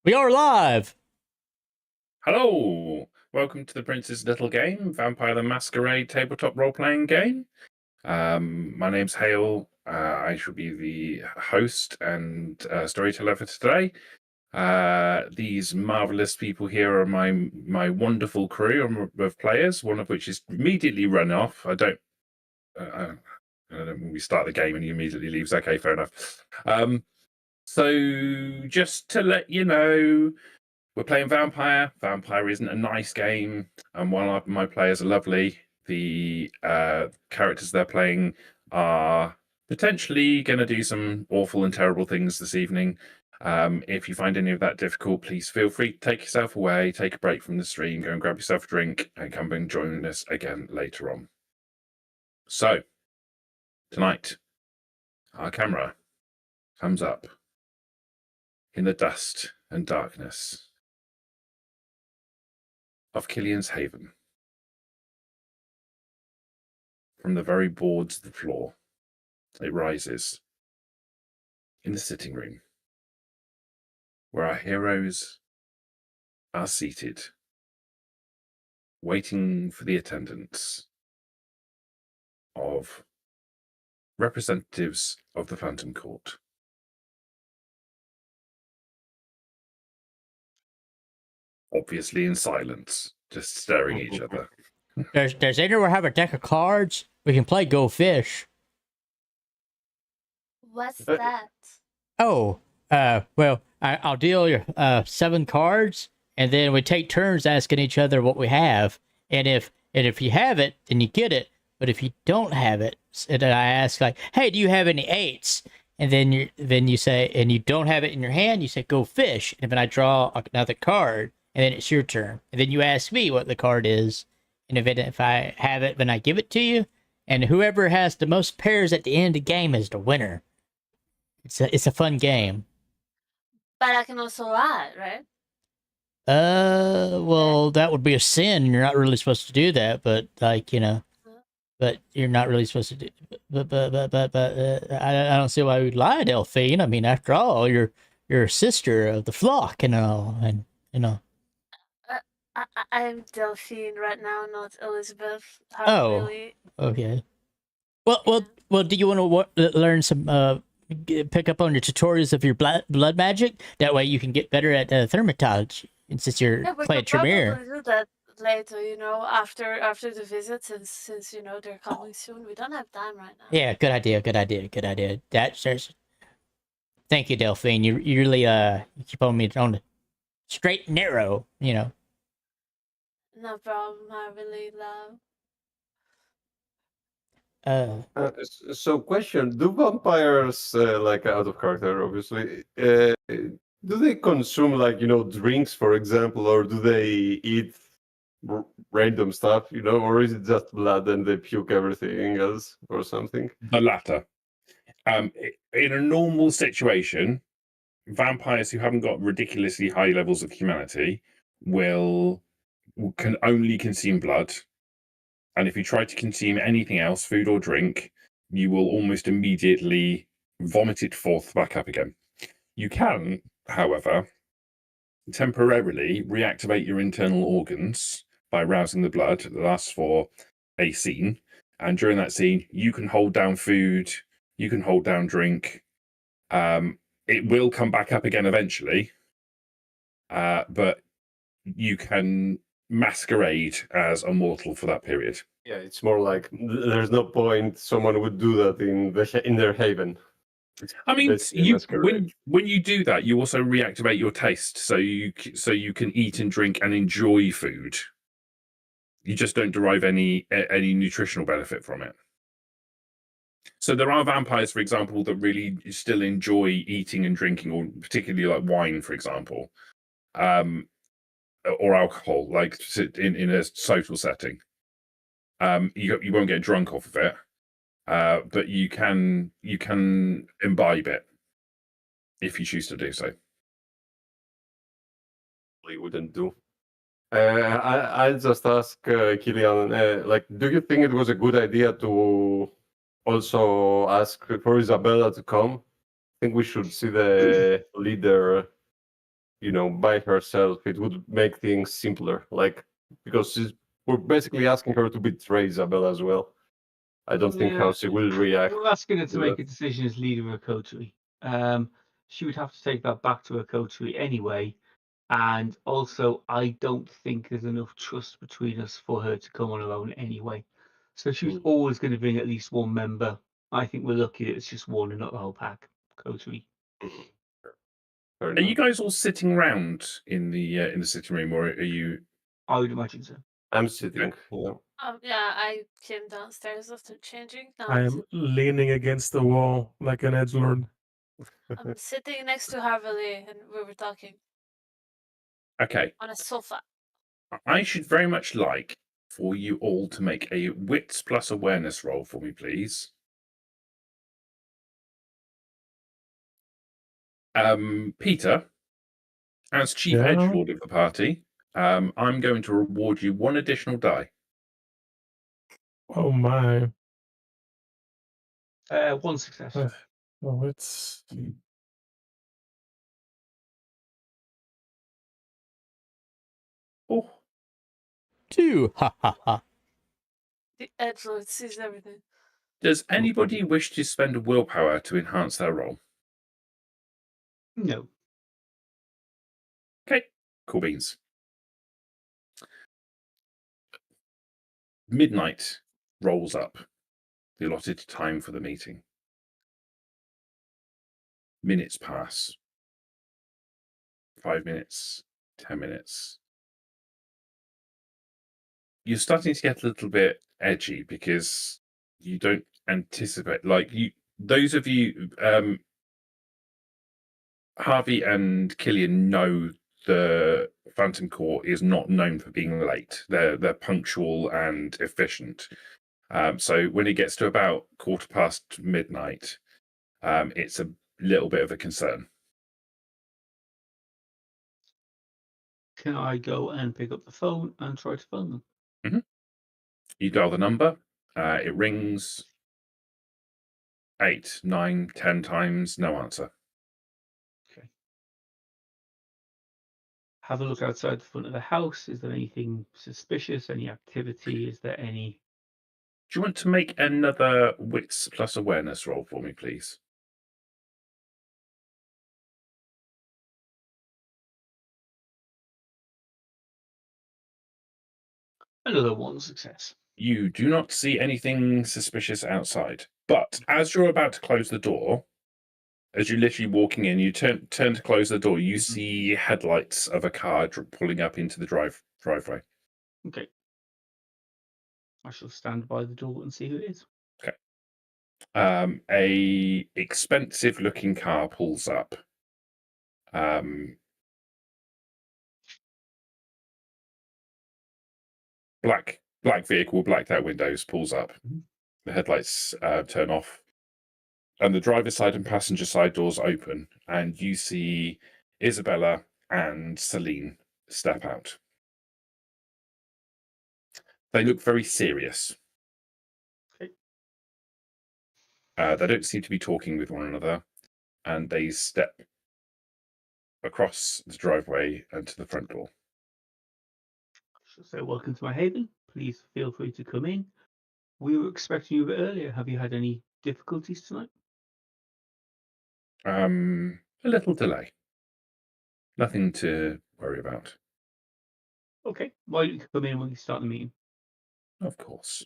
We are live! Hello! Welcome to the Prince's Little Game, Vampire the Masquerade tabletop role-playing game. My name's Hale. I shall be the host and storyteller for today. These marvelous people here are my wonderful crew of players, one of which is immediately run off. I don't when we start the game and he immediately leaves. Okay, fair enough. So just to let you know, we're playing Vampire. Vampire isn't a nice game, and while my players are lovely, the characters they're playing are potentially going to do some awful and terrible things this evening. If you find any of that difficult, please feel free to take yourself away, take a break from the stream, go and grab yourself a drink, and come and join us again later on. So, tonight, our camera comes up in the dust and darkness of Killian's Haven. From the very boards of the floor, it rises in the sitting room, where our heroes are seated, waiting for the attendance of representatives of the Phantom Court. Obviously in silence, just staring at each other. Does anyone have a deck of cards? We can play Go Fish. What's that? Oh, well, I'll deal you 7 cards, and then we take turns asking each other what we have. And if you have it, then you get it. But if you don't have it, and I ask like, "Hey, do you have any 8s?" And then you say, and you don't have it in your hand, you say, "Go fish." And then I draw another card, and then it's your turn. And then you ask me what the card is, and if I have it, then I give it to you. And whoever has the most pairs at the end of the game is the winner. It's a fun game. But I can also lie, right? Well, that would be a sin. You're not really supposed to do that, but like, but you're not really supposed to do. But I don't see why we'd lie, Delphine. I mean, after all, you're a sister of the flock and all, and I'm Delphine right now, not Elizabeth. Really? Okay. Well. Do you want to learn some? Pick up on your tutorials of your blood magic. That way, you can get better at thermatology. And since you're playing Tremere. We could probably do that later. After the visit, since they're coming soon. We don't have time right now. Yeah, good idea. That's thank you, Delphine. You really you keep on me on the straight and narrow. No problem. I really love. So question, do vampires, like out of character, obviously, do they consume like, drinks, for example, or do they eat random stuff, or is it just blood and they puke everything else or something? The latter. In a normal situation, vampires who haven't got ridiculously high levels of humanity can only consume blood. And if you try to consume anything else, food or drink, you will almost immediately vomit it forth back up again. You can, however, temporarily reactivate your internal organs by rousing the blood that lasts for a scene. And during that scene, you can hold down food, you can hold down drink. It will come back up again eventually, but you can masquerade as a mortal for that period. Yeah, it's more like there's no point someone would do that in their haven. I mean, when you do that, you also reactivate your taste, so you can eat and drink and enjoy food. You just don't derive any nutritional benefit from it. So there are vampires, for example, that really still enjoy eating and drinking, or particularly like wine, for example. Or alcohol, like in a social setting. You won't get drunk off of it, but you can imbibe it if you choose to do so. We wouldn't do. I'll just ask Killian, like, do you think it was a good idea to also ask for Isabella to come? I think we should see the leader by herself, it would make things simpler. Like, because we're basically asking her to betray Isabella as well. I don't think how she will react. We're asking her to to make that. a decision as leader of a coterie. She would have to take that back to her coterie anyway. And also, I don't think there's enough trust between us for her to come on her own anyway. So she's always going to bring at least one member. I think we're lucky that it's just one and not the whole pack. Coterie. Fair Are you enough. guys all sitting around in the sitting room, or are you? I would imagine so. I'm sitting. Yeah. Yeah, I came downstairs after changing. Now I am leaning against the wall like an edgelord. I'm sitting next to Harvey and we were talking Okay, on a sofa. I should very much like for you all to make a wits plus awareness roll for me, please. Peter, as chief Yeah. edgelord of the party, I'm going to reward you 1 additional die. Oh my. 1 success. Oh, it's Oh, 2. Ha ha ha. The edgelord sees everything. does anybody wish to spend a willpower to enhance their roll? No. Okay, cool beans. Midnight rolls up, the allotted time for the meeting. Minutes pass. 5 minutes, 10 minutes. You're starting to get a little bit edgy because you don't anticipate, those of you, Harvey and Killian know the Phantom Corps is not known for being late. They're punctual and efficient. So when it gets to about midnight, it's a little bit of a concern. Can I go and pick up the phone and try to phone them? You dial the number, it rings 8, 9, 10 times, no answer. Okay. Have a look outside the front of the house. Is there anything suspicious? Any activity? Is there any? Do you want to make another wits plus awareness roll for me, please? Another 1 success. You do not see anything suspicious outside. But as you're about to close the door, as you're literally walking in, you turn to close the door, you see headlights of a car pulling up into the driveway. Okay. I shall stand by the door and see who it is. Okay. A expensive looking car pulls up. Black vehicle, blacked out windows, pulls up. The headlights turn off, and the driver's side and passenger side doors open, and you see Isabella and Celine step out. They look very serious. Okay. They don't seem to be talking with one another, and they step across the driveway and to the front door. I shall say, welcome to my haven. Please feel free to come in. We were expecting you a bit earlier. Have you had any difficulties tonight? A little delay. Nothing to worry about. Okay. Why don't you come in when we start the meeting? Of course.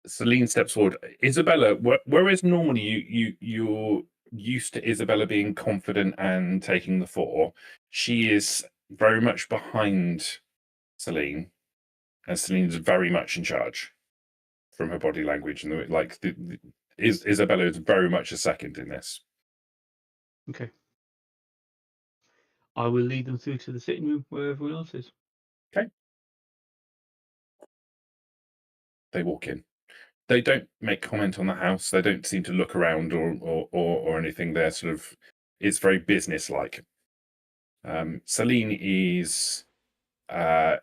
Celine steps forward. Isabella, whereas normally you're used to Isabella being confident and taking the fore, she is very much behind Celine, and Celine's very much in charge from her body language and Isabella is very much a second in this. Okay. I will lead them through to the sitting room where everyone else is. Okay. They walk in. They don't make comment on the house. They don't seem to look around or anything. They're sort of, it's very business-like. Celine is,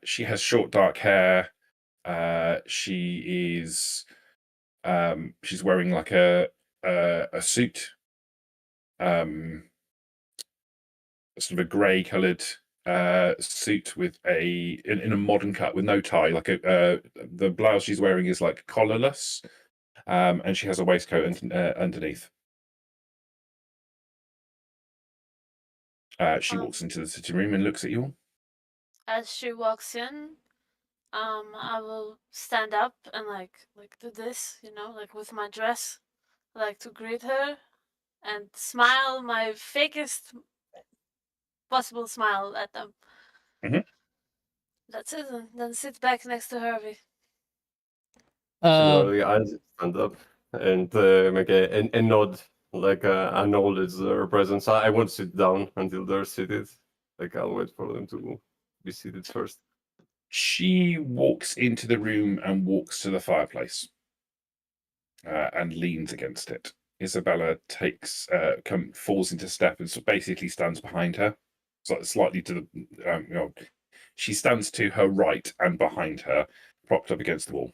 she has short dark hair. She is, she's wearing like a suit. sort of a grey-coloured suit with in a modern cut with no tie. Like the blouse she's wearing is like collarless, and she has a waistcoat underneath. She walks into the sitting room and looks at you all. As she walks in, I will stand up and like do this, like with my dress, like to greet her and smile my fakest possible smile at them. Mhm. That's it. And then sit back next to Harvey. Similarly, I stand up and make a nod, like acknowledge their presence. I won't sit down until they're seated. Like I'll wait for them to be seated first. She walks into the room and walks to the fireplace and leans against it. Isabella falls into step and basically stands behind her, slightly to the. She stands to her right and behind her, propped up against the wall.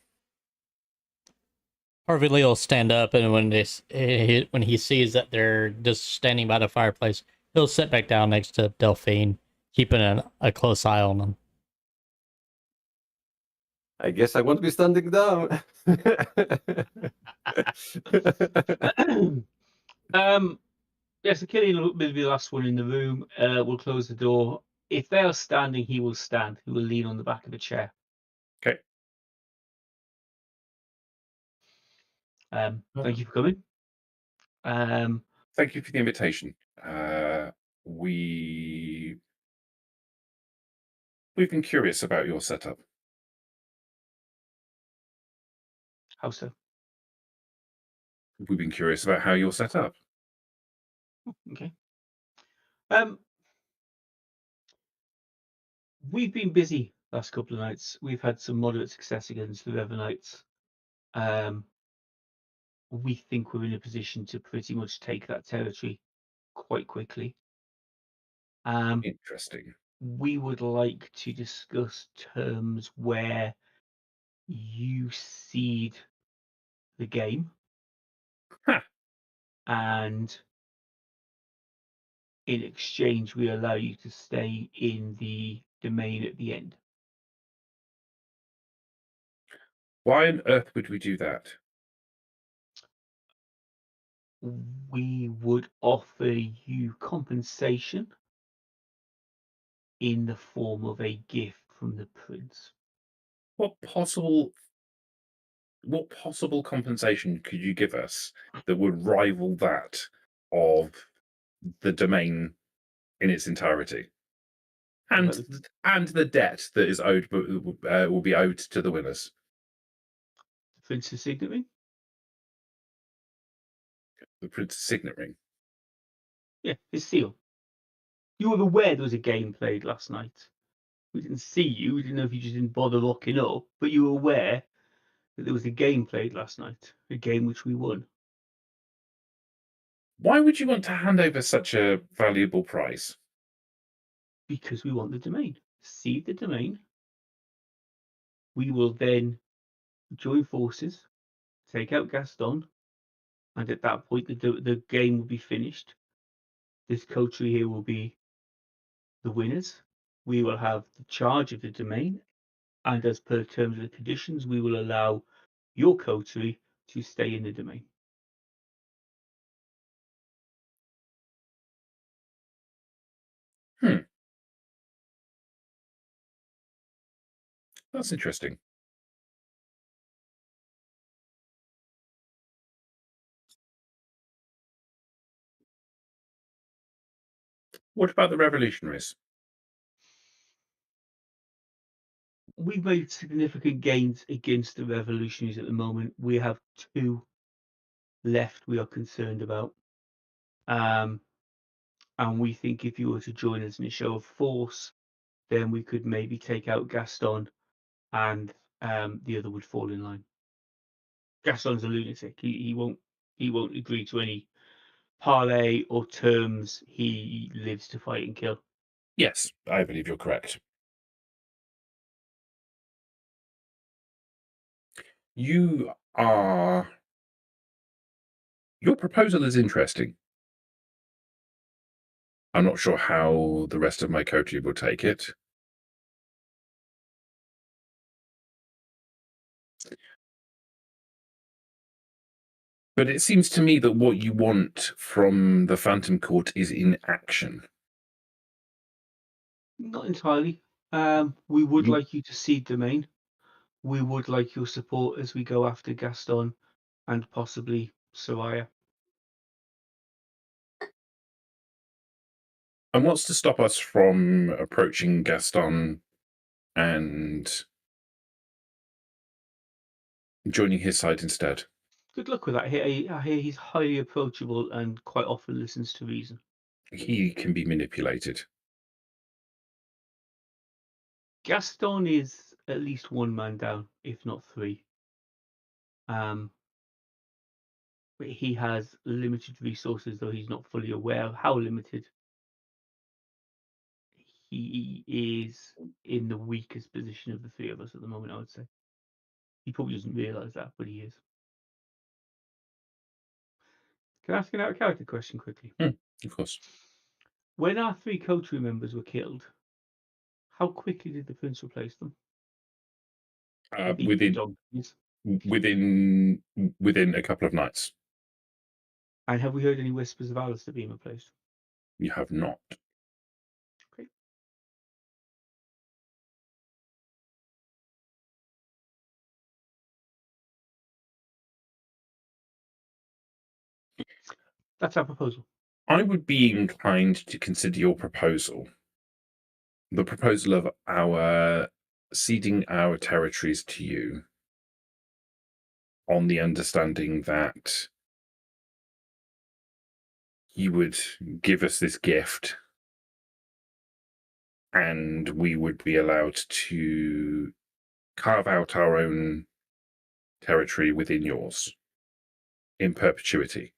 Harvey Lee will stand up, and when he sees that they're just standing by the fireplace, he'll sit back down next to Delphine, keeping a close eye on them. I guess I won't be standing down. Yeah, so Killian will be the last one in the room. We'll close the door. If they are standing, he will stand. He will lean on the back of a chair. Okay. Thank you for coming. Thank you for the invitation. We've been curious about your setup. How so? We've been curious about how you're set up. Okay. We've been busy last couple of nights. We've had some moderate success against the Rever Knights. We think we're in a position to pretty much take that territory quite quickly. Interesting. We would like to discuss terms where you seed the game. Huh. And in exchange, we allow you to stay in the domain at the end. Why on earth would we do that? We would offer you compensation in the form of a gift from the prince. What possible compensation could you give us that would rival that of the domain in its entirety, and the debt that is owed, will be owed to the winners? The prince's signet ring? The prince's signet ring. Yeah, his seal. You were aware there was a game played last night. We didn't see you. We didn't know if you just didn't bother locking up, but you were aware that there was a game played last night, a game which we won. Why would you want to hand over such a valuable prize? Because we want the domain. Seed the domain. We will then join forces, take out Gaston, and at that point the game will be finished. This coterie here will be the winners. We will have the charge of the domain, and as per terms and conditions, we will allow your coterie to stay in the domain. That's interesting. What about the revolutionaries? We've made significant gains against the revolutionaries at the moment. We have 2 left we are concerned about. And we think if you were to join us in a show of force, then we could maybe take out Gaston and the other would fall in line. Gaston's a lunatic. He won't agree to any parley or terms. He lives to fight and kill. Yes, I believe you're correct. Your proposal is interesting. I'm not sure how the rest of my coterie will take it. But it seems to me that what you want from the Phantom Court is in action. Not entirely. We would Mhm. like you to cede domain. We would like your support as we go after Gaston and possibly Soraya. And what's to stop us from approaching Gaston and joining his side instead? Good luck with that. I hear he's highly approachable and quite often listens to reason. He can be manipulated. Gaston is at least one man down, if not three. But he has limited resources, though he's not fully aware of how limited. He is in the weakest position of the three of us at the moment, I would say. He probably doesn't realise that, but he is. Can I ask an out of character question quickly? Of course. When our three coterie members were killed, how quickly did the prince replace them? Within a couple of nights. And have we heard any whispers of Alistair being replaced? You have not. Okay. That's our proposal. I would be inclined to consider your proposal. The proposal of our ceding our territories to you on the understanding that you would give us this gift and we would be allowed to carve out our own territory within yours in perpetuity.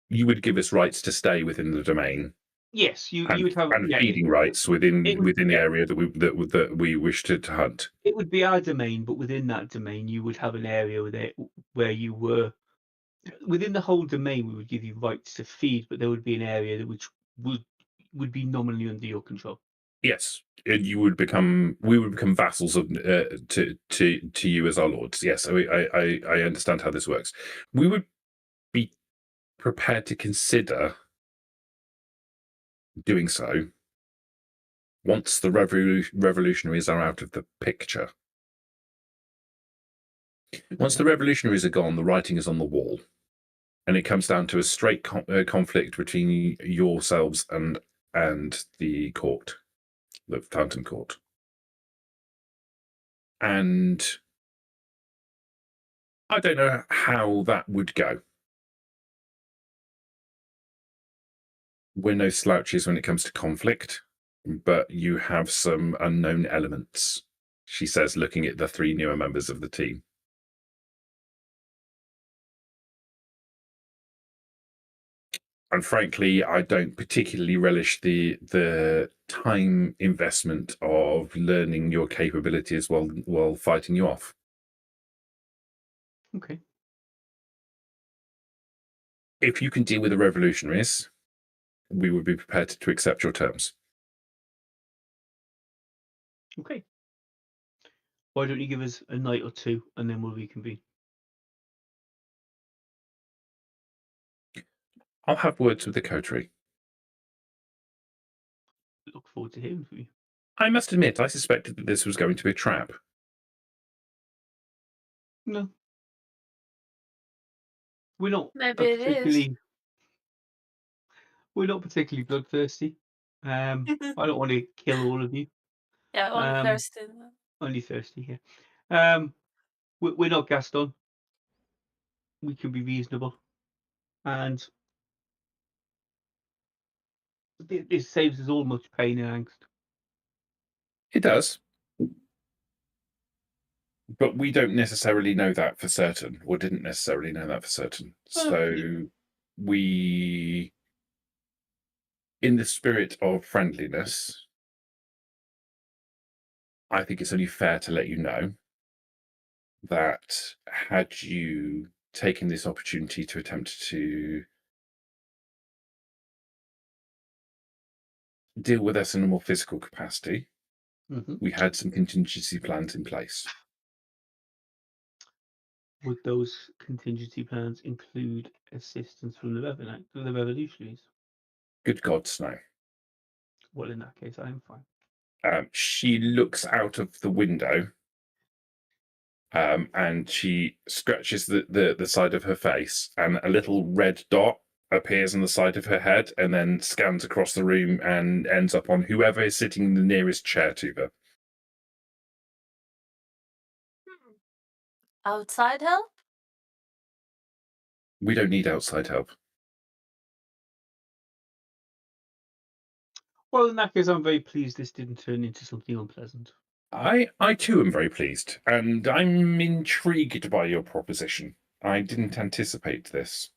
You would give us rights to stay within the domain. Yes, you And, would have and feeding rights within the area that we wish to hunt. It would be our domain, but within that domain, you would have an area where you were within the whole domain. We would give you rights to feed, but there would be an area which would be nominally under your control. Yes, and we would become vassals of to you as our lords. Yes, I understand how this works. We would be prepared to consider doing so once the revolutionaries are out of the picture. Once the revolutionaries are gone, the writing is on the wall, and it comes down to a straight conflict between yourselves and the court, the Phantom Court. And I don't know how that would go. We're no slouches when it comes to conflict, but you have some unknown elements, she says, looking at the three newer members of the team. And frankly, I don't particularly relish the time investment of learning your capabilities while fighting you off. Okay. If you can deal with the revolutionaries, we would be prepared to accept your terms. Okay. Why don't you give us a night or two, and then we'll reconvene? I'll have words with the coterie. Look forward to hearing from you. I must admit, I suspected that this was going to be a trap. No. We're not Maybe it is. particularly. We're not particularly bloodthirsty. I don't want to kill all of you. Yeah, only thirsty. Only thirsty here. We're not Gaston. We can be reasonable, and this saves us all much pain and angst. It does. But we don't necessarily know that for certain, or didn't necessarily know that for certain. So we, in the spirit of friendliness, I think it's only fair to let you know that had you taken this opportunity to attempt to deal with us in a more physical capacity. We had some contingency plans in place. Would those contingency plans include assistance from the revolutionaries? Good gods, no. Well, in that case, I am fine. She looks out of the window and she scratches the side of her face, and a little red dot appears on the side of her head and then scans across the room and ends up on whoever is sitting in the nearest chair to her. Outside help? We don't need outside help. Well, in that case, I'm very pleased this didn't turn into something unpleasant. I too am very pleased, and I'm intrigued by your proposition. I didn't anticipate this.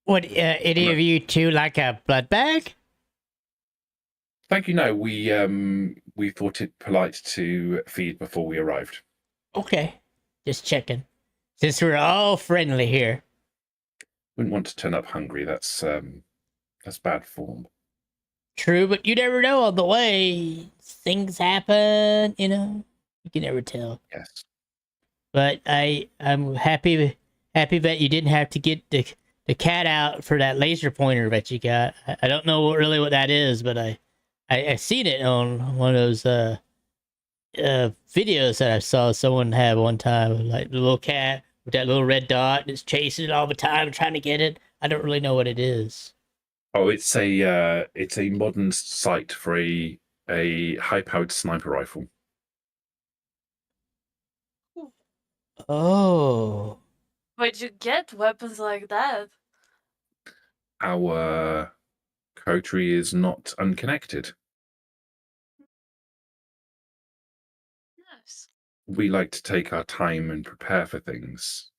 Would any of you two like a blood bag? Thank you. No, we thought it polite to feed before we arrived. Okay, just checking. Since we're all friendly here. Wouldn't want to turn up hungry. That's bad form. True, but you never know on the way. Things happen, you know. You can never tell. Yes. But I'm happy that you didn't have to get the cat out for that laser pointer that you got. I don't know really what that is, but I seen it on one of those videos that I saw someone had one time, like the little cat with that little red dot and it's chasing it all the time trying to get it. I don't really know what it is. Oh, it's a modern sight for a high-powered sniper rifle. Oh. Where'd you get weapons like that? Our coterie is not unconnected. Nice. We like to take our time and prepare for things.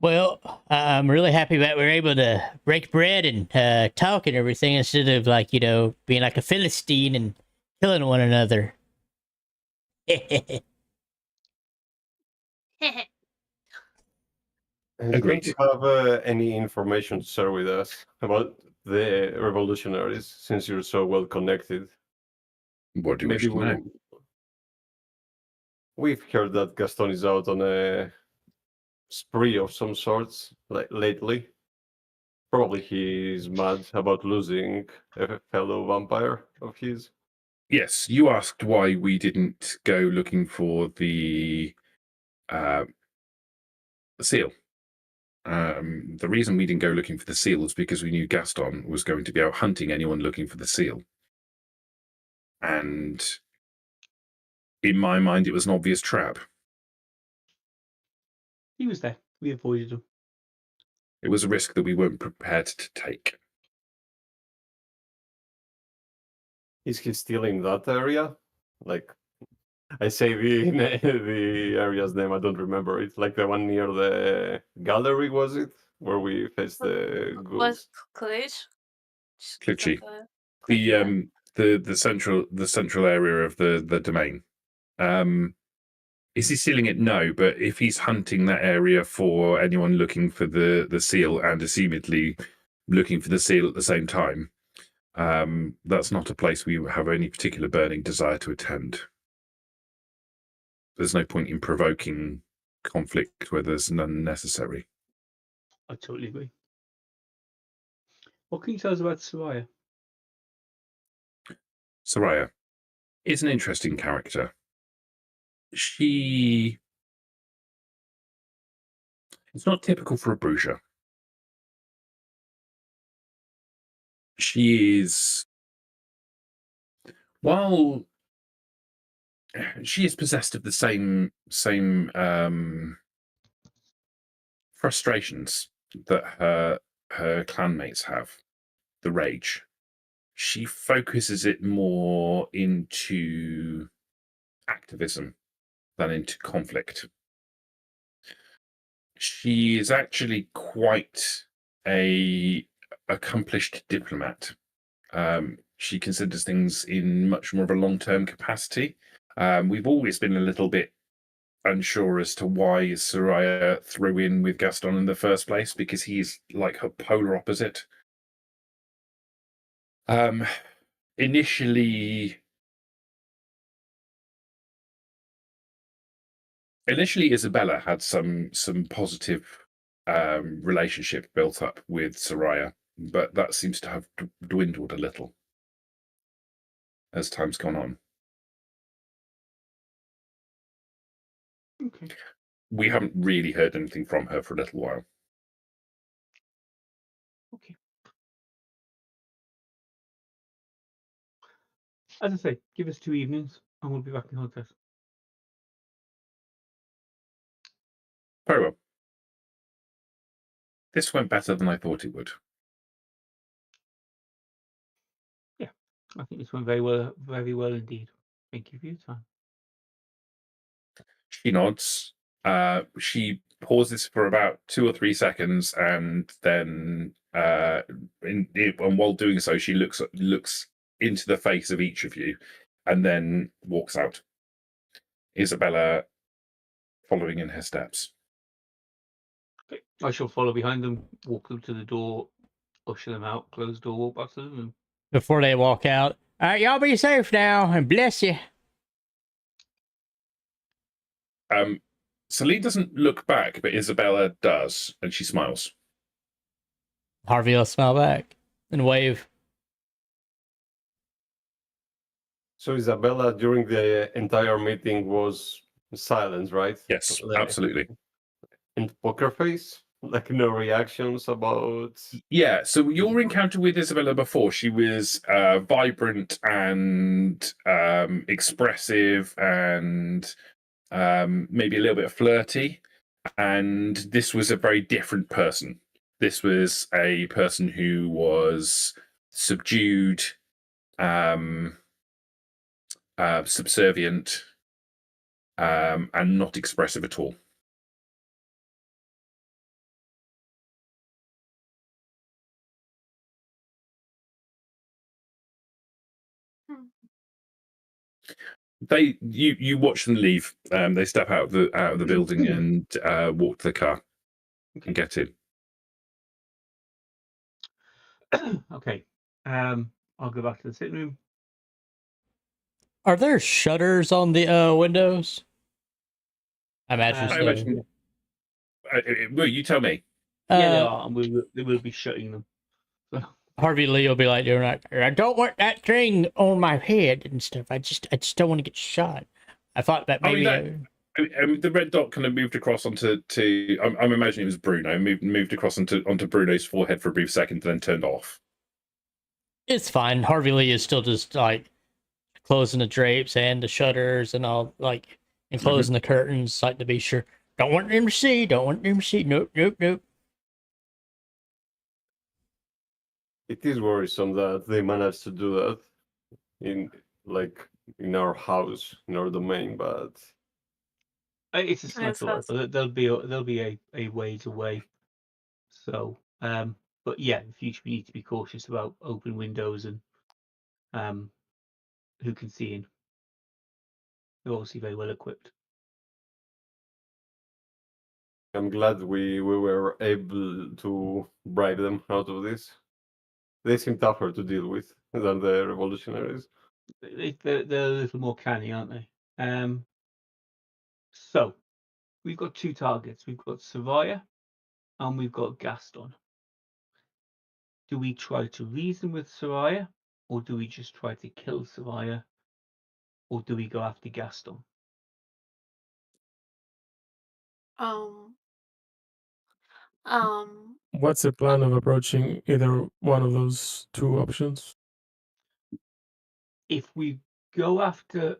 Well, I'm really happy that we're able to break bread and talk and everything instead of like, you know, being like a Philistine and killing one another. And Agreed. don't you have any information to share with us about the revolutionaries, since you're so well connected? What do you wish to know? We've heard that Gaston is out on a spree of some sorts lately. Probably he's mad about losing a fellow vampire of his. Yes, you asked why we didn't go looking for the seal. The reason we didn't go looking for the seal was because we knew Gaston was going to be out hunting anyone looking for the seal. And in my mind, it was an obvious trap. He was there. We avoided him. It was a risk that we weren't prepared to take. Is he still in that area? Like, I say the area's name, I don't remember it. Like the one near the gallery, was it? Where we faced the ghouls? Was Klitsch? Klitschy. The central area of the domain. Is he sealing it? No, but if he's hunting that area for anyone looking for the seal and assumedly looking for the seal at the same time, that's not a place we have any particular burning desire to attend. There's no point in provoking conflict where there's none necessary. I totally agree. What can you tell us about Soraya? Soraya is an interesting character. It's not typical for a bruja. She is, while she is possessed of the same frustrations that her clanmates have, the rage, she focuses it more into activism than into conflict. She is actually quite a accomplished diplomat. She considers things in much more of a long-term capacity. We've always been a little bit unsure as to why Soraya threw in with Gaston in the first place, because he's like her polar opposite. Initially, Isabella had some positive relationship built up with Soraya, but that seems to have dwindled a little as time's gone on. Okay. We haven't really heard anything from her for a little while. Okay. As I say, give us 2 evenings and we'll be back in contact. Very well. This went better than I thought it would. Yeah, I think this went very well indeed. Thank you for your time. She nods. She pauses for about 2 or 3 seconds, and then, and while doing so, she looks into the face of each of you, and then walks out. Isabella following in her steps. Okay. I shall follow behind them, walk them to the door, usher them out, close the door, walk back to the room. Before they walk out, all right, y'all be safe now, and bless you. Celine doesn't look back, but Isabella does, and she smiles. Harvey will smile back and wave. So Isabella, during the entire meeting, was silent, right? Yes, Like, absolutely. And poker face, like no reactions about. Yeah, so your encounter with Isabella before, she was vibrant and expressive and maybe a little bit flirty. And this was a very different person. This was a person who was subdued, subservient, and not expressive at all. You watch them leave. They step out of the building and walk to the car and get in. Okay. I'll go back to the sitting room. Are there shutters on the windows? I imagine I so. imagine. Well, you tell me. Yeah, they are, and we will be shutting them. So. Harvey Lee will be like, I don't want that thing on my head and stuff. I just don't want to get shot. I thought that maybe. The red dot kind of moved across onto. I'm imagining it was Bruno. Moved across onto Bruno's forehead for a brief second, then turned off. It's fine. Harvey Lee is still just like closing the drapes and the shutters and all, like, and closing the curtains, like, to be sure. Don't want them to see. Don't want them to see. Nope. It is worrisome that they managed to do that in our house, in our domain, but It's a sniper rifle. There'll be a ways away. So, but yeah, in the future we need to be cautious about open windows and who can see in. They're obviously very well equipped. I'm glad we were able to bribe them out of this. They seem tougher to deal with than the revolutionaries. They're a little more canny, aren't they? So we've got 2 targets. We've got Soraya and we've got Gaston. Do we try to reason with Soraya, or do we just try to kill Soraya, or do we go after Gaston? What's the plan of approaching either one of those 2 options? If we go after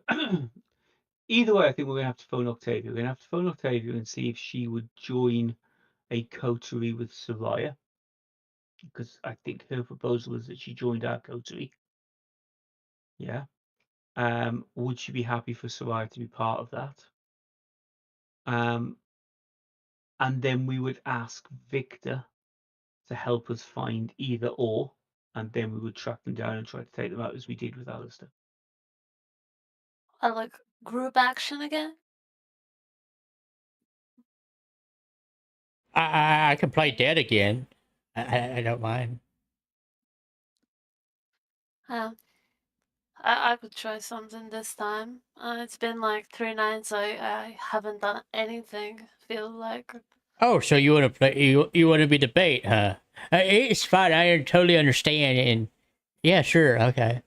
either way, I think we're going to have to phone Octavia. We're going to have to phone Octavia and see if she would join a coterie with Soraya, because I think her proposal is that she joined our coterie. Yeah. Would she be happy for Soraya to be part of that? And then we would ask Victor to help us find either or, and then we would track them down and try to take them out as we did with Alistair. I like group action again. I can play dead again. I don't mind. I could try something this time. It's been like 3 nights. I haven't done anything. Feel like Oh, so you want to play? You want to be debate, huh? It's fine. I totally understand. And yeah, sure, okay.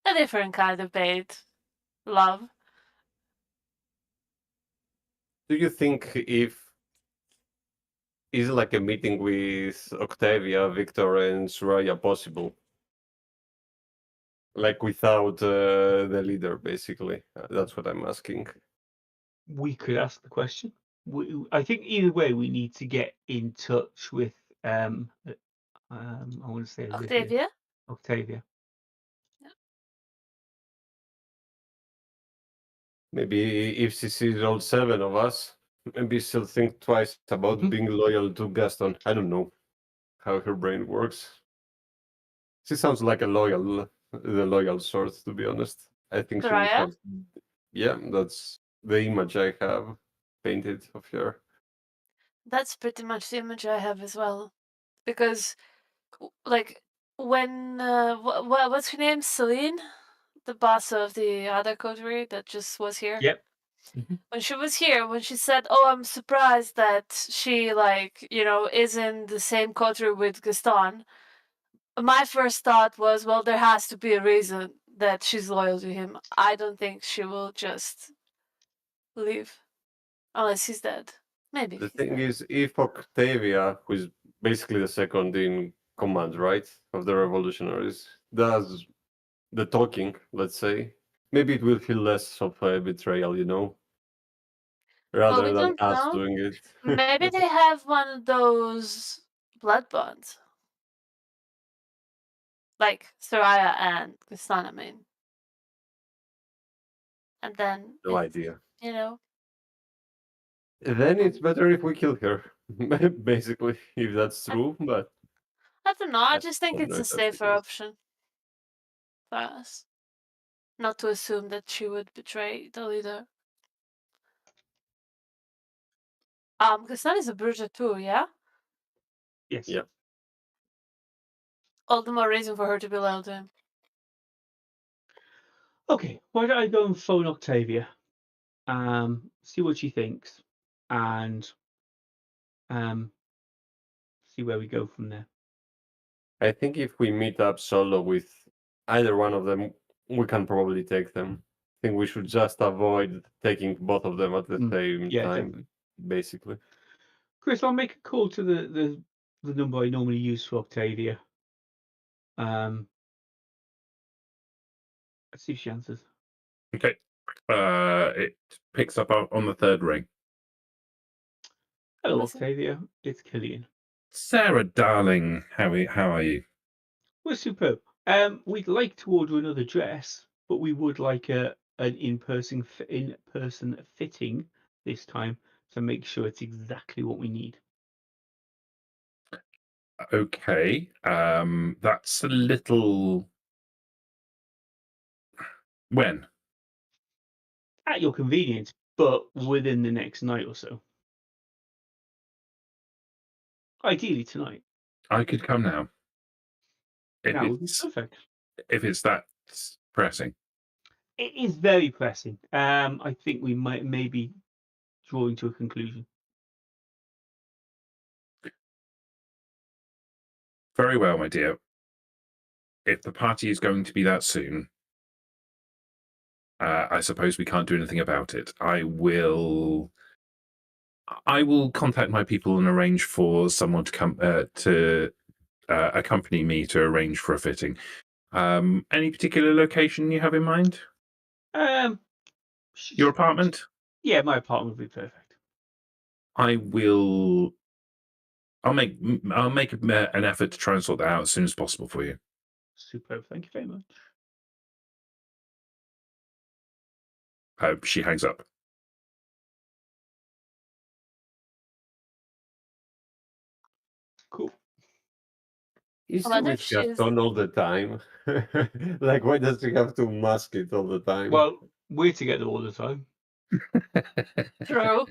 a different kind of bait. Love. Do you think if is like a meeting with Octavia, Victor, and Soraya possible? Like without the leader, basically. That's what I'm asking. We could ask the question. I think either way, we need to get in touch with I want to say Olivia. Octavia. Maybe if she sees all 7 of us, maybe she'll think twice about Mhm. being loyal to Gaston. I don't know how her brain works. She sounds like the loyal sort, to be honest. I think she would Soraya? have. Yeah, that's the image I have painted of her. That's pretty much the image I have as well. Because, like, when what's her name? Celine, the boss of the other coterie that just was here. Yep. Mhm. When she was here, when she said, "Oh, I'm surprised that she is in the same coterie with Gaston," my first thought was, well, there has to be a reason that she's loyal to him. I don't think she will just leave unless he's dead. Maybe The he's thing dead. is, if Octavia, who is basically the second in command, right, of the revolutionaries, does the talking, let's say, maybe it will feel less of a betrayal, Well, rather we than don't us know. doing it. Maybe they have one of those blood bonds. Like Soraya and Gaston, I mean. And then, No idea. you know, Then it's better if we kill her, basically, if that's true. But I don't know. I I just think don't know it's a if that's the safer case. option for us. Not to assume that she would betray the leader. Gaston is a Bruja too, yeah? Yes. Yeah. All the more reason for her to be loyal to him. Okay. Why don't I go and phone Octavia, see what she thinks, and see where we go from there. I think if we meet up solo with either one of them, we can probably take them. I think we should just avoid taking both of them at the same Yeah, time, definitely. basically. Chris, I'll make a call to the number I normally use for Octavia. Let's see if she answers. Okay. It picks up on the 3rd ring. Hello, Listen. Octavia. It's Killian. Sarah, darling, how are you? We're superb. We'd like to order another dress, but we would like an in-person fitting this time to make sure it's exactly what we need. Okay. That's a little. When? At your convenience, but within the next night or so. Ideally tonight. I could come now. That would be perfect. If it's that pressing. It is very pressing. I think we may be drawing to a conclusion. Very well, my dear. If the party is going to be that soon, I suppose we can't do anything about it. I will contact my people and arrange for someone to come to accompany me to arrange for a fitting. Any particular location you have in mind? Your apartment? Yeah, my apartment would be perfect. I'll make an effort to try and sort that out as soon as possible for you. Superb. Thank you very much. She hangs up. Cool. Is I she wonder with if she's Gaston all the time? Like, why does she have to mask it all the time? Well, we're together all the time. true.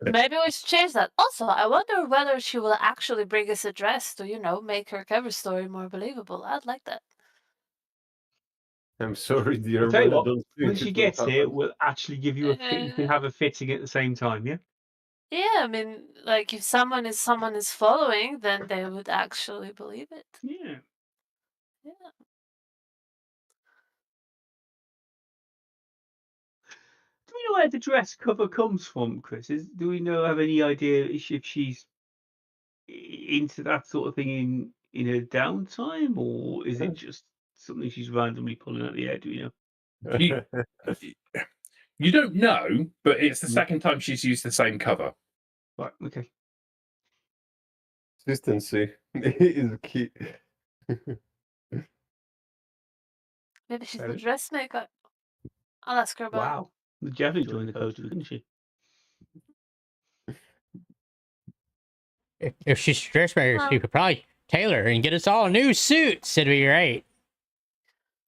Maybe we should change that. Also, I wonder whether she will actually bring us a dress to, make her cover story more believable. I'd like that. I'm sorry, dear, I'll tell you but I what, don't when think she it will gets here, happen. we'll actually give you a fit. You can have a fitting at the same time, yeah? Yeah, I mean, like if someone is following, then they would actually believe it. Yeah. Yeah. Do we know where the dress cover comes from, Chris? Do we have any idea if she's into that sort of thing in her downtime, or is it just something she's randomly pulling out the air? Do we know? You, you don't know, but it's the Mm. second time she's used the same cover. Right. Okay. Consistency is key. Maybe she's Fair the enough. dressmaker. I'll ask her about it. Wow. Definitely joined the coterie, didn't she? If she's a dressmaker, she Well, could probably tailor and get us all new suits. It'd be great.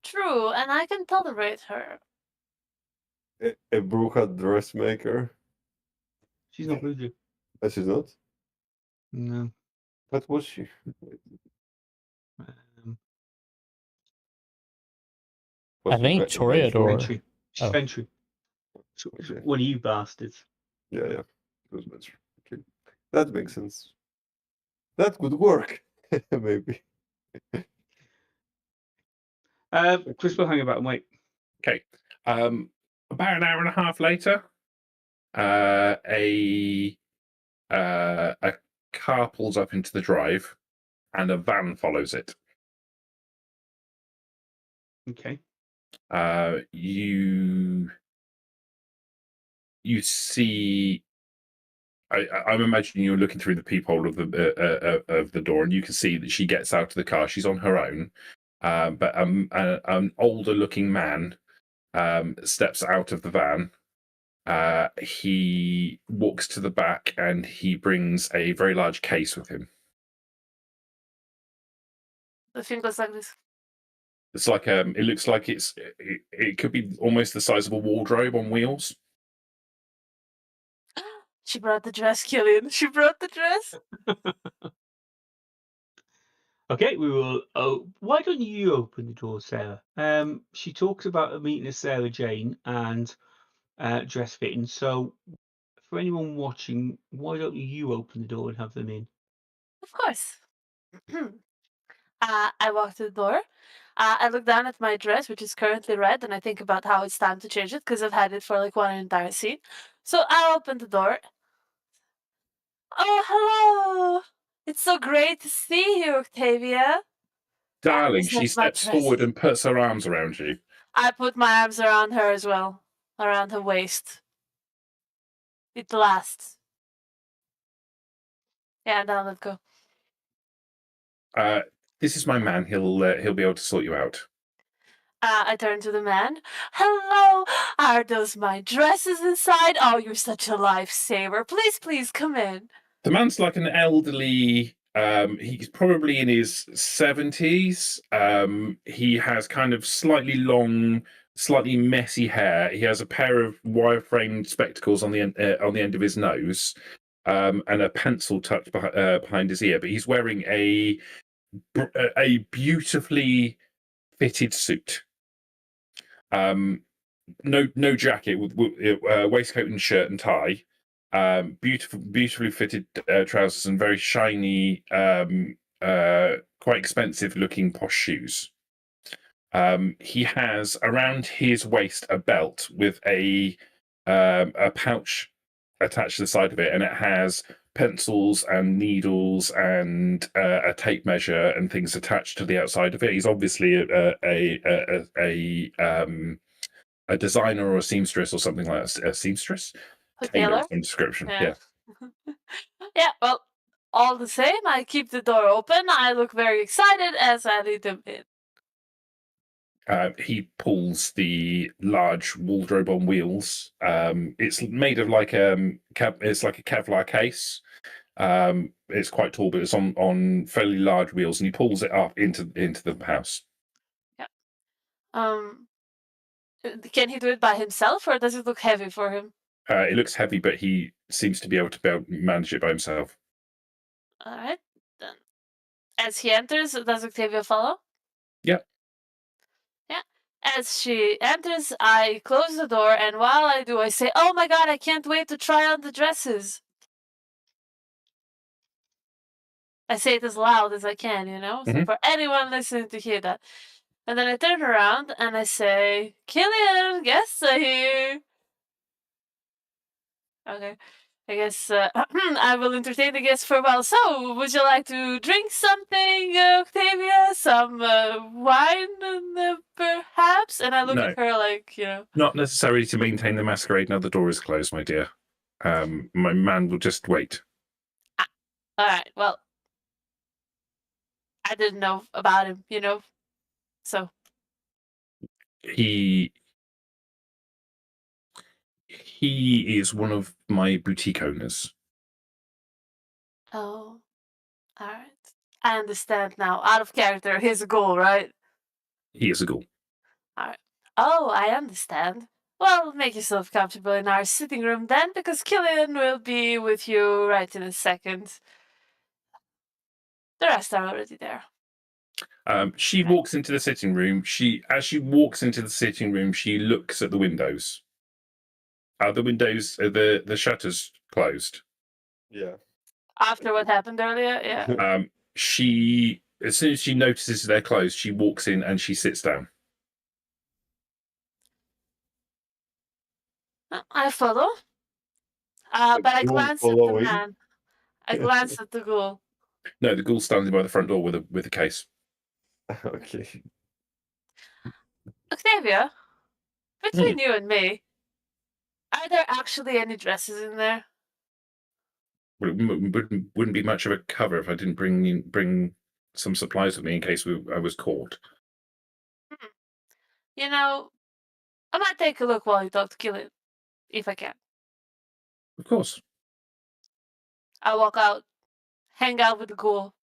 true, and I can tolerate her. A bruja dressmaker. She's not Voodoo. She's not? No. What was she? Was I she think Toreador. Ventry. She's Oh. Ventry. Okay. One of you bastards. Yeah, it was better. Okay. That makes sense. That could work, maybe. Chris will hang about and wait. Okay. About an hour and a half later, a car pulls up into the drive, and a van follows it. Okay. You see. I'm imagining you're looking through the peephole of the door, and you can see that she gets out of the car. She's on her own, but an older-looking man steps out of the van. He walks to the back, and he brings a very large case with him. The thing goes like this. It's like it looks like it could be almost the size of a wardrobe on wheels. She brought the dress, Killian. She brought the dress. Okay, we will. Oh, why don't you open the door, Sarah? She talks about a meeting of Sarah Jane and dress fitting. So, for anyone watching, why don't you open the door and have them in? Of course. I walk to the door. I look down at my dress, which is currently red, and I think about how it's time to change it because I've had it for like one entire scene. So I open the door. Oh, hello! It's so great to see you, Octavia. Darling, This she is my steps dress. forward and puts her arms around you. I put my arms around her as well, around her waist. It lasts. Yeah, and then I'll let go. This is my man. He'll be able to sort you out. I turn to the man. Hello, are those my dresses inside? Oh, you're such a lifesaver. Please, please come in. The man's like an elderly. He's probably in his 70s. He has kind of slightly long, slightly messy hair. He has a pair of wire-framed spectacles on the end of his nose, and a pencil tucked behind his ear. But he's wearing a beautifully fitted suit. No jacket, with waistcoat and shirt and tie. Beautifully fitted trousers and very shiny, quite expensive looking posh shoes. He has around his waist a belt with a pouch attached to the side of it, and it has pencils and needles and a tape measure and things attached to the outside of it. He's obviously a designer or a seamstress or something like that. A seamstress? Tailor of some description. Yeah. Yeah, well, all the same, I keep the door open. I look very excited as I lead them in. He pulls the large wardrobe on wheels. It's made of like it's like a Kevlar case. It's quite tall, but it's on fairly large wheels, and he pulls it up into the house. Can he do it by himself, or does it look heavy for him? It looks heavy, but he seems to be able to manage it by himself. All right, then. As he enters, does Octavia follow? Yep. Yeah. As she enters, I close the door, and while I do, I say, "Oh my god, I can't wait to try on the dresses." I say it as loud as I can, so for anyone listening to hear that. And then I turn around and I say, "Killian, guests are here." Okay. I guess I will entertain the guests for a while. So, would you like to drink something, Octavia? Some wine, perhaps? And I look No. at her like, Not necessary to maintain the masquerade now the door is closed, my dear. My man will just wait. All right, well, I didn't know about him, so. He is one of my boutique owners. Oh, all right. I understand now. Out of character, he's a ghoul, right? He is a ghoul. All right. Oh, I understand. Well, make yourself comfortable in our sitting room then, because Killian will be with you right in a second. The rest are already there. She walks into the sitting room. As she walks into the sitting room, she looks at the windows. Are the windows, the shutters closed? Yeah. After what happened earlier, yeah. As soon as she notices they're closed, she walks in and she sits down. I follow. But I glance at the man. I glance at the ghoul. No, the ghoul's standing by the front door with a case. Okay. Octavia, between you and me, are there actually any dresses in there? Well, it wouldn't be much of a cover if I didn't bring some supplies with me in case I was caught. I might take a look while you talk to Killian, if I can. Of course. I walk out, hang out with the ghoul.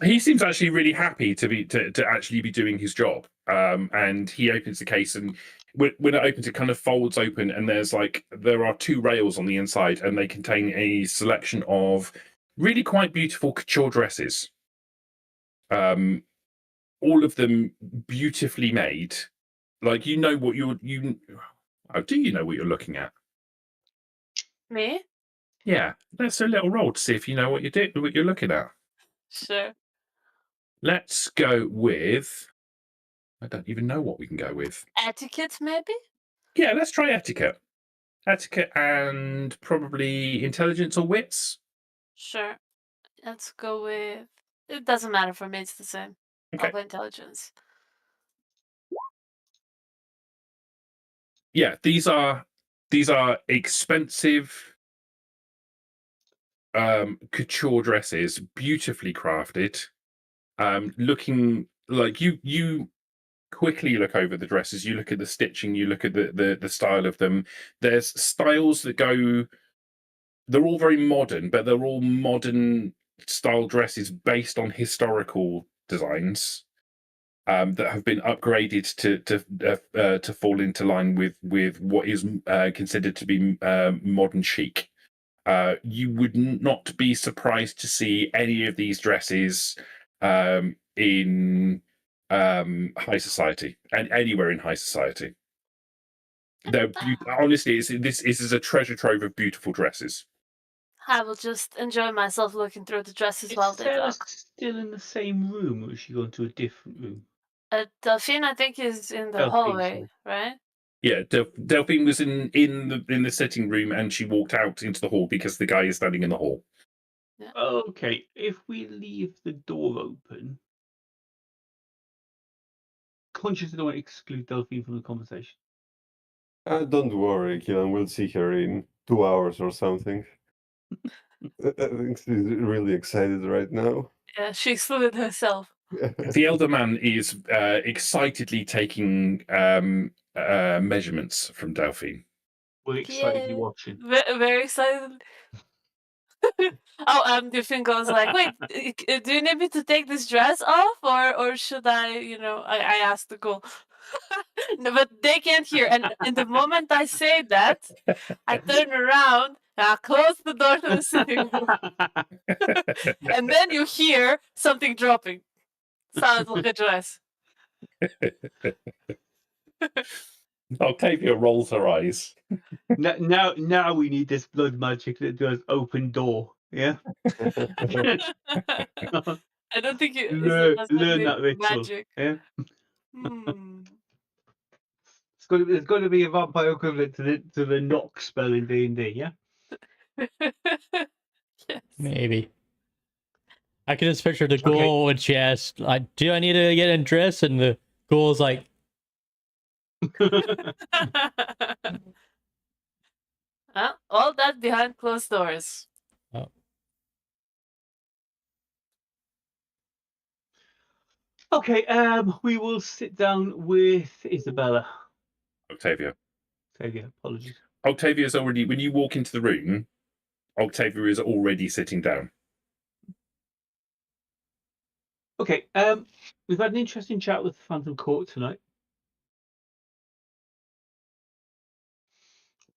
He seems actually really happy to actually be doing his job. And he opens the case, and when it opens, it kind of folds open, and there are 2 rails on the inside, and they contain a selection of really quite beautiful couture dresses. All of them beautifully made. Like, do you know what you're looking at? Me? Yeah, let's do a little roll to see if you know what you're looking at. Sure. Let's go with. I don't even know what we can go with. Etiquette, maybe? Yeah, let's try etiquette. Etiquette and probably intelligence or wits. Sure. Let's go with. It doesn't matter for me. It's the same. Okay. I'll play intelligence. Yeah, these are expensive couture dresses, beautifully crafted. Looking like you quickly look over the dresses, you look at the stitching, you look at the style of them. There's styles that go. They're all very modern, but they're all modern style dresses based on historical designs that have been upgraded to fall into line with what is considered to be modern chic. You would not be surprised to see any of these dresses in high society and anywhere in high society. They're honestly, this is a treasure trove of beautiful dresses. I will just enjoy myself looking through the dresses while they Sarah talk. still in the same room, or is she going to a different room? Delphine, I think, is in the hallway, right? Yeah, Delphine was in the sitting room, and she walked out into the hall because the guy is standing in the hall. Yeah. Okay, if we leave the door open, conscious I don't want to exclude Delphine from the conversation. Don't worry, Killian. We'll see her in 2 hours or something. I think she's really excited right now. Yeah, she excluded herself. The elder man is excitedly taking measurements from Delphine. We're excitedly Yeah. watching. Very excited. The thing goes like, wait, do you need me to take this dress off, or should I? I asked the ghoul. No, but they can't hear. And in the moment I say that, I turn around and I close the door to the sitting room, and then you hear something dropping. Sounds like a dress. Octavia rolls her eyes. Now we need this blood magic that does open door. Yeah. I don't think it learn does not need that ritual. magic. Yeah. Hmm. It's got to be a vampire equivalent to the knock spell in D&D. Yeah. Yes. Maybe. I can just picture the Okay. ghoul when she asks, like, do I need to get undressed? And the ghoul's like, All that behind closed doors. oh, Okay. We will sit down with Isabella. Octavia. Okay. Apologies. Octavia's already, when you walk into the room, Octavia is already sitting down. Okay. We've had an interesting chat with Phantom Court tonight.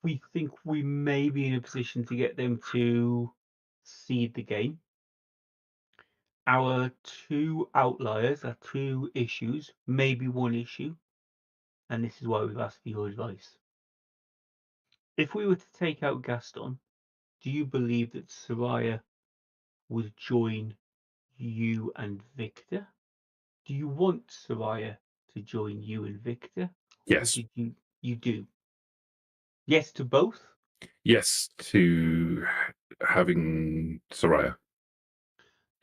We think we may be in a position to get them to seed the game. Our two outliers, our two issues, maybe one issue, and this is why we've asked for your advice. If we were to take out Gaston, do you believe that Soraya would join you and Victor? Do you want Soraya to join you and Victor? Or Yes. did you do? Yes to both? Yes to having Soraya.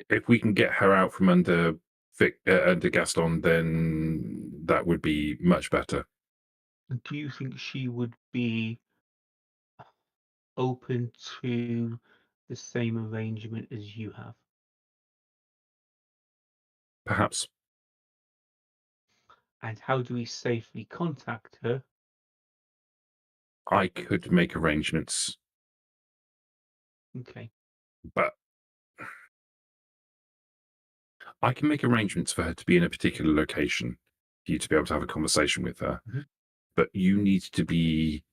If we can get her out from under Gaston, then that would be much better. Do you think she would be open to the same arrangement as you have? Perhaps. And how do we safely contact her? I could make arrangements, Okay. but I can make arrangements for her to be in a particular location, for you to be able to have a conversation with her. Mm-hmm. But you need to be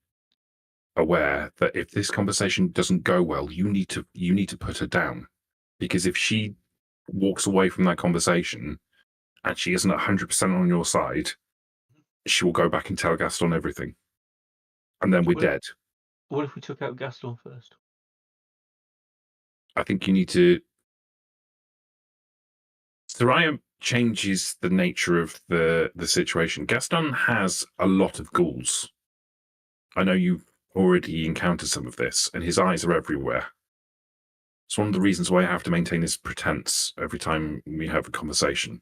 aware that if this conversation doesn't go well, you need to put her down, because if she walks away from that conversation and she isn't 100% on your side, she will go back and tell Gaston everything, and then we're dead. What if we took out Gaston first? I think you need to. Soraya changes the nature of the situation. Gaston has a lot of ghouls. I know you've already encountered some of this, and his eyes are everywhere. It's one of the reasons why I have to maintain this pretense every time we have a conversation.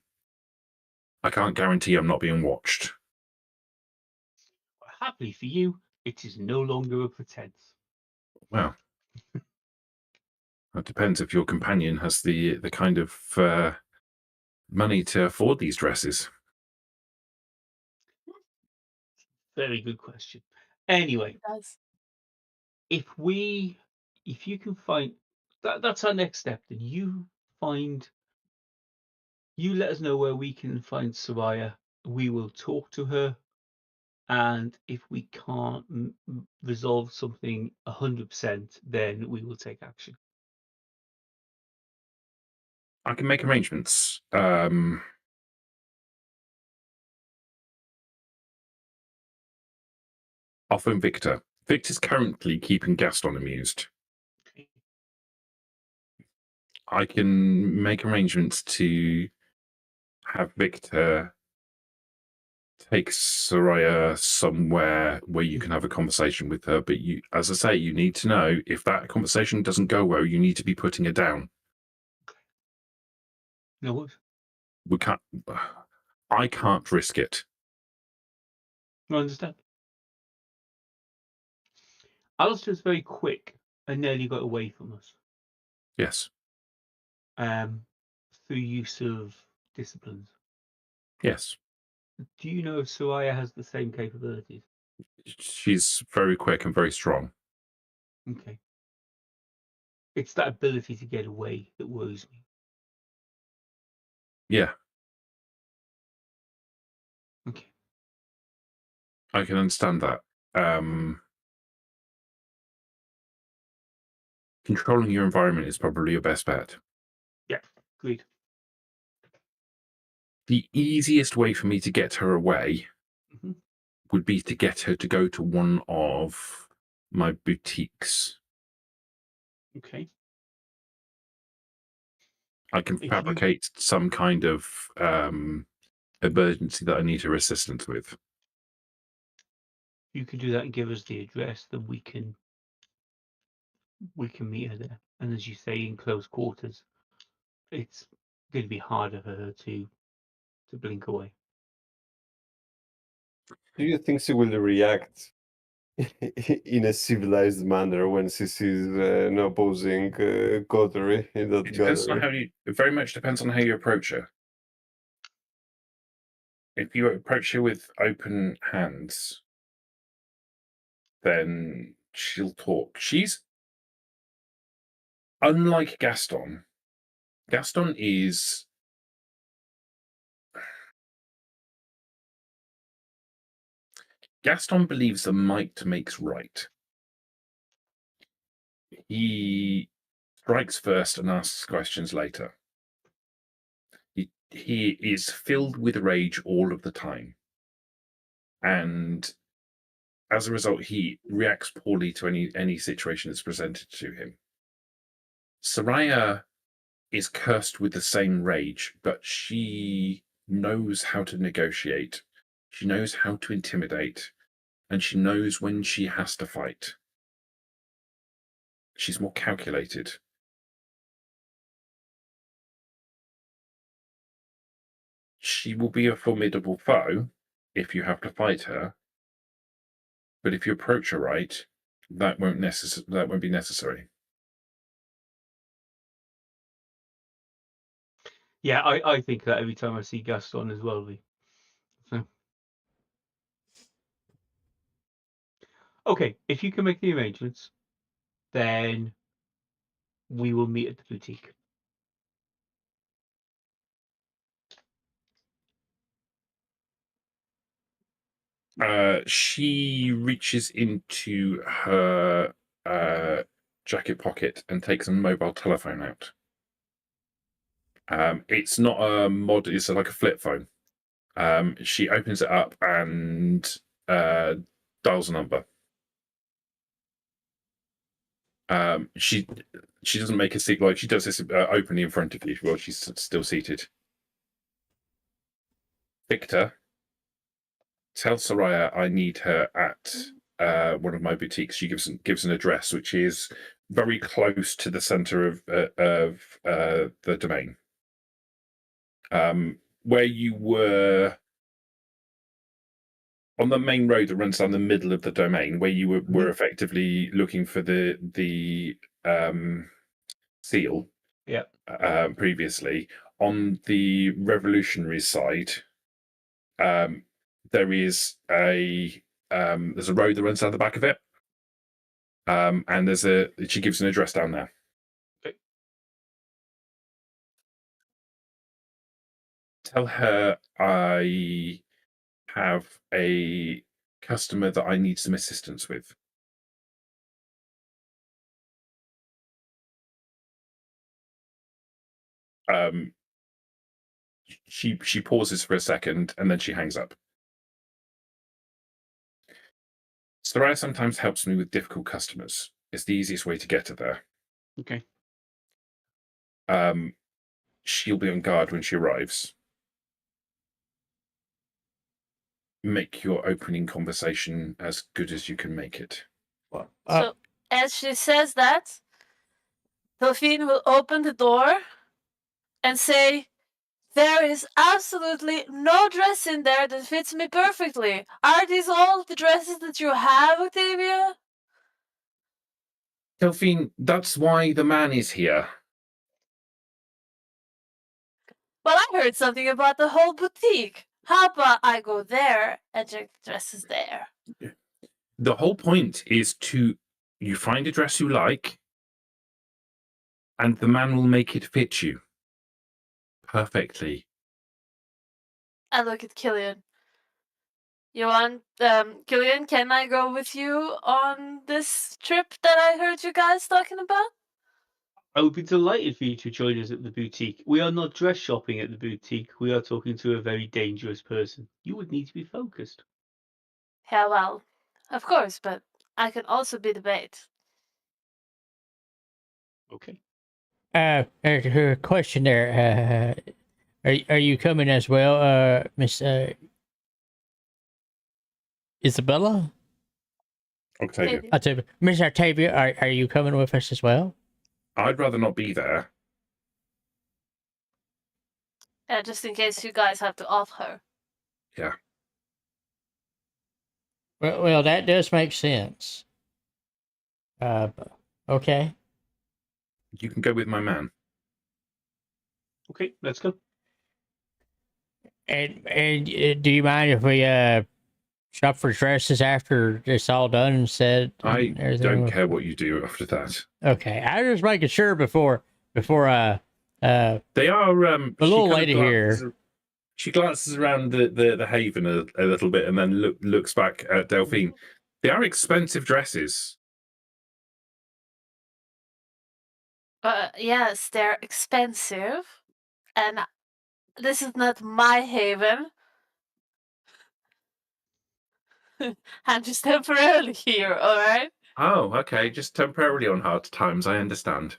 I can't guarantee I'm not being watched. Happily for you, it is no longer a pretense. Well, it depends if your companion has the kind of money to afford these dresses. Very good question. Anyway, It does. if you can find that's our next step. Then you let us know where we can find Soraya. We will talk to her, and if we can't resolve something 100%, then we will take action. I can make arrangements. I'll phone Victor. Victor's currently keeping Gaston amused. Okay. I can make arrangements to have Victor take Soraya somewhere where you can have a conversation with her. But you, as I say, you need to know if that conversation doesn't go well, you need to be putting her down. No what? We can't. I can't risk it. I understand. Alistair's very quick and nearly got away from us. Yes. Through use of disciplines. Yes. Do you know if Soraya has the same capabilities? She's very quick and very strong. Okay. It's that ability to get away that worries me. Yeah, Okay. I can understand that. Controlling your environment is probably your best bet. Yeah, agreed. The easiest way for me to get her away Mhm. would be to get her to go to one of my boutiques. Okay. I can If you- fabricate some kind of emergency that I need her assistance with. You can do that and give us the address, then we can meet her there. And as you say, in close quarters, it's going to be harder for her to blink away. Do you think she will react in a civilized manner when she sees an opposing coterie in that It depends on gallery? it very much depends on how you approach her. If you approach her with open hands, then she'll talk. She's unlike Gaston. Gaston is Gaston believes that might makes right. He strikes first and asks questions later. He is filled with rage all of the time. And as a result, he reacts poorly to any situation that's presented to him. Soraya is cursed with the same rage, but she knows how to negotiate. She knows how to intimidate, and she knows when she has to fight. She's more calculated. She will be a formidable foe if you have to fight her, but if you approach her right, that won't be necessary. Yeah, I think that every time I see Gaston as well. So. Okay, if you can make the arrangements, then we will meet at the boutique. She reaches into her jacket pocket and takes a mobile telephone out. It's not a mod, it's like a flip phone. She opens it up and dials a number. She doesn't make a seat, like she does this openly in front of you while she's still seated. Victor, tell Soraya I need her at one of my boutiques. She gives an address which is very close to the center of the domain. Where you were on the main road that runs down the middle of the domain, where you were effectively looking for the seal. Yeah. Previously, on the revolutionary side, there is there's a road that runs down the back of it, and she gives an address down there. Okay. Tell her I have a customer that I need some assistance with. She pauses for a second and then she hangs up. Soraya sometimes helps me with difficult customers. It's the easiest way to get her there. Okay. She'll be on guard when she arrives. Make your opening conversation as good as you can make it. So as she says that, Delphine will open the door and say, "There is absolutely no dress in there that fits me perfectly. Are these all the dresses that you have, Octavia?" Delphine, that's why the man is here. Well, I heard something about the whole boutique. How about I go there and check the dresses there? The whole point is you find a dress you like, and the man will make it fit you perfectly. I look at Killian. You want, Killian, can I go with you on this trip that I heard you guys talking about? I would be delighted for you to join us at the boutique. We are not dress shopping at the boutique. We are talking to a very dangerous person. You would need to be focused. Yeah, well, of course, but I can also be the bait. Okay. Her question there. Are you coming as well, Miss Isabella? Octavia. Octavia. Miss Octavia, are you coming with us as well? I'd rather not be there. Yeah, just in case you guys have to off her. Yeah. Well, that does make sense. Okay. You can go with my man. Okay, let's go. And do you mind if we shop for dresses after it's all done and said? And I everything? don't care what you do after that. Okay, I was making sure before They are the little lady here. She glances around the haven a little bit and then looks back at Delphine. They are expensive dresses. Yes, they're expensive, and this is not my haven. I'm just temporarily here, alright? Oh, okay. Just temporarily on hard times. I understand.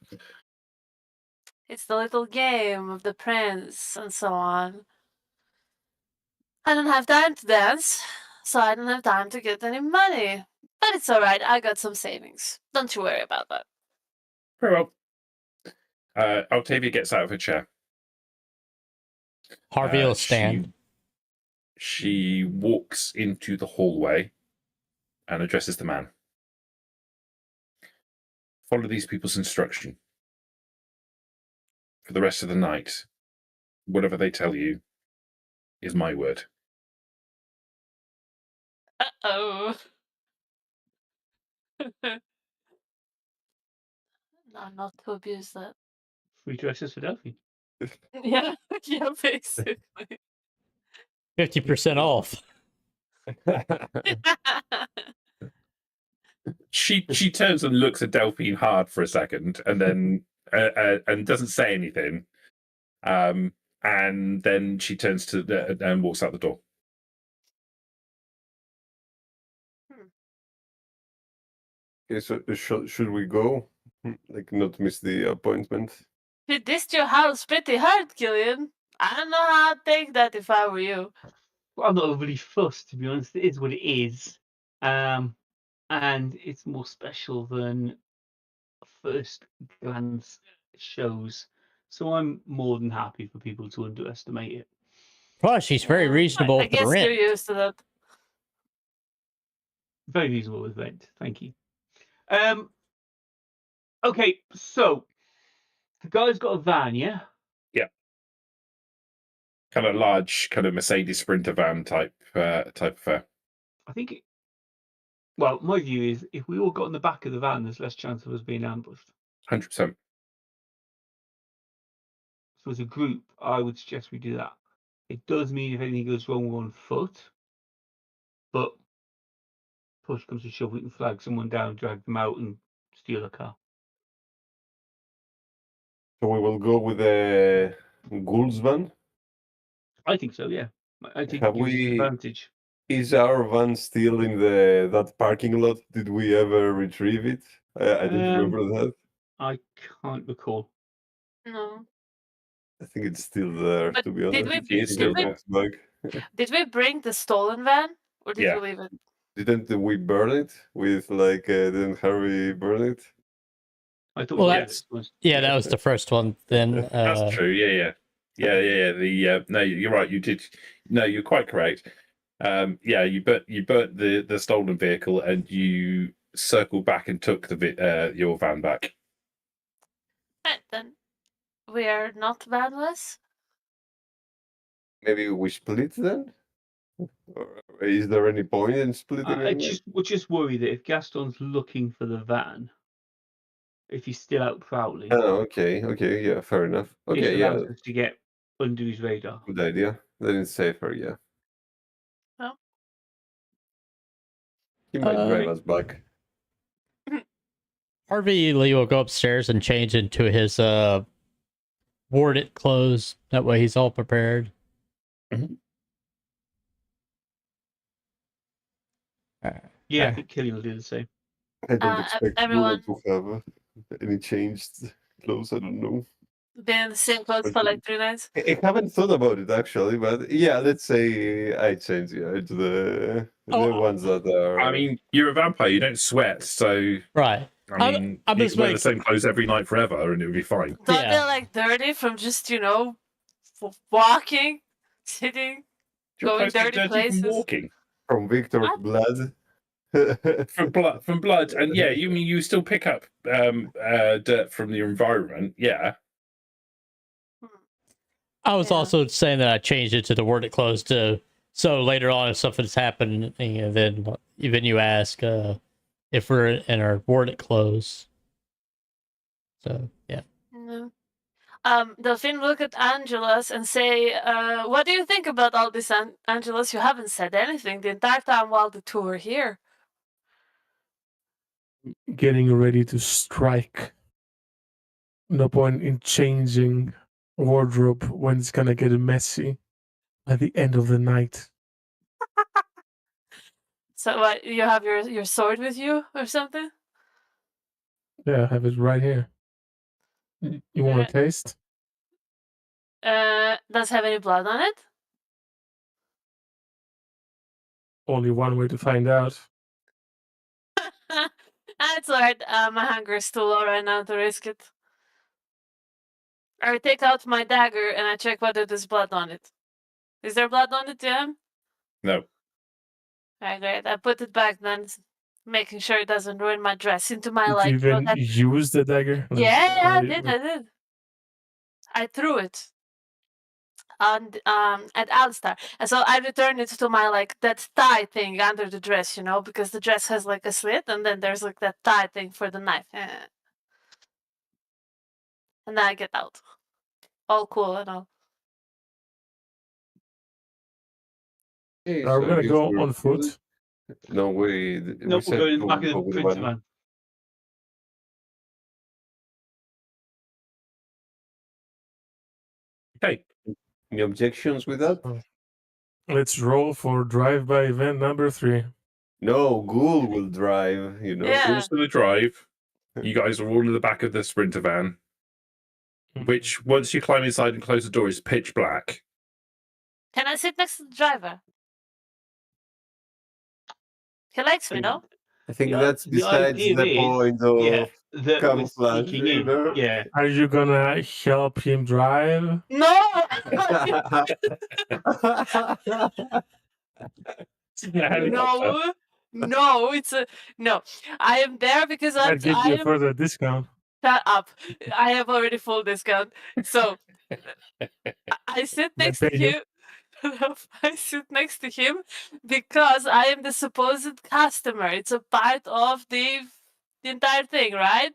It's the little game of the prince and so on. I don't have time to dance, so I don't have time to get any money. But it's alright, I got some savings. Don't you worry about that. Very well. Octavia gets out of her chair. Harvey will stand. She walks into the hallway and addresses the man. Follow these people's instruction. For the rest of the night, whatever they tell you is my word. Uh-oh. No, not to abuse that. Free dresses for Delphine. Yeah, yeah, basically. 50% off. She turns and looks at Delphine hard for a second, and then and doesn't say anything. And then she turns to and walks out the door. Okay, so should we go? Like, not miss the appointment? You dissed your house pretty hard, Killian. I don't know how I'd take that if I were you. Well, I'm not overly fussed, to be honest. It is what it is. And it's more special than first glance shows. So I'm more than happy for people to underestimate it. Plus, she's very reasonable I with the guess rent. you're used to that. Very reasonable with rent. Thank you. Okay, so the guy's got a van, yeah? Yeah. Kind of large, kind of Mercedes Sprinter van type affair. I think well, my view is if we all got in the back of the van, there's less chance of us being ambushed. 100%. So as a group, I would suggest we do that. It does mean if anything goes wrong, we're on foot. But push comes to shove, we can flag someone down, drag them out, and steal a car. So we will go with the ghouls van? I think so, yeah. I think Have it gives us we- advantage. Is our van still in that parking lot? Did we ever retrieve it? I don't remember that. I can't recall. No. I think it's still there, But to be did honest. we- It's still there. Did we bring the stolen van? Or did Yeah. we leave it? Didn't we burn it with like? Didn't Harvey burn it? I thought Well, we that's- Yeah, that was the first one. Then That's true. Yeah. No, you're right. You did. No, you're quite correct. Yeah, you burnt the stolen vehicle, and you circled back and took your van back. Right, then we are not vanless. Maybe we split then. Is there any point in splitting I it? would just worry that if Gaston's looking for the van, if he's still out prowling, Oh, okay, yeah, fair enough. it Okay, yeah, allows us to get under his radar. good idea. Then it's safer, yeah. Well. He might drive us back. Harvey Lee will go upstairs and change into his warded clothes. That way he's all prepared. Yeah, I think Killian will do the same. I don't expect everyone- Bruno to have any changed clothes. I don't know. Been in the same clothes for like 3 nights. I haven't thought about it actually, but yeah, let's say I change to the ones that are. I mean, you're a vampire. You don't sweat, so Right. I mean, I'm you just can wear the same clothes every night forever, and it'll be fine. Don't Yeah. they like dirty from just walking, sitting, Your going clothes get dirty dirty places? from walking, from Victor's What? blood. from blood, and yeah, you mean you still pick up dirt from your environment? Yeah. I was Yeah. also saying that I changed it to the worded clothes so later on if something's happened, then you ask if we're in our worded clothes. So yeah. No. Delphine look at Angelus and say, what do you think about all this, Angelus? You haven't said anything the entire time while the two were here. Getting ready to strike. No point in changing wardrobe when it's gonna get messy at the end of the night. So what, you have your sword with you or something? Yeah, I have it right here. You want to taste? Does it have any blood on it? Only one way to find out. That's alright. My hunger is too low right now to risk it. I take out my dagger and I check whether there's blood on it. Is there blood on it, Jim? No. Alright, great. I put it back then, making sure it doesn't ruin my dress into my Did you even use the dagger? Yeah, I did. I threw it on at Alistar, and so I returned it to my that tie thing under the dress, because the dress has like a slit, and then there's like that tie thing for the knife. And then I get out, all cool and all. Okay, Are we so gonna I guess go we're on foot? No, we Nope, we're said going in the to back go of the with printer van. van. Okay. Any objections with that? Let's roll for drive-by event number 3. No, Ghoul will drive. Yeah. Who's going to drive? You guys are all in the back of the Sprinter van, which once you climb inside and close the door is pitch black. Can I sit next to the driver? He likes me, no? I think The that's the besides idea the is, point of Yeah, that we're camouflage. sneaking in. Yeah, Are you gonna help him drive? No. No, it's a no. I am there because I'd give I you a am. further discount. Shut up! I have already full discount, so I sit Might next to pay you. him. I sit next to him because I am the supposed customer. It's a part of the entire thing, right?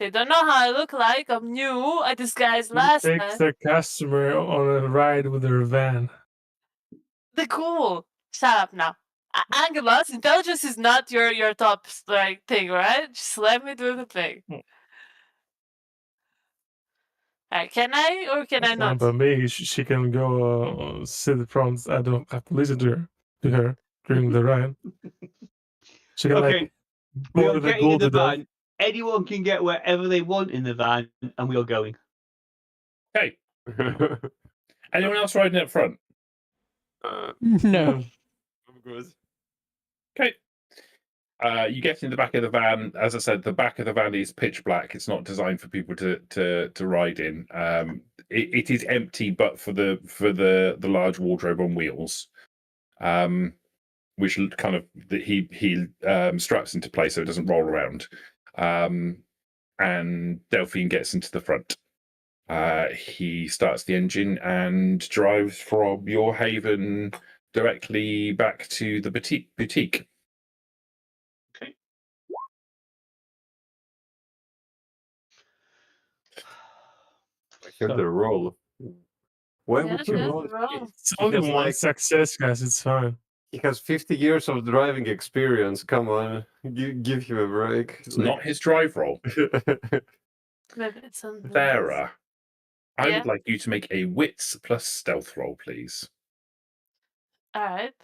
They don't know how I look like. I'm new. I disguised last Take time. the customer on a ride with their van. The cool. Shut up now. Angelus, intelligence is not your top thing, right? Just let me do the thing. Can I or can I not? But me, she can go sit front. I don't have to listen to her during the ride. She can okay. We go are to the getting in the Golden van. Anyone can get wherever they want in the van, and we are going. Okay. Anyone else riding up front? No. I'm good. Okay. You get in the back of the van. As I said, the back of the van is pitch black. It's not designed for people to ride in. It is empty, but for the large wardrobe on wheels, which kind of he straps into place so it doesn't roll around. And Delphine gets into the front. He starts the engine and drives from your haven directly back to the boutique. Okay. I heard So, the roll. Why Yeah, would you good roll? roll. It's only Because, one like, success, guys. It's fine. he has 50 years of driving experience. Come on, give him a break. It's not his drive roll. Maybe it's something. Sarah, I Yeah. would like you to make a wits plus stealth roll, please. All right.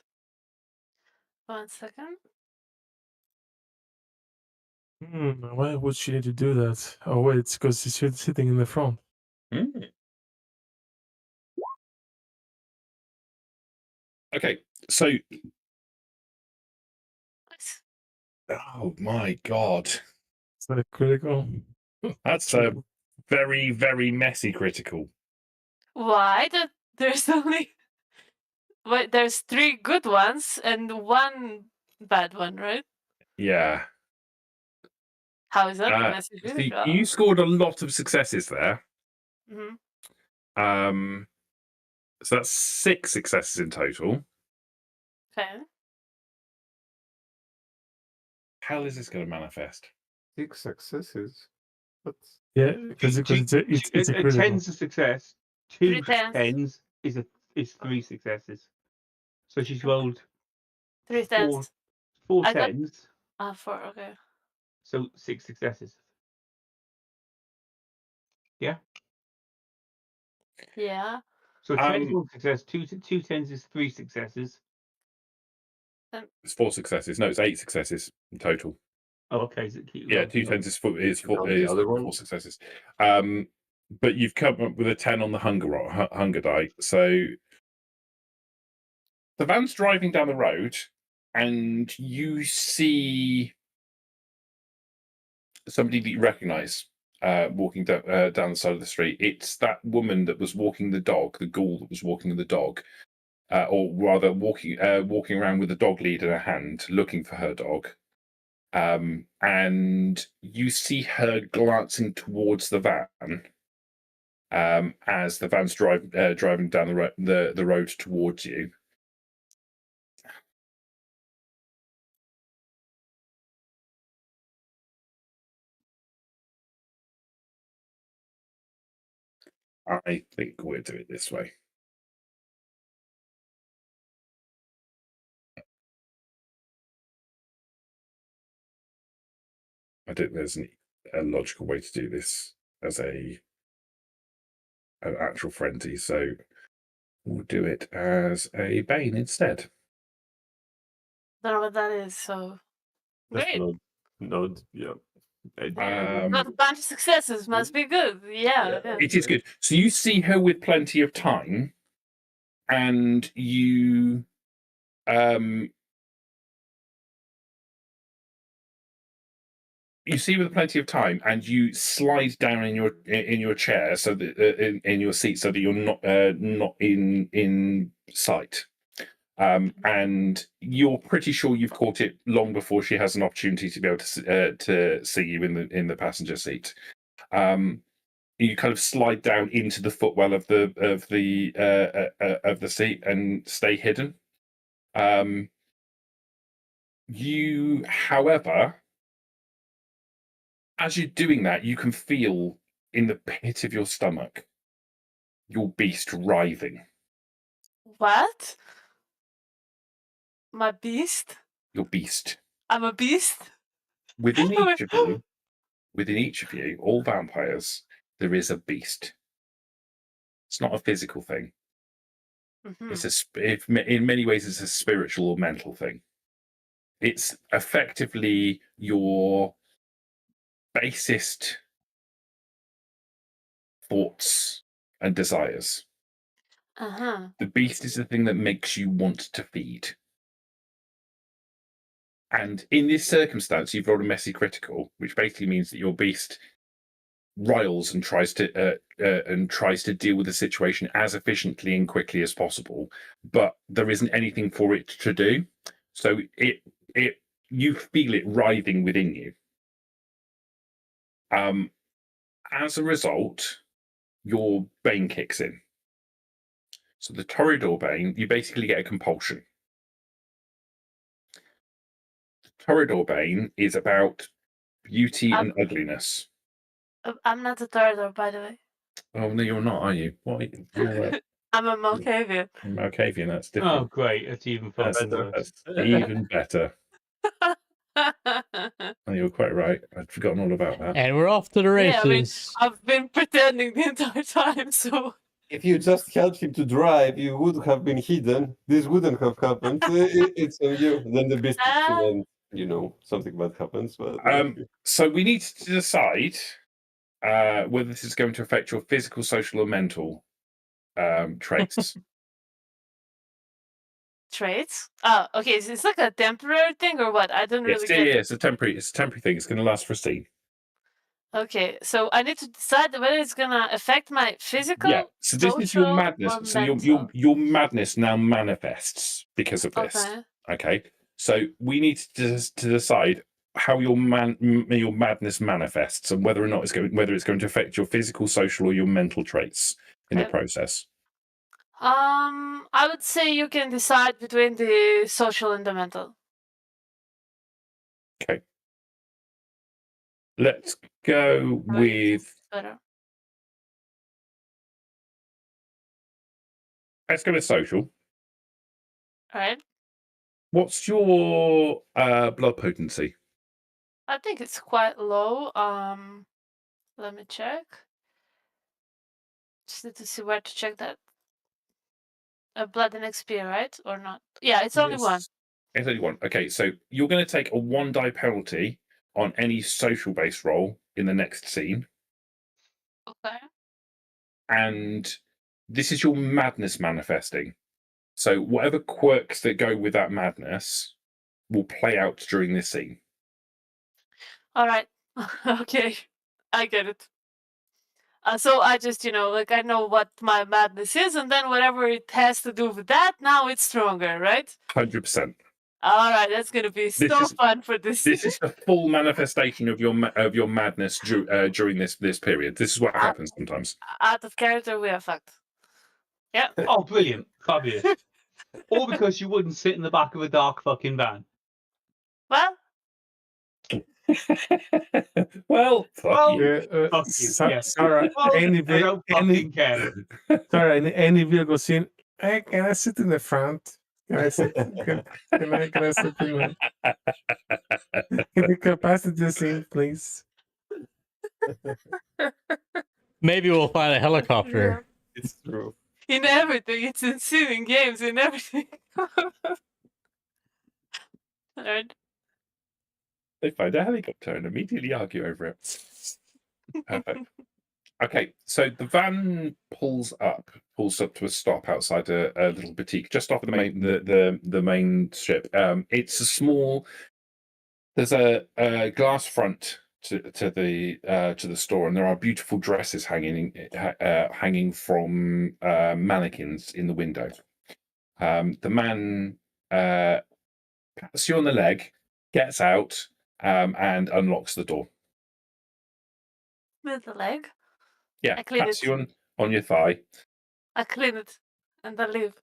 1 second. Why would she need to do that? Oh wait, it's because she's sitting in the front. Okay, so Nice. oh my god, Is that a critical? that's a very, very messy critical. Why? There's only. Wait, there's 3 good ones and 1 bad one, right? Yeah. How is that? Uh, Messy so critical. you scored a lot of successes there. Mhm. So that's 6 successes in total. Okay. How is this going to manifest? 6 successes. What? Yeah, because it's a critical. 10's a success. 2 3 tens. 10s is 3 successes. So she's rolled 3 4 tens. 4 I got- 10s. 4. Okay. So 6 successes. Yeah. Yeah. So 10 is 1 success. 2 10s is 3 successes. It's 4 successes. No, it's 8 successes in total. Oh, okay. Is it Yeah, 2 10s is 4 the other one? 4 successes. But you've come up with a 10 on the hunger die. So the van's driving down the road, and you see somebody that you recognise walking down the side of the street. It's that woman that was walking the dog, the ghoul that was walking the dog, or rather walking around with a dog lead in her hand, looking for her dog. And you see her glancing towards the van as the van's driving down the road towards you. I think we'll do it this way. I think there's a logical way to do this as an actual frenzy, so we'll do it as a Bane instead. Don't know what that is, so. That's Great. not yeah. Got a bunch of successes. Must be good. Yeah. It is good. So you see her with plenty of time, and you you see with plenty of time, and you slide down in your chair, so that in your seat, so that you're not in sight. And you're pretty sure you've caught it long before she has an opportunity to be able to see you in the passenger seat. You kind of slide down into the footwell of the seat and stay hidden. You, however, as you're doing that, you can feel in the pit of your stomach your beast writhing. What? My beast? Your beast. I'm a beast? Within each of you, all vampires, there is a beast. It's not a physical thing. Mm-hmm. In many ways, it's a spiritual or mental thing. It's effectively your basest thoughts and desires. Uh-huh. The beast is the thing that makes you want to feed. And in this circumstance, you've rolled a messy critical, which basically means that your beast riles and tries to deal with the situation as efficiently and quickly as possible, but there isn't anything for it to do. So you feel it writhing within you. As a result, your Bane kicks in. So the Toreador Bane, you basically get a compulsion. The Toreador Bane is about beauty and ugliness. I'm not a Toreador, by the way. Oh no, you're not, are you? What? You're I'm a Malkavian. Malkavian. That's Oh, different. great! It's even far Better. worse. That's even better. Oh, you're quite right. I'd forgotten all about that. And we're off to the Yeah, I mean, races. I've been pretending the entire time, so If you just helped him to drive, you would have been hidden. This wouldn't have happened. It's on you. Then the beast kicks you and, you know, something bad happens. But So we need to decide whether this is going to affect your physical, social, or mental traits. traits. Oh, okay. Is this like a temporary thing or what? I don't really get it. It's a temporary thing. It's going to last for a scene. Okay, so I need to decide whether it's gonna affect my physical. Yeah. So this is your social, madness. or So mental. your madness now manifests because of this. Okay. Okay. So we need to decide how your madness manifests and whether or not whether it's going to affect your physical, social, or your mental traits in the Okay. process. I would say you can decide between the social and the mental. Okay. Let's go How do you with. Better. Let's go with social. All right. What's your blood potency? I think it's quite low. Let me check. Just need to see where to check that. Blood and XP, right? Or not? Yeah, it's only one. It's only one. Okay, so you're going to take a 1 die penalty on any social based roll in the next scene. Okay. And this is your madness manifesting. So whatever quirks that go with that madness will play out during this scene. All right. Okay. I get it. So I just, like I know what my madness is, and then whatever it has to do with that, now it's stronger, right? 100%. All right, that's gonna be so fun for this. This is the full manifestation of your madness during this period. This is what happens sometimes. Out of character, we are fucked. Yeah. Oh, brilliant. Fabulous. All because you wouldn't sit in the back of a dark fucking van. Well, Well, fuck you. Fuck you, yes. Sarah, Well, any I don't fucking care. Sarah, any vehicle scene, hey, can I sit in the front? Can I sit? Can I sit in the in the passenger seat, please? Maybe we'll find a helicopter. it's true. in everything, it's insane in games, in everything. Alright. They find a helicopter and immediately argue over it. Perfect. Okay, so the van pulls up to a stop outside a little boutique just off the main strip. It's a small. There's a glass front to the store, and there are beautiful dresses hanging from mannequins in the window. The man pats you on the leg, gets out, and unlocks the door. With the leg. Yeah, I clean pats it. you on your thigh. I clean it and I leave.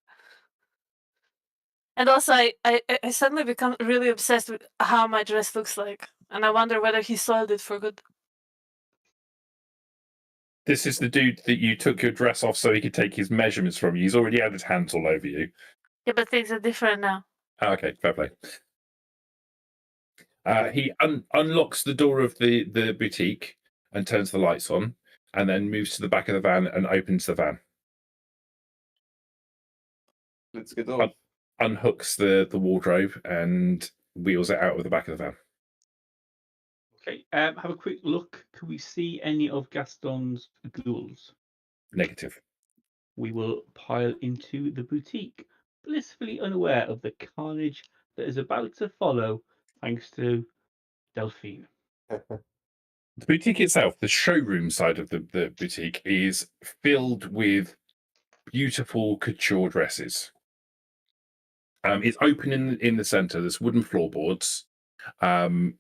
And also, I suddenly become really obsessed with how my dress looks like, and I wonder whether he soiled it for good. This is the dude that you took your dress off so he could take his measurements from you. He's already had his hands all over you. Yeah, but things are different now. Okay, fair play. He unlocks the door of the boutique and turns the lights on, and then moves to the back of the van and opens the van. Let's get off. Unhooks the wardrobe and wheels it out of the back of the van. Okay, have a quick look. Can we see any of Gaston's ghouls? Negative. We will pile into the boutique, blissfully unaware of the carnage that is about to follow, thanks to Delphine. The boutique itself, the showroom side of the boutique, is filled with beautiful couture dresses. It's open in the center. There's wooden floorboards. The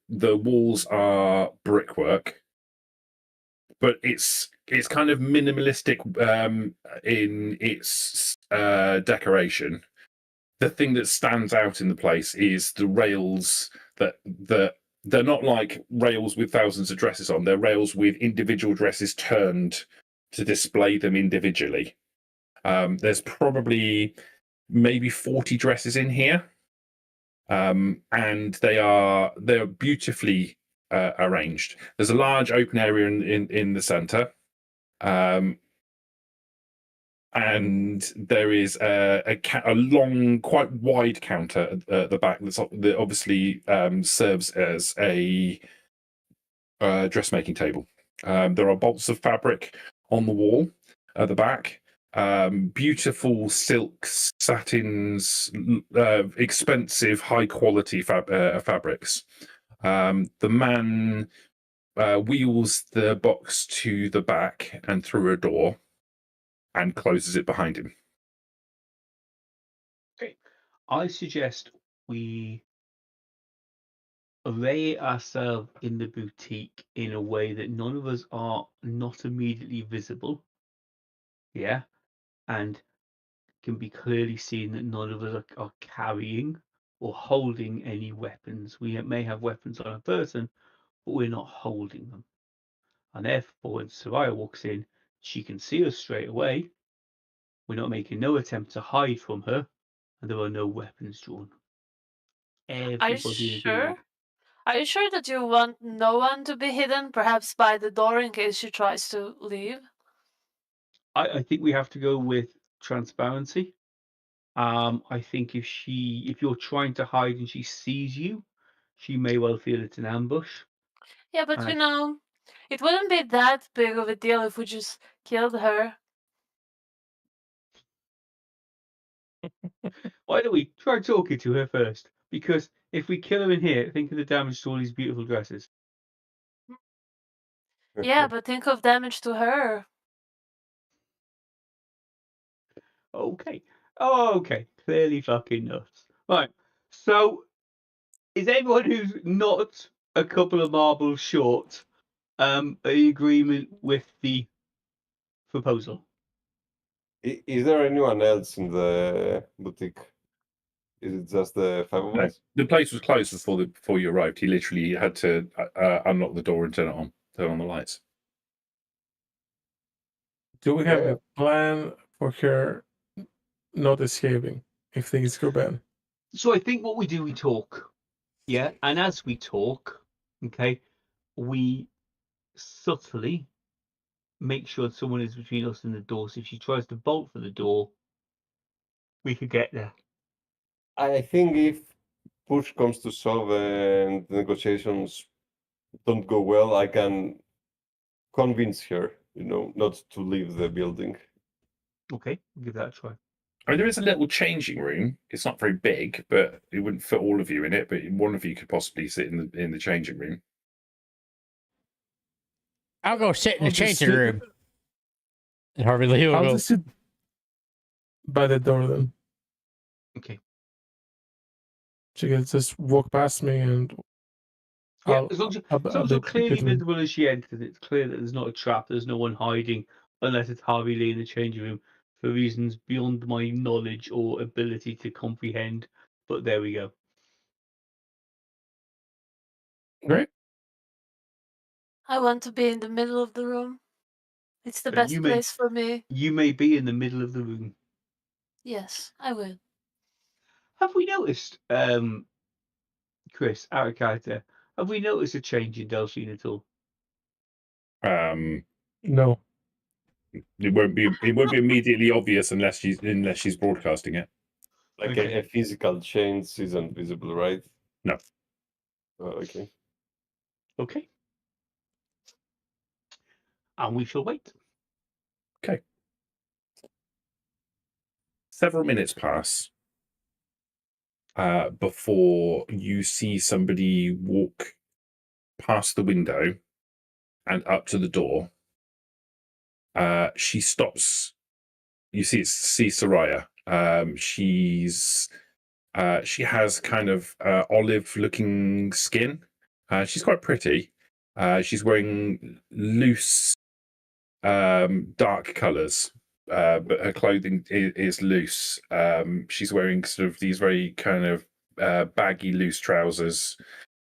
walls are brickwork, but it's kind of minimalistic in its decoration. The thing that stands out in the place is the rails that they're not like rails with thousands of dresses on. They're rails with individual dresses turned to display them individually. There's probably maybe 40 dresses in here, and they're beautifully arranged. There's a large open area in the center, and there is a long, quite wide counter at the back that obviously serves as a dressmaking table. There are bolts of fabric on the wall at the back. Beautiful silks, satins, expensive, high-quality fabrics. The man wheels the box to the back and through a door and closes it behind him. Okay. I suggest we array ourselves in the boutique in a way that none of us are not immediately visible. Yeah. And can be clearly seen that none of us are carrying or holding any weapons. We may have weapons on a person, but we're not holding them. And therefore, when Soraya walks in, she can see us straight away. We're not making no attempt to hide from her, and there are no weapons drawn. Are you Everybody in sure? agreement. Are you sure that you want no one to be hidden, perhaps by the door in case she tries to leave? I think we have to go with transparency. I think if you're trying to hide and she sees you, she may well feel it's an ambush. Yeah, but And you know, it wouldn't be that big of a deal if we just killed her. Why don't we try talking to her first? Because if we kill her in here, think of the damage to all these beautiful dresses. Yeah, but think of damage to her. Okay. Oh, okay. Clearly fucking nuts. Right. So, is everyone who's not a couple of marbles short in agreement with the proposal? Is there anyone else in the boutique? Is it just the five of No, us? the place was closed before you arrived. He literally had to unlock the door and turn on the lights. Do we have Yeah. a plan for her not escaping if things go bad? So I think what we do, we talk. Yeah. And as we talk, okay, we subtly make sure someone is between us and the door. So if she tries to bolt for the door, we could get there. I think if push comes to shove and the negotiations don't go well, I can convince her, not to leave the building. Okay, we'll give that a try. I mean, there is a little changing room. It's not very big, but it wouldn't fit all of you in it. But one of you could possibly sit in the changing room. I'll go sit in the I'll just changing sit- room. And Harvey Lee will I'll go. just sit by the door then. Okay. She can just walk past me and Yeah, I'll- as long as I'll- so, I'll so be clearly between- visible as she enters, it's clear that there's not a trap, there's no one hiding, unless it's Harvey Lee in the changing room for reasons beyond my knowledge or ability to comprehend. But there we go. Great. I want to be in the middle of the room. It's the But best you may- place for me. You may be in the middle of the room. Yes, I will. Have we noticed, Chris, our character, have we noticed a change in Delphine at all? No. It won't be immediately obvious unless she's broadcasting it. Like Okay. a physical change isn't visible, right? No. Oh, okay. Okay. And we shall wait. Several minutes pass before you see somebody walk past the window and up to the door. She stops. You see Soraya. She has kind of olive-looking skin. She's quite pretty. She's wearing loose dark colours, but her clothing is loose. She's wearing sort of these very kind of baggy, loose trousers.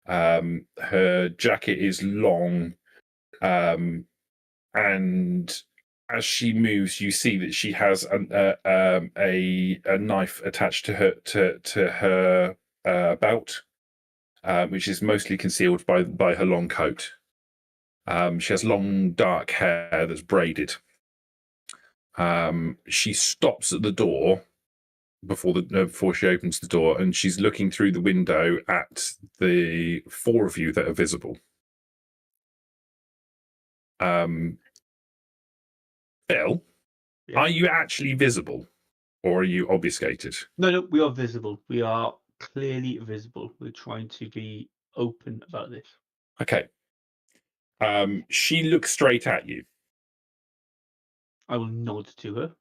Her jacket is long, and as she moves, you see that she has a knife attached to her belt, which is mostly concealed by her long coat. She has long dark hair that's braided. She stops at the door before she opens the door, and she's looking through the window at the four of you that are visible. Phil, Yeah. are you actually visible, or are you obfuscated? No, we are visible. We are clearly visible. We're trying to be open about this. Okay. She looks straight at you. I will nod to her.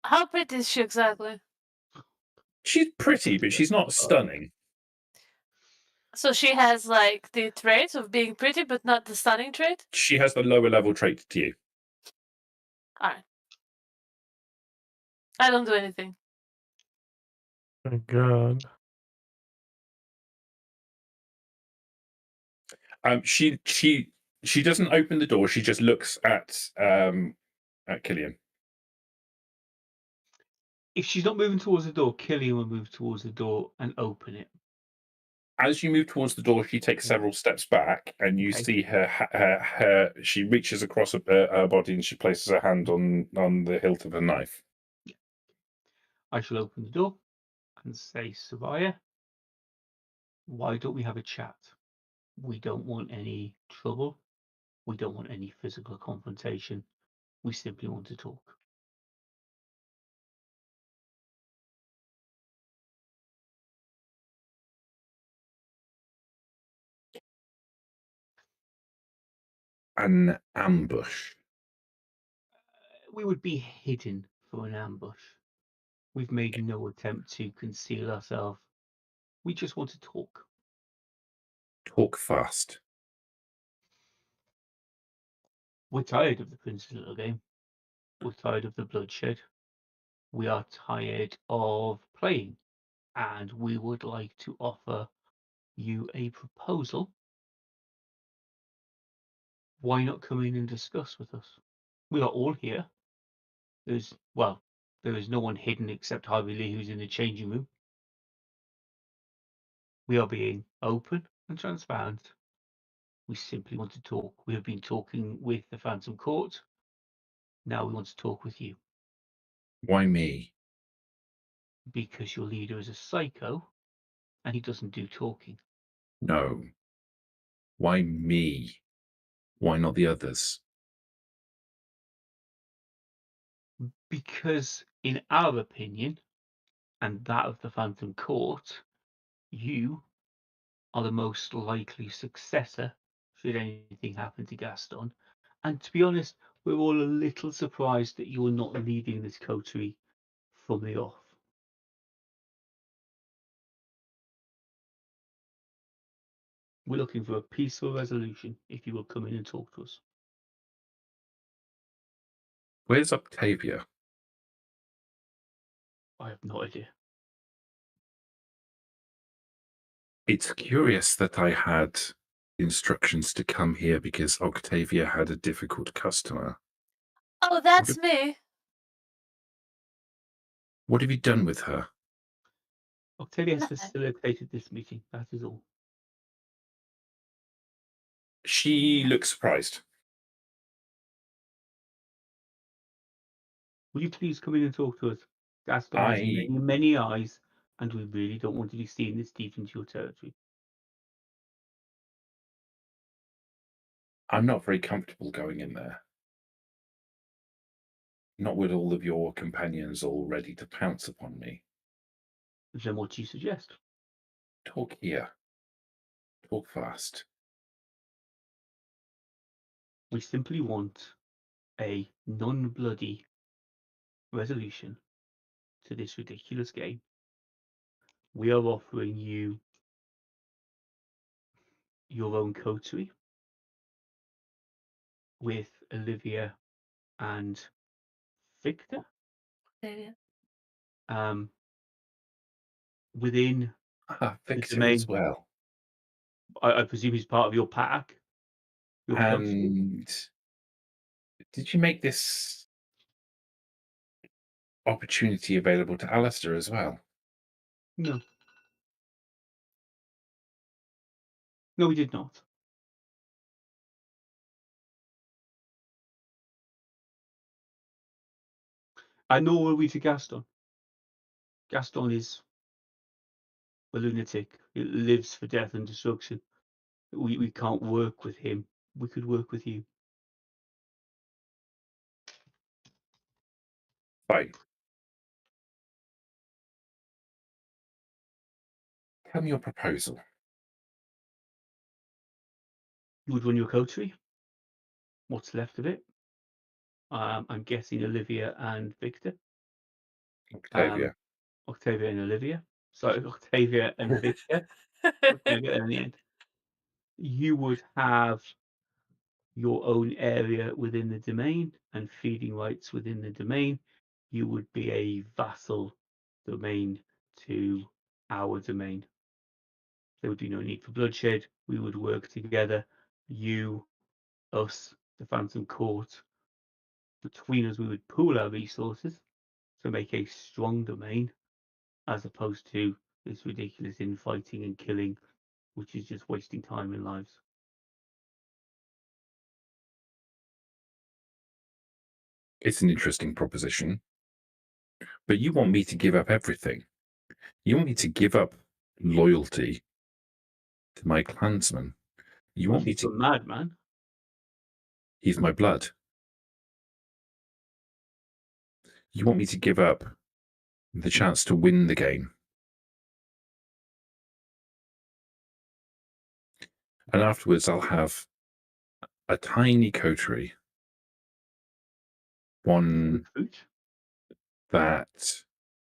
How pretty is she exactly? She's pretty, but she's not stunning. So she has like the trait of being pretty, but not the stunning trait. She has the lower level trait to you. All right. I don't do anything. My God. She doesn't open the door. She just looks at Killian. If she's not moving towards the door, Killian will move towards the door and open it. As you move towards the door, she takes several steps back, and you Okay. see her. She reaches across her body, and she places her hand on the hilt of her knife. I shall open the door and say, Sabaya, why don't we have a chat? We don't want any trouble. We don't want any physical confrontation. We simply want to talk. An ambush. We would be hidden for an ambush. We've made no attempt to conceal ourselves. We just want to talk. Talk fast. We're tired of the Prince's Little Game. We're tired of the bloodshed. We are tired of playing. And we would like to offer you a proposal. Why not come in and discuss with us? We are all here. There is no one hidden except Harvey Lee, who's in the changing room. We are being open and transparent. We simply want to talk. We have been talking with the Phantom Court. Now we want to talk with you. Why me? Because your leader is a psycho and he doesn't do talking. No. Why me? Why not the others? Because in our opinion, and that of the Phantom Court, you are the most likely successor should anything happen to Gaston. And to be honest, we're all a little surprised that you're not leading this coterie from the off. We're looking for a peaceful resolution if you will come in and talk to us. Where's Octavia? I have no idea. It's curious that I had instructions to come here because Octavia had a difficult customer. Oh, that's me. What have you done with her? Octavia has Nothing. facilitated this meeting, that is all. She looks surprised. Will you please come in and talk to us? Gaston has many, many eyes, and we really don't want to be seeing this deep into your territory. I'm not very comfortable going in there. Not with all of your companions all ready to pounce upon me. Then what do you suggest? Talk here. Talk fast. We simply want a non-bloody resolution to this ridiculous game. We are offering you your own coterie. with Olivia and Victor. Within Victor domain. as well. I presume he's part of your pack. Your coterie? And did you make this opportunity available to Alistair as well? No. No, we did not. And nor were we to Gaston. Gaston is a lunatic. He lives for death and destruction. We can't work with him. We could work with you. Fine. Tell me your proposal. You would run your coterie. What's left of it? I'm guessing Olivia and Victor. Octavia. Octavia and Olivia. Sorry, Octavia and Victor. We're gonna get there in the end. You would have your own area within the domain and feeding rights within the domain. You would be a vassal domain to our domain. There would be no need for bloodshed. We would work together. You, us, the Phantom Court. Between us, we would pool our resources to make a strong domain, as opposed to this ridiculous infighting and killing, which is just wasting time and lives. It's an interesting proposition. But you want me to give up everything. You want me to give up loyalty to my clansman. You want me He's a to... madman. He's my blood. You want me to give up the chance to win the game. And afterwards, I'll have a tiny coterie. One Recruit. that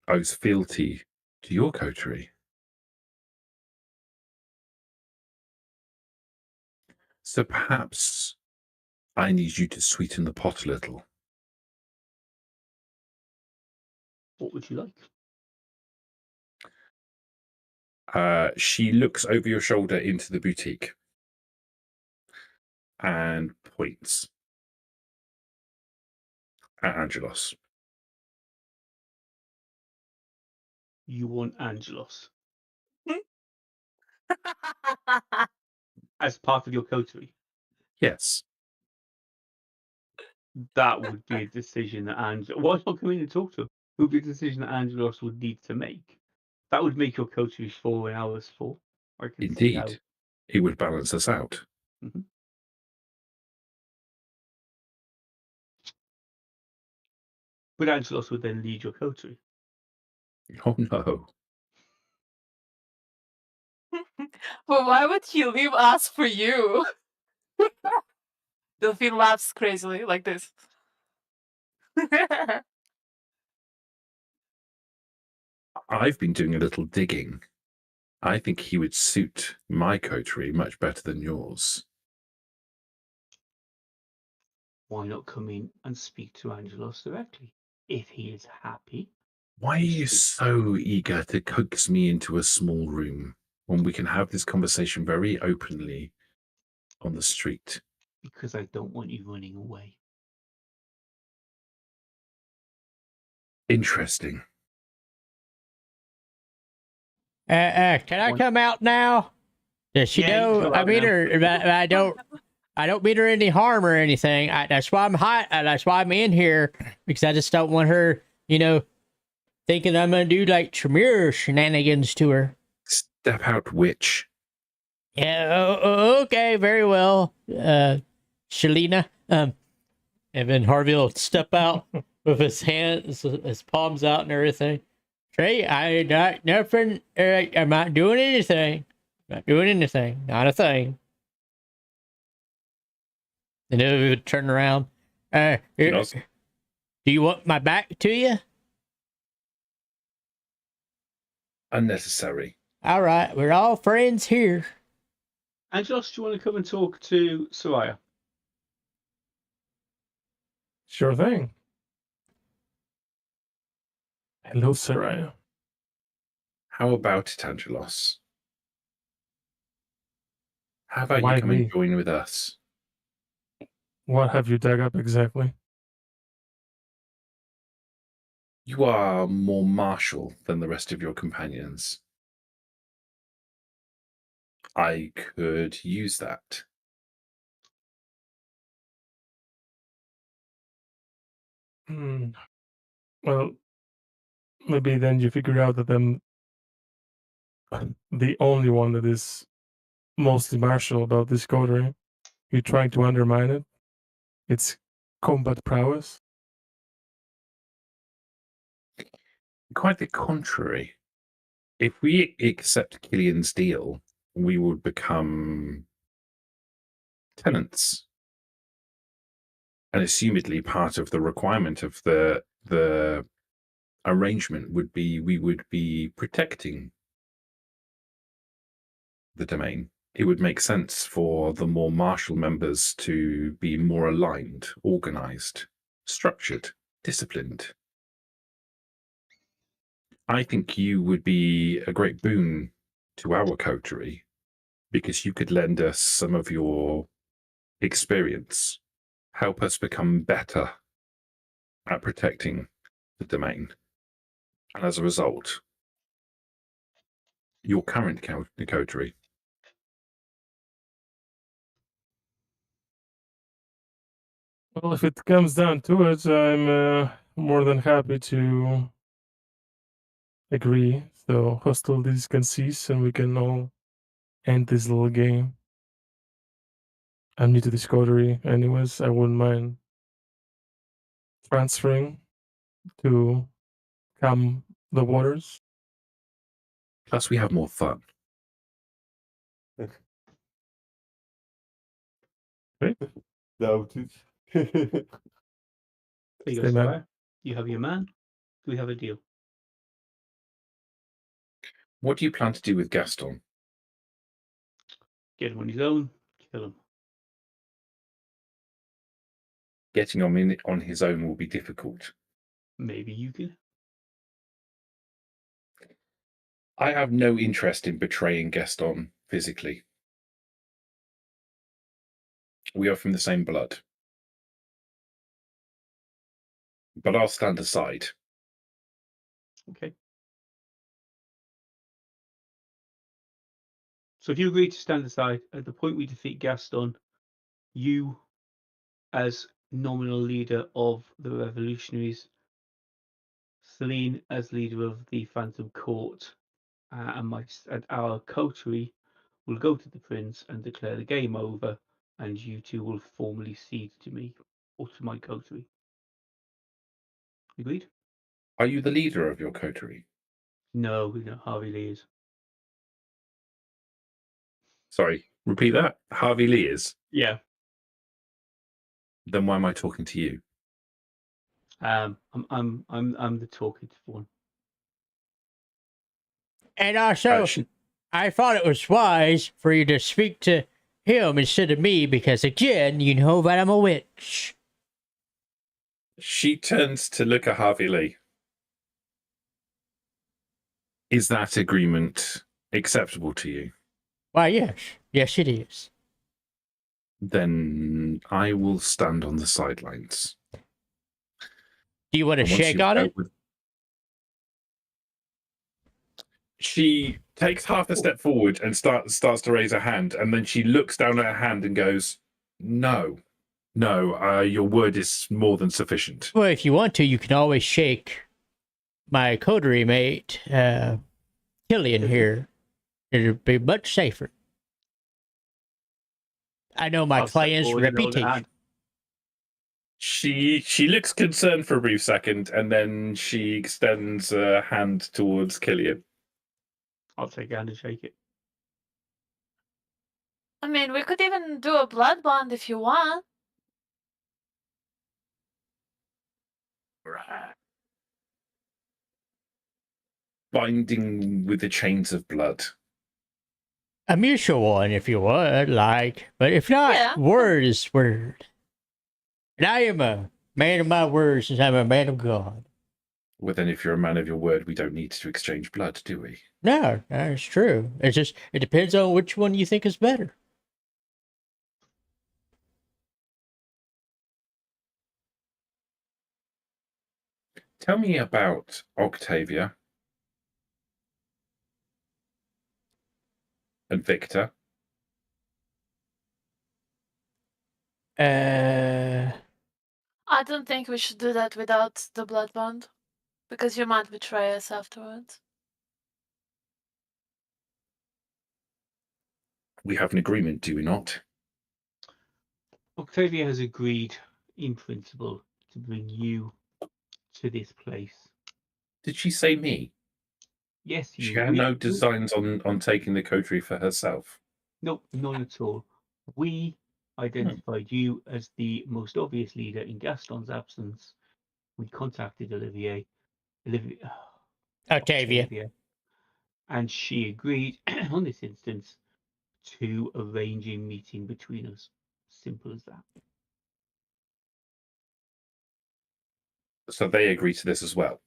owes fealty to your coterie. So perhaps I need you to sweeten the pot a little. What would you like? She looks over your shoulder into the boutique and points at Angelos. You want Angelos as part of your coterie. Yes. That would be a decision that Why not come in and talk to him? It would be a decision that Angelos would need to make. That would make your coterie 4 hours 4. I can see how. Indeed. It would balance us out. Mhm. But Angelos would then lead your coterie. Oh no. But why would he leave us for you? Delphine laughs crazily like this. I've been doing a little digging. I think he would suit my coterie much better than yours. Why not come in and speak to Angelos directly? If he is happy. Why are you so eager to coax me into a small room when we can have this conversation very openly on the street? Because I don't want you running away. Interesting. Can I come out now? Does she Yeah, you can know? come I out mean now. her. I don't mean her any harm or anything. That's why I'm hot. That's why I'm in here, because I just don't want her, thinking I'm gonna do like Tremere shenanigans to her. Step out, witch. Yeah. Okay. Very well. Shalina. And then Harvey will step out with his hands, his palms out, and everything. Trey, I'm not doing anything. Not doing anything. Not a thing. And then we would turn around. Do you want my back to you? Unnecessary. All right, we're all friends here. Angelos, do you want to come and talk to Soraya? Sure thing. Hello, Saraya. How about it, Angelos? How about Why you come and me? join with us? What have you dug up exactly? You are more martial than the rest of your companions. I could use that. Well, maybe then you figure out that I'm the only one that is mostly martial about this coterie. You're trying to undermine it. Its combat prowess. Quite the contrary. If we accept Killian's deal, we would become tenants. And assumedly part of the requirement of the arrangement would be we would be protecting the domain. It would make sense for the more martial members to be more aligned, organized, structured, disciplined. I think you would be a great boon to our coterie because you could lend us some of your experience, help us become better at protecting the domain. And as a result, your current coterie. Well, if it comes down to it, I'm more than happy to agree. So hostilities can cease and we can all end this little game. I'm new to this coterie anyways. I wouldn't mind transferring to calm the waters. Plus, we have more fun. Doubted. There you go, Stay, man. Squire. You have your man. We have a deal. What do you plan to do with Gaston? Get him on his own. Kill him. Getting on his own will be difficult. Maybe you can. I have no interest in betraying Gaston physically. We are from the same blood. But I'll stand aside. Okay. So if you agree to stand aside, at the point we defeat Gaston, you, as nominal leader of the revolutionaries, Celine as leader of the Phantom Court, and our coterie will go to the prince and declare the game over, and you two will formally cede to me or to my coterie. Agreed? Are you the leader of your coterie? No, Harvey Lee is. Sorry, repeat that. Harvey Lee is. Yeah. Then why am I talking to you? I'm the talkative one. And also, I thought it was wise for you to speak to him instead of me because, again, you know that I'm a witch. She turns to look at Harvey Lee. Is that agreement acceptable to you? Why, yes. Yes, it is. Then I will stand on the sidelines. Do you want to And once shake you've on dealt it? with- She takes half a step forward and starts to raise her hand, and then she looks down at her hand and goes, No, your word is more than sufficient. Well, if you want to, you can always shake my coterie mate, Killian here. It'll be much safer. I know my I'll step client's forward and hold her reputation. hand. She looks concerned for a brief second, and then she extends a hand towards Killian. I'll take a hand and shake it. I mean, we could even do a blood bond if you want. Binding with the chains of blood. A mutual one, if you would like. But if not, Yeah. word is word. And I am a man of my word since I'm a man of God. Well, then, if you're a man of your word, we don't need to exchange blood, do we? No, it's true. It's just, it depends on which one you think is better. Tell me about Octavia and Victor. Uh, I don't think we should do that without the blood bond, because you might betray us afterwards. We have an agreement, do we not? Octavia has agreed, in principle, to bring you to this place. Did she say me? Yes, you She had agreed. no designs on taking the coterie for herself. No, none at all. We identified you as the most obvious leader in Gaston's absence. We contacted Octavia. and she agreed on this instance to arrange a meeting between us. Simple as that. So they agree to this as well.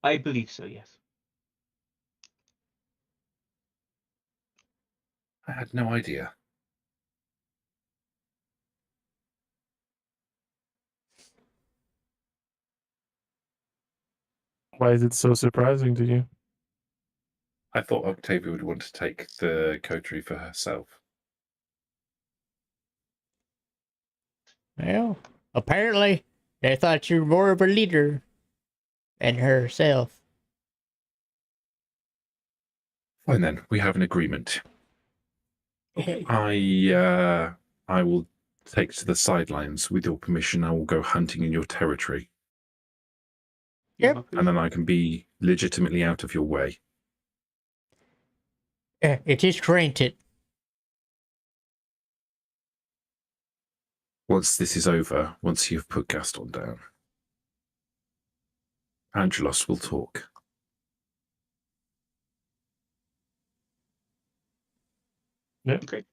I believe so, yes. I had no idea. Why is it so surprising to you? I thought Octavia would want to take the coterie for herself. Well, apparently they thought you were more of a leader than herself. Fine then, we have an agreement. Okay. I will take to the sidelines. With your permission, I will go hunting in your territory. Yep. And then I can be legitimately out of your way. It is granted. Once this is over, once you've put Gaston down, Angelos will talk. Yeah. Okay.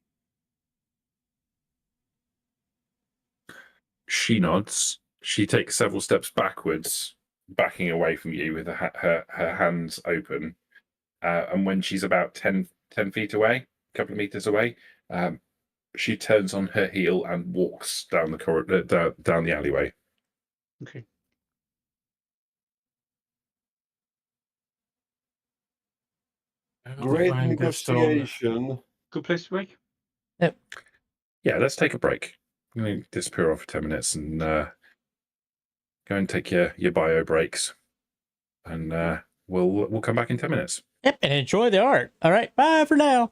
She nods. She takes several steps backwards, backing away from you with her hands open. And when she's about 10 feet away, a couple of meters away, she turns on her heel and walks down the corridor, down the alleyway. Okay. Great Find Gaston. negotiation. Good place to break. Yeah, let's take a break. I'm going to disappear off for 10 minutes and go and take your bio breaks. And we'll come back in 10 minutes. Yep, and enjoy the art. All right, bye for now.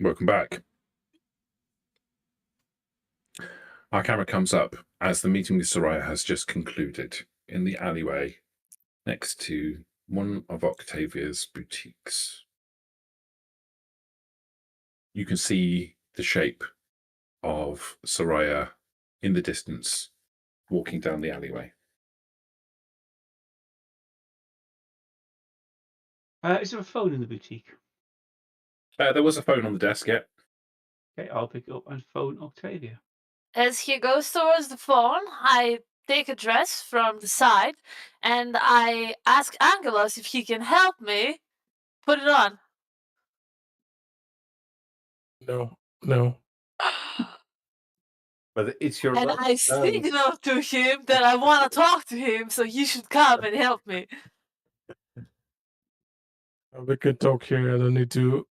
Welcome back. Our camera comes up as the meeting with Soraya has just concluded in the alleyway next to one of Octavia's boutiques. You can see the shape of Soraya in the distance walking down the alleyway. Is there a phone in the boutique? There was a phone on the desk, yeah. Okay, I'll pick it up and phone Octavia. As he goes towards the phone, I take a dress from the side and I ask Angelos if he can help me put it on. No. But it's your And last I chance. signal to him that I want to talk to him, so he should come and help me. We can talk here. I don't need to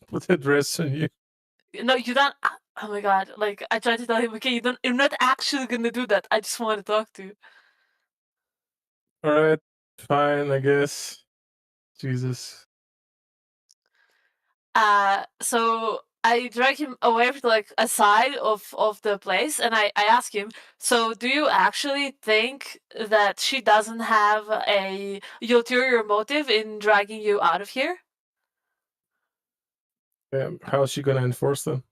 put a dress on you. No, you don't. Oh my god! Like I tried to tell him, okay, you're not actually gonna do that. I just want to talk to you. All right, fine, I guess. Jesus. So I drag him away to like a side of the place, and I ask him, so do you actually think that she doesn't have a ulterior motive in dragging you out of here? How is she gonna enforce them?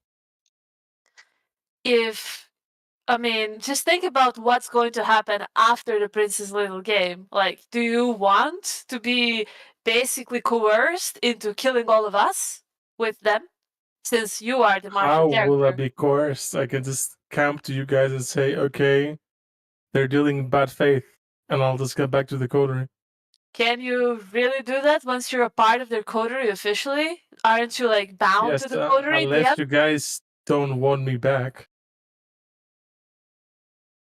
I mean, just think about what's going to happen after the Prince's Little Game. Like, do you want to be basically coerced into killing all of us with them? Since you are the How martial character. will I be coerced? I can just camp to you guys and say, okay, they're dealing in bad faith, and I'll just get back to the coterie. Can you really do that once you're a part of their coterie officially? Aren't you like bound Yes, to the coterie? unless you guys don't want me back.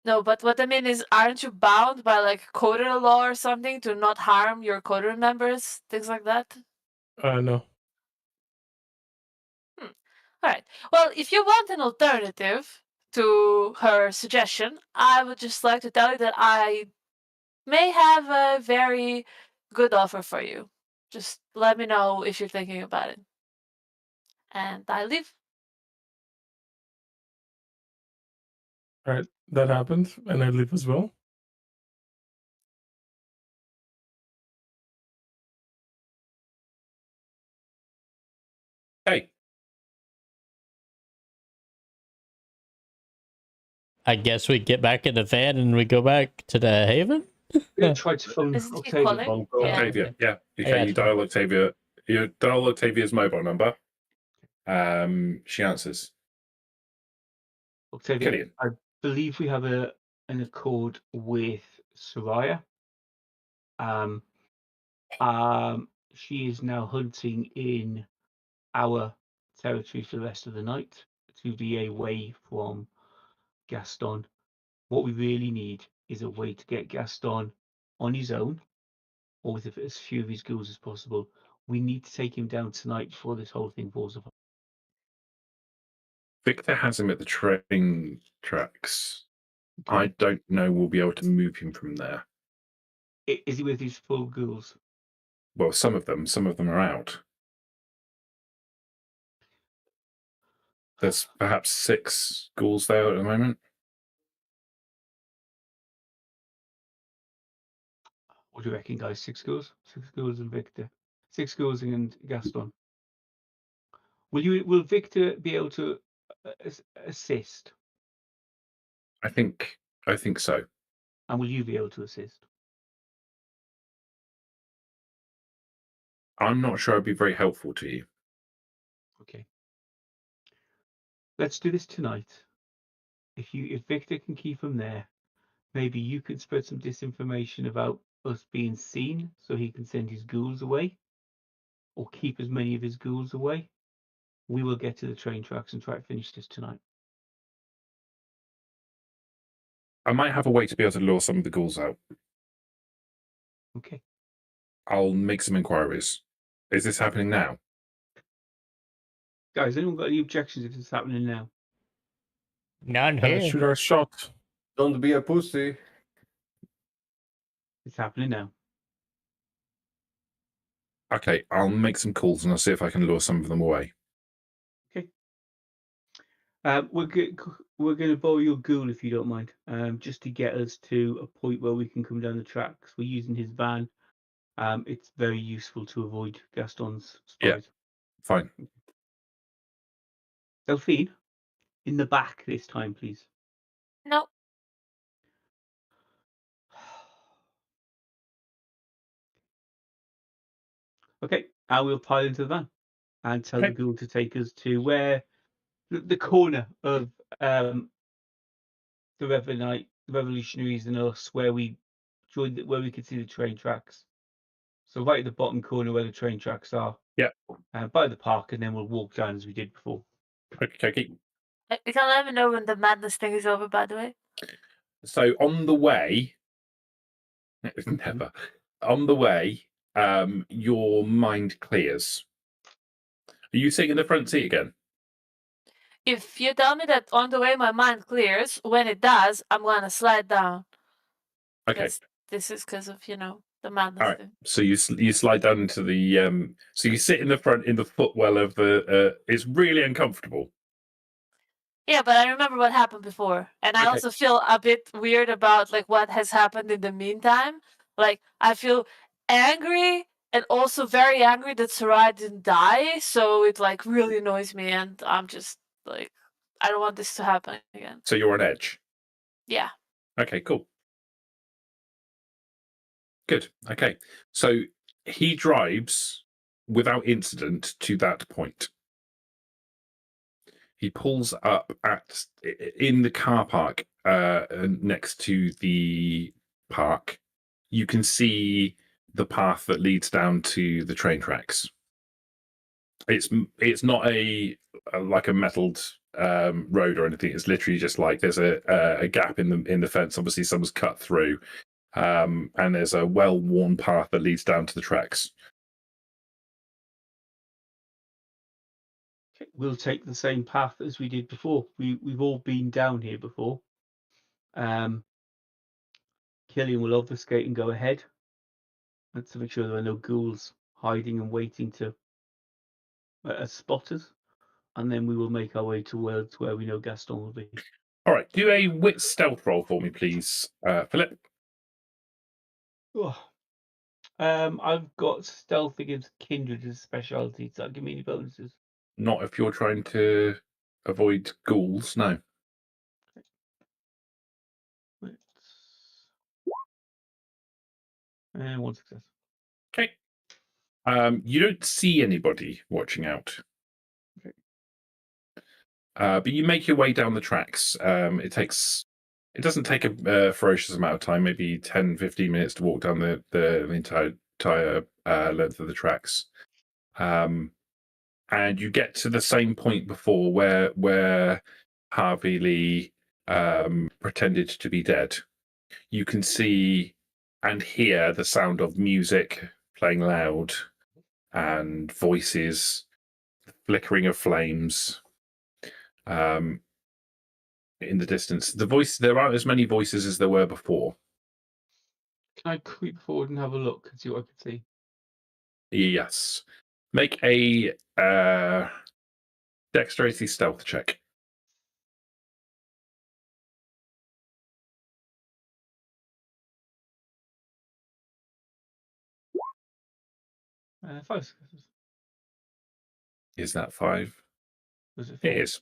No, but what I mean is, aren't you bound by like coterie law or something to not harm your coterie members, things like that? No. Alright. Well, if you want an alternative to her suggestion, I would just like to tell you that I may have a very good offer for you. Just let me know if you're thinking about it. And I leave. All right, that happened, and I leave as well. Hey, I guess we get back in the van and we go back to the haven. We tried to phone Isn't he Octavia. calling? Phone call. Yeah. Octavia, yeah. Okay, Yeah. you dial Octavia's mobile number. She answers. Octavia, Killian. I believe we have an accord with Soraya. She is now hunting in our territory for the rest of the night to be away from Gaston. What we really need is a way to get Gaston on his own, or with as few of his ghouls as possible. We need to take him down tonight before this whole thing falls apart. Victor has him at the train tracks. Okay. I don't know we'll be able to move him from there. Is he with his full ghouls? Well, some of them are out. There's perhaps 6 ghouls there at the moment. What do you reckon, guys? 6 ghouls? 6 ghouls and Victor. 6 ghouls and Gaston. Will Victor be able to assist? I think so. And will you be able to assist? I'm not sure I'd be very helpful to you. Okay. Let's do this tonight. If Victor can keep him there, maybe you could spread some disinformation about us being seen so he can send his ghouls away, or keep as many of his ghouls away. We will get to the train tracks and try to finish this tonight. I might have a way to be able to lure some of the ghouls out. Okay. I'll make some inquiries. Is this happening now? Guys, anyone got any objections if it's happening now? None Can I here. shoot our shot? Don't be a pussy. It's happening now. Okay, I'll make some calls and I'll see if I can lure some of them away. We're going to borrow your ghoul if you don't mind, just to get us to a point where we can come down the tracks. We're using his van. It's very useful to avoid Gaston's spies. Fine. Delphine, in the back this time, please. No. Okay, I will pile into the van and tell Okay. the ghoul to take us to where the corner of the revolutionaries and us, where we joined, where we could see the train tracks. So right at the bottom corner where the train tracks are. Yep. By the park, and then we'll walk down as we did before. Okay. You can let me know when the madness thing is over, by the way. So on the way, never. On the way, your mind clears. Are you sitting in the front seat again? If you tell me that on the way my mind clears, when it does, I'm gonna slide down. Okay. This is because of, the madness All right. thing. So you slide down into the so you sit in the front in the footwell of the it's really uncomfortable. Yeah, but I remember what happened before. And I Okay. also feel a bit weird about like what has happened in the meantime. Like I feel angry and also very angry that Sarai didn't die, so it like really annoys me and I'm just like I don't want this to happen again. So you're on edge. Yeah. Okay, cool. Good. Okay. So he drives without incident to that point. He pulls up in the car park next to the park. You can see the path that leads down to the train tracks. It's not like a metalled road or anything. It's literally just like there's a gap in the fence. Obviously, someone's cut through, and there's a well-worn path that leads down to the tracks. We'll take the same path as we did before. We've all been down here before. Killian will obfuscate and go ahead. Let's make sure there are no ghouls hiding and waiting to spot us. And then we will make our way towards where we know Gaston will be. All right, do a wit stealth roll for me, please, Philip. Oh. I've got stealth against kindred as a specialty. Does that give me any bonuses? Not if you're trying to avoid ghouls, no. And one success. Okay. You don't see anybody watching out. Okay. But you make your way down the tracks. It doesn't take a ferocious amount of time, maybe 10, 15 minutes to walk down the entire length of the tracks. And you get to the same point before where Harvey Lee pretended to be dead. You can see and hear the sound of music playing loud and voices, flickering of flames in the distance. There aren't as many voices as there were before. Can I creep forward and have a look and see what I can see? Yes. Make a dexterity stealth check. Five successes. Is that 5? Was it 4? It is.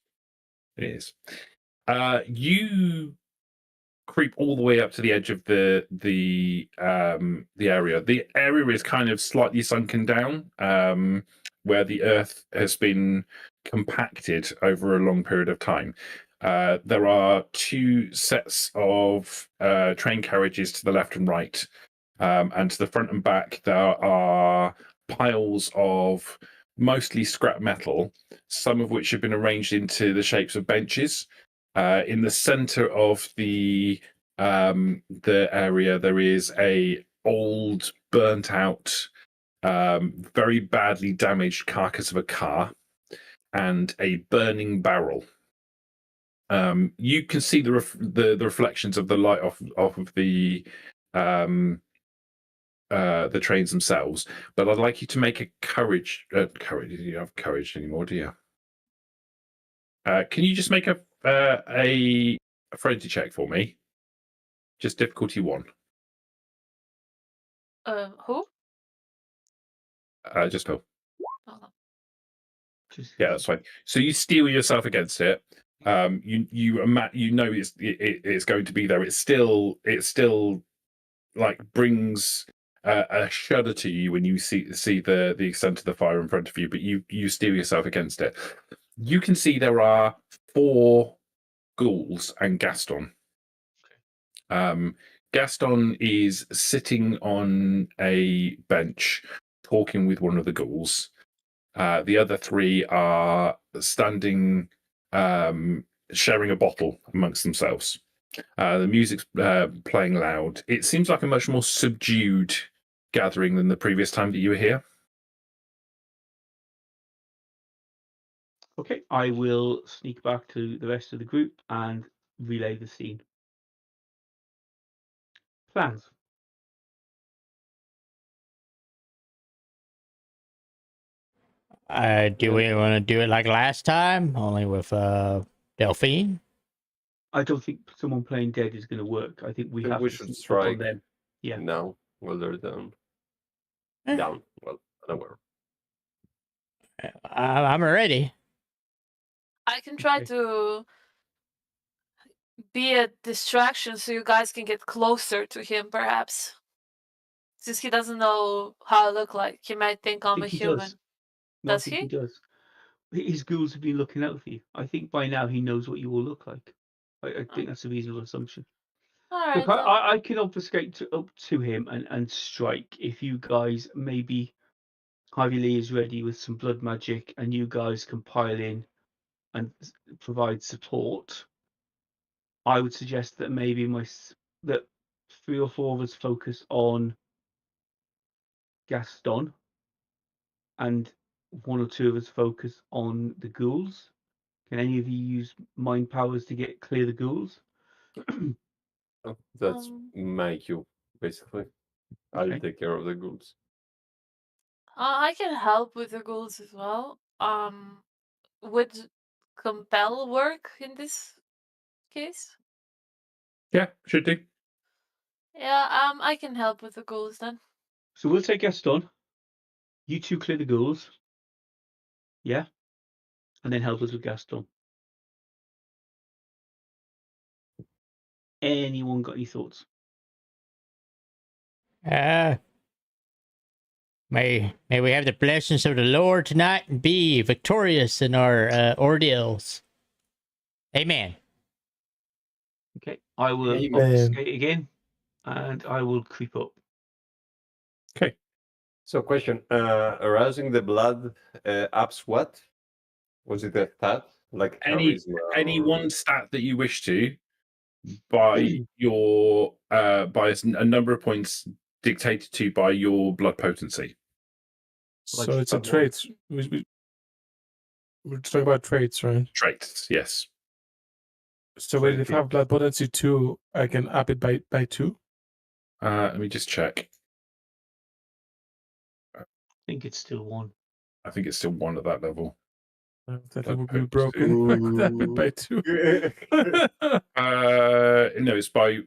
It is. You creep all the way up to the edge of the area. The area is kind of slightly sunken down, where the earth has been compacted over a long period of time. There are 2 sets of train carriages to the left and right, and to the front and back there are piles of mostly scrap metal, some of which have been arranged into the shapes of benches. In the center of the area, there is a old, burnt out, very badly damaged carcass of a car and a burning barrel. You can see the reflections of the light off of the trains themselves, but I'd like you to make a courage. You don't have courage anymore, do you? Can you just make a frenzy check for me? Just difficulty 1. Who? Just Phil. Oh, no. Yeah, that's fine. So you steel yourself against it. You know it's going to be there. It still like brings a shudder to you when you see the extent of the fire in front of you. But you steel yourself against it. You can see there are 4 ghouls and Gaston. Gaston is sitting on a bench talking with one of the ghouls. The other 3 are standing, sharing a bottle amongst themselves. The music's playing loud. It seems like a much more subdued gathering than the previous time that you were here. Okay, I will sneak back to the rest of the group and relay the scene. Plans. Do we want to do it like last time, only with Delphine? I don't think someone playing dead is going to work. I think we think have we to should sneak up on strike. them. Yeah. Now, while they're down. Eh. Down. Well, unaware. I'm ready. I can try Okay. to be a distraction so you guys can get closer to him, perhaps. Since he doesn't know how I look like, he might think I'm a he human. does. No, Does I think he? does. His ghouls have been looking out for you. I think by now he knows what you all look like. I think that's a reasonable assumption. Alright Look, then. I can obfuscate up to him and strike if you guys maybe Ivy Lee is ready with some blood magic and you guys can pile in and provide support. I would suggest that maybe that 3 or 4 of us focus on Gaston and 1 or 2 of us focus on the ghouls. Can any of you use mind powers to clear the ghouls? Oh, that's Um, Mechew, basically. I'll Okay. take care of the ghouls. I can help with the ghouls as well. Would compel work in this case? Yeah, should do. Yeah, I can help with the ghouls then. So we'll take Gaston. You 2 clear the ghouls. Yeah? And then help us with Gaston. Anyone got any thoughts? May we have the blessings of the Lord tonight and be victorious in our ordeals. Amen. Okay. I will Amen. obfuscate again and I will creep up. Okay. So, question: arousing the blood ups what? Was it a stat like charisma? Any or- one stat that you wish to by your by a number of points dictated to by your blood potency. So it's a trait. We're talking about traits, right? Traits, yes. So wait, if I have blood potency 2, I can up it by 2? Let me just check. I think it's still 1. I think it's still 1 at that level. That Blood would be potency. broken. Up it by 2. No, it's by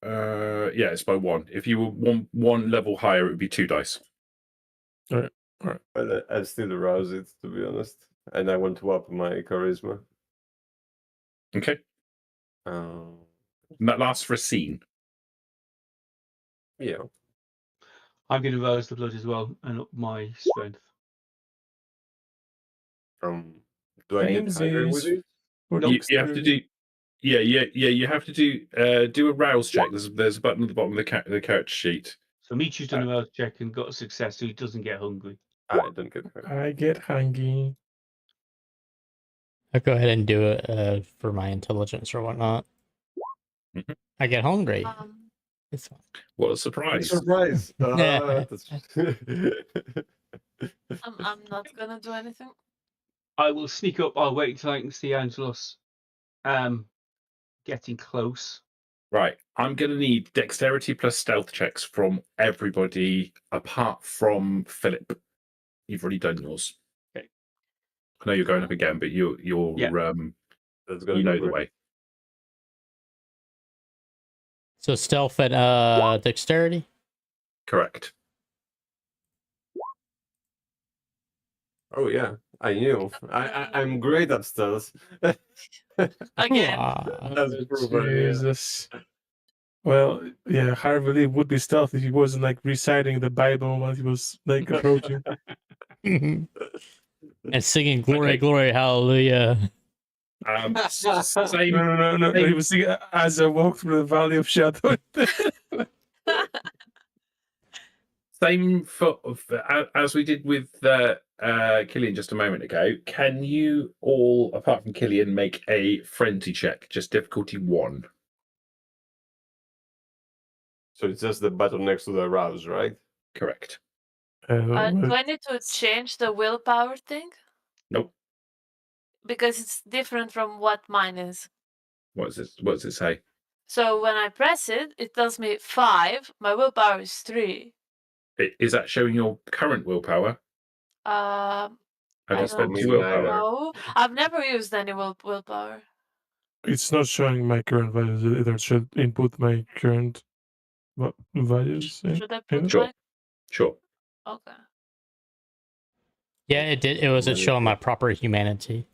it's by 1. If you were one level higher, it would be 2 dice. All right. But I'll still arouse it, to be honest. And I want to up my charisma. Okay. And that lasts for a scene. Yeah. I'm going to rouse the blood as well and up my strength. Do I get higher with Samesies. it? For You have to do. Yeah. You have to do a rouse check. There's a button at the bottom of the character sheet. So Mechew's done a rouse check and got a success, so he doesn't get hungry. I don't get higher. I get hungry. I'll go ahead and do it for my intelligence or whatnot. Mhm. I get hungry. It's fine. What a surprise! Surprise! Yeah. I'm not gonna do anything. I will sneak up. I'll wait until I can see Angelos getting close. Right, I'm going to need dexterity plus stealth checks from everybody apart from Philip. You've already done yours. Okay. I know you're going up again, but you're Yeah. That's gonna You be know the great. way. So stealth and dexterity. Correct. Oh yeah, I knew. I'm great at stealth. Again. Hoo-ah. That's proven. Yeah. Jesus. Well, yeah, Harvey would be stealthy if he wasn't like reciting the Bible while he was like approaching. And singing "Glory, Okay. Glory, Hallelujah." Same. No. He was singing "As I Walk Through the Valley of Shadow." Same as we did with Killian just a moment ago. Can you all, apart from Killian, make a frenzy check? Just difficulty 1. So it's just the button next to the rouse, right? Correct. Do Well, I need to change the willpower thing? Nope. Because it's different from what mine is. What does it say? So when I press it, it tells me 5. My willpower is 3. Is that showing your current willpower? Have Have I you spent don't your Me willpower? neither. know. I've never used any willpower. it's not showing my current values. It either should input my current values. Should I put Sure. my... Sure. Okay. Yeah, it did. It wasn't showing my proper humanity.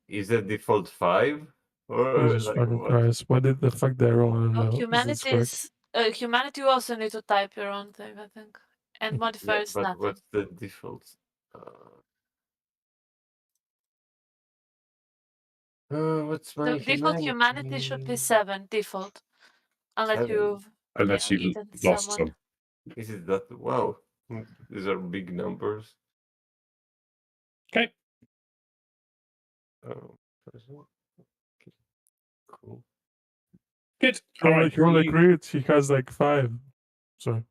Is that default 5? Or Jesus like fucking what? Christ! What did the fuck they're wrong? I don't know. Is this correct? Humanity you also need to type your own thing, I think. And modifier Yeah, is but nothing. what's the default? What's my The default humanity should be 7, default. Unless 7. you've Unless you've eaten lost someone. some. Is it that? Wow, these are big numbers. Okay. Oh, cool. Good. All right. Roll a crit. He has like 5. So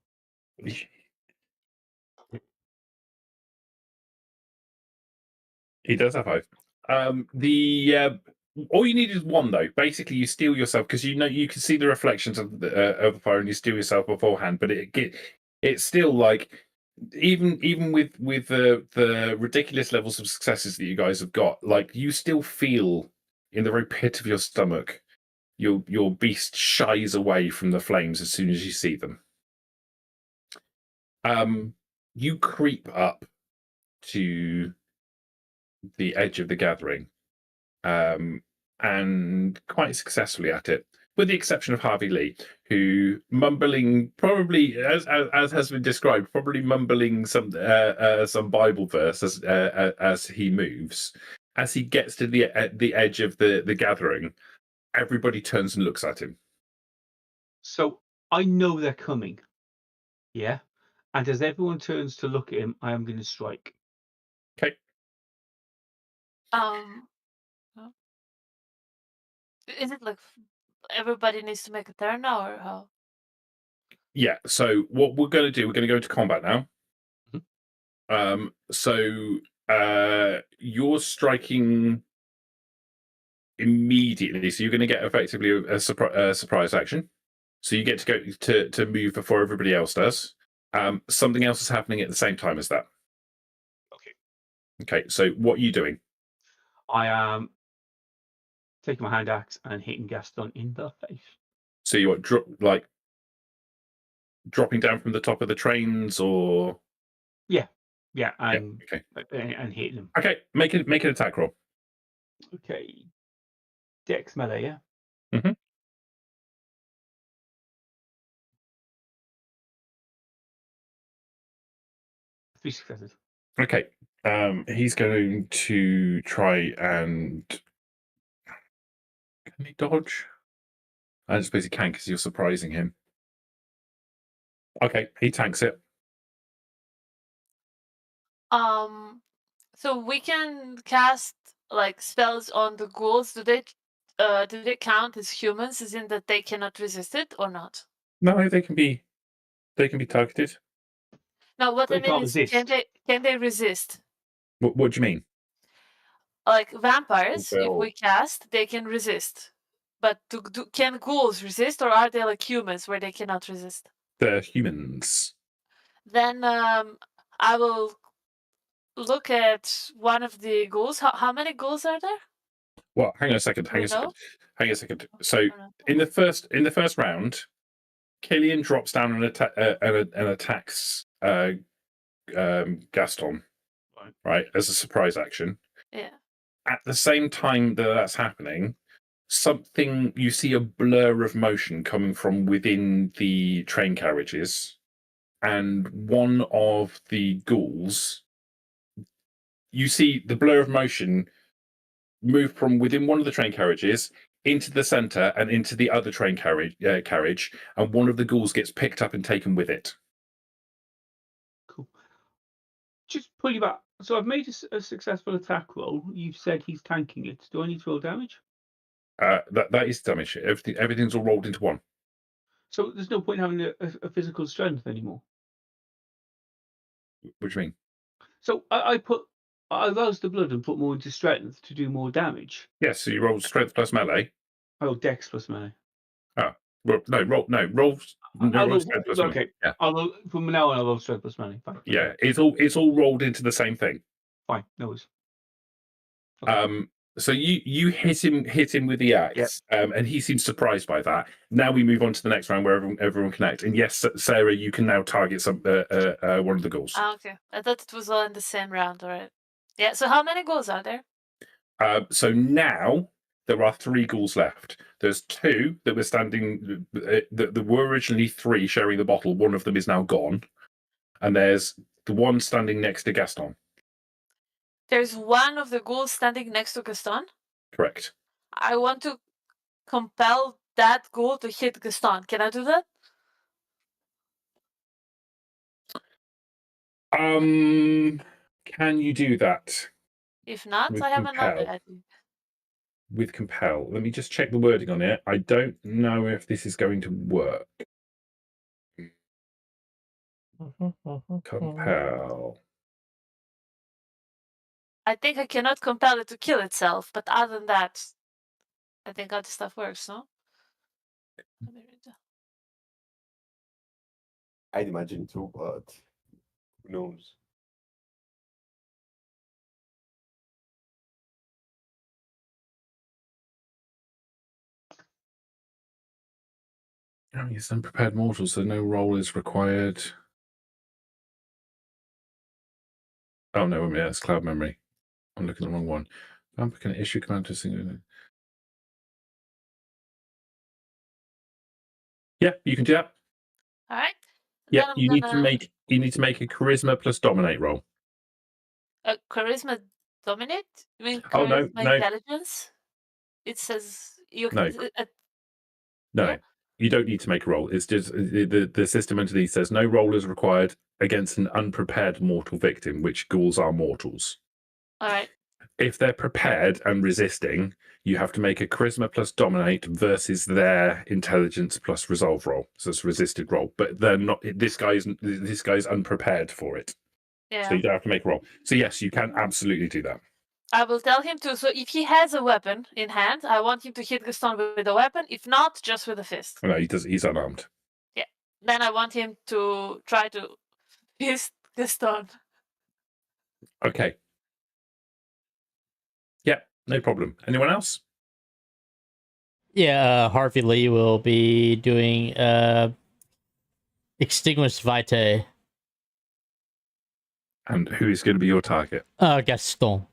He does have 5. All you need is 1 though. Basically, you steal yourself because you can see the reflections of the fire, and you steal yourself beforehand. But it's still like even with the ridiculous levels of successes that you guys have got, like you still feel in the very pit of your stomach, your beast shies away from the flames as soon as you see them. You creep up to the edge of the gathering, and quite successfully at it, with the exception of Harvey Lee, who mumbling, probably as has been described, probably mumbling some Bible verse as he moves. As he gets to the edge of the gathering, everybody turns and looks at him. So I know they're coming. Yeah. And as everyone turns to look at him, I am going to strike. Okay. Is it like everybody needs to make a turn now, or how? Yeah. So what we're going to do, we're going to go into combat now. Mm-hmm. So you're striking immediately, so you're going to get effectively a surprise action. So you get to go to move before everybody else does. Something else is happening at the same time as that. Okay. Okay. So what are you doing? I am taking my hand axe and hitting Gaston in the face. So you what, dropping down from the top of the trains, or Yeah, and okay, and hitting him. okay. Make an attack roll. Okay. Dex melee, yeah. Mm-hmm. 3 successes. Okay. He's going to try and can he dodge? I suppose he can because you're surprising him. Okay, he tanks it. So we can cast like spells on the ghouls. Do they count as humans, as in that they cannot resist it or not? No, they can be targeted. No, what They I mean can't is, resist. can they resist? What do you mean? Like vampires, if Well, we cast, they can resist. But can ghouls resist, or are they like humans where they cannot resist? They're humans. Then I will look at one of the ghouls. How many ghouls are there? Well, hang on a second. Do we know? Hang on a second. So Or not? in the first round, Killian drops down and attacks Gaston, right, as a surprise action. Yeah. At the same time that that's happening, you see a blur of motion coming from within the train carriages, and one of the ghouls. You see the blur of motion move from within one of the train carriages into the center and into the other train carriage, and one of the ghouls gets picked up and taken with it. Cool. Just pull you back. So I've made a successful attack roll. You've said he's tanking it. Do I need to roll damage? That is damage. Everything's all rolled into one. So there's no point having a physical strength anymore. What do you mean? So I roused the blood and put more into strength to do more damage. Yes, so you roll strength plus melee. Oh, dex plus melee. Roll strength plus melee. Okay. Yeah. From now on, I'll roll strength plus melee. Fine. Yeah, it's all rolled into the same thing. Fine. No worries. Okay. So you hit him with the axe, and he seems surprised by that. Now we move on to the next round where everyone connect. And yes, Sarah, you can now target one of the ghouls. Okay. I thought it was all in the same round, alright. Yeah, so how many ghouls are there? So now there are 3 ghouls left. There's 2 that were standing. There were originally 3 sharing the bottle. One of them is now gone, and there's the one standing next to Gaston. There's one of the ghouls standing next to Gaston. Correct. I want to compel that ghoul to hit Gaston. Can I do that? Can you do that If not, With I have compel. another idea. with compel? Let me just check the wording on it. I don't know if this is going to work. Compel. I think I cannot compel it to kill itself, but other than that, I think other stuff works, no? Let me read that. I'd imagine too, but who knows? Oh, yes, unprepared mortals, so no roll is required. Oh no, wait a minute, that's cloud memory. I'm looking at the wrong one. Vampire can issue command to single. Yeah, you can do that. All right. Yeah, Then I'm you gonna need to make a charisma plus dominate roll. charisma dominate. You mean Oh, no, charisma no. intelligence? It says you No. can. No, No? you don't need to make a roll. It's just the system underneath says no roll is required against an unprepared mortal victim, which ghouls are mortals. All right. If they're prepared and resisting, you have to make a charisma plus dominate versus their intelligence plus resolve roll. So it's a resisted roll, but they're not. This guy's unprepared for it, Yeah. so you don't have to make a roll. So yes, you can absolutely do that. I will tell him to. So if he has a weapon in hand, I want him to hit Gaston with a weapon. If not, just with a fist. No, he does. He's unarmed. Then I want him to try to fist Gaston. Okay. Yeah, no problem. Anyone else? Yeah, Harvey Lee will be doing Extinguished Vitae. And who is going to be your target? Gaston.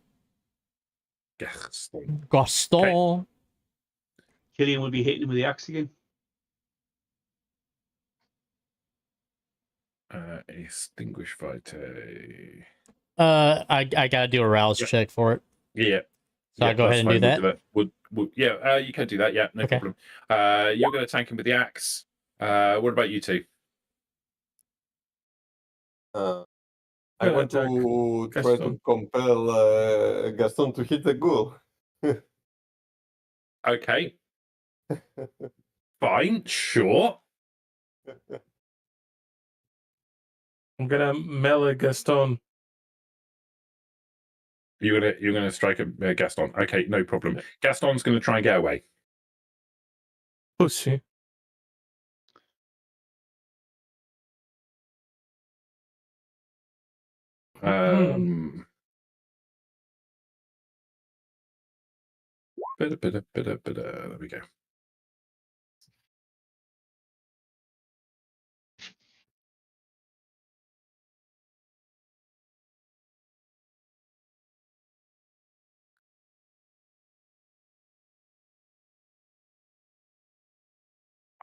Gaston. Gaston. Killian will be hitting him with the axe again. Extinguish Vitae. I gotta do a rouse Yep. check for it. Yeah. So I'll go ahead and do that. Yeah, you can do that. Yeah, no Okay. problem. You're going to tank him with the axe. What about you two? I Yeah, want attack to try to Gaston. compel Gaston to hit the ghoul. Okay. Fine. Sure. I'm gonna melee Gaston. You're gonna strike a Gaston. Okay, no problem. Gaston's going to try and get away. Pussy. Um, There we go.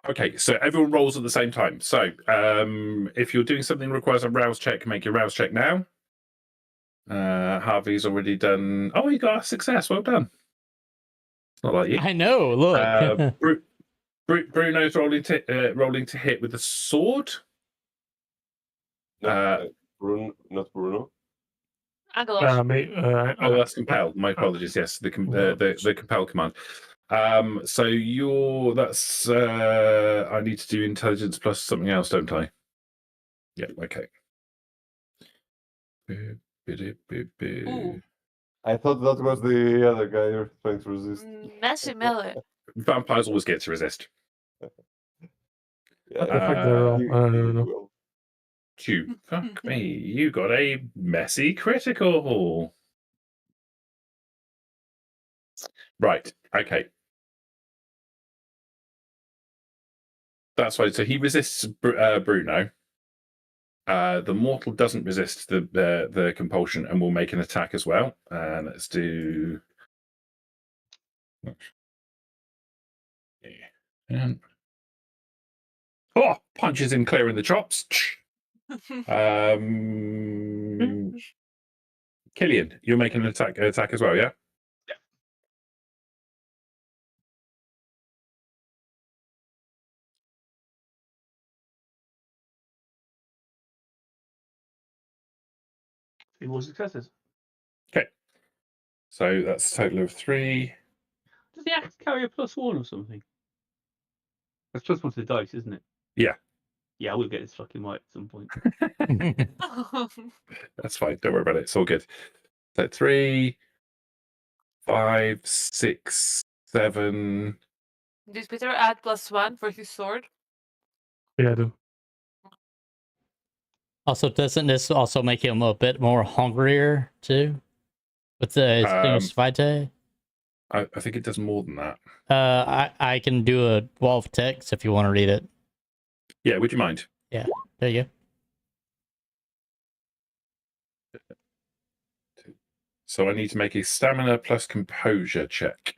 Okay, so everyone rolls at the same time. So if you're doing something that requires a rouse check, make your rouse check now. Harvey's already done. Oh, you got a success. Well done. It's not like you. I know. Look. Bruno's rolling to hit with a sword. Not Bruno. Angelos. Oh, that's compelled. My apologies. Yes, the compel command. So that's I need to do intelligence plus something else, don't I? Yeah. Okay. Ooh. I thought that was the other guy you're trying to resist. Messy melee. Vampires always get to resist. Yeah, What the fuck they're all? I don't know. well, You fuck me. You got a messy critical. Right. Okay. That's fine. So he resists Bruno. The mortal doesn't resist the compulsion and will make an attack as well. Let's do. And punches him clear in the chops. Killian, you're making an attack as well, yeah? Yeah. Three more successes. Okay. So that's a total of 3. Does the axe carry a +1 or something? That's +1 to the dice, isn't it? Yeah. Yeah, I will get this fucking right at some point. That's fine. Don't worry about it. It's all good. So 3, 5, 6, 7. Does Peter add +1 for his sword? Yeah, I do. Also, doesn't this also make him a bit more hungrier too? With the Vitae? I think it does more than that. I can do a wall of text if you want to read it. Yeah, would you mind? Yeah, there you go. So I need to make a stamina plus composure check.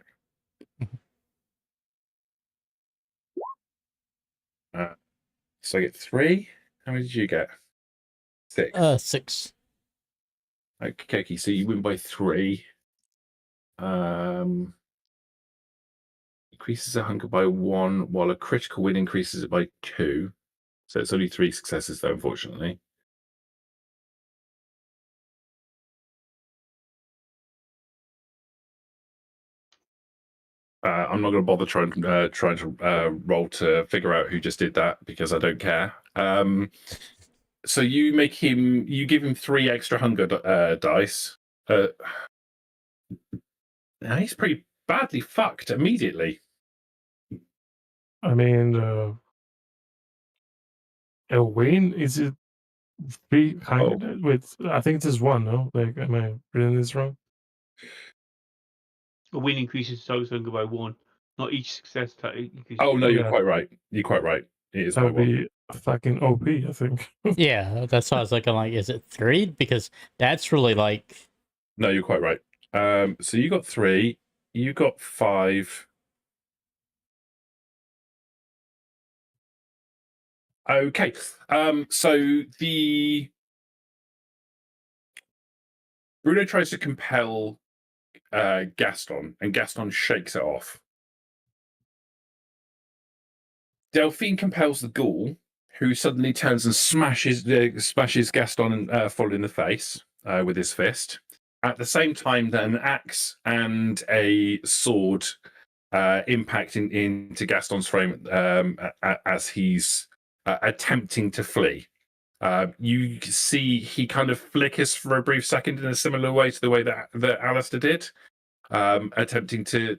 So I get 3. How many did you get? 6. 6. Okay, so you win by 3. Increases a hunger by 1, while a critical win increases it by 2. So it's only 3 successes, though, unfortunately. I'm not going to bother trying to roll to figure out who just did that because I don't care. So you give him 3 extra hunger dice. Now he's pretty badly fucked immediately. I mean, a win is it 3 hunger with? I think this is 1. No, like, am I reading this wrong? A win increases total hunger by 1. Not each success increases. Oh no, Yeah. you're quite right. You're quite right. It is That by would 1. be fucking OP, I think. Yeah, that's why I was looking like, is it 3? Because that's really like. No, you're quite right. So you got 3. You got 5. Okay. So the Bruno tries to compel Gaston, and Gaston shakes it off. Delphine compels the ghoul, who suddenly turns and smashes Gaston and full in the face with his fist. At the same time, an axe and a sword impact into Gaston's frame as he's attempting to flee. You see he kind of flickers for a brief second in a similar way to the way that Alistair did, attempting to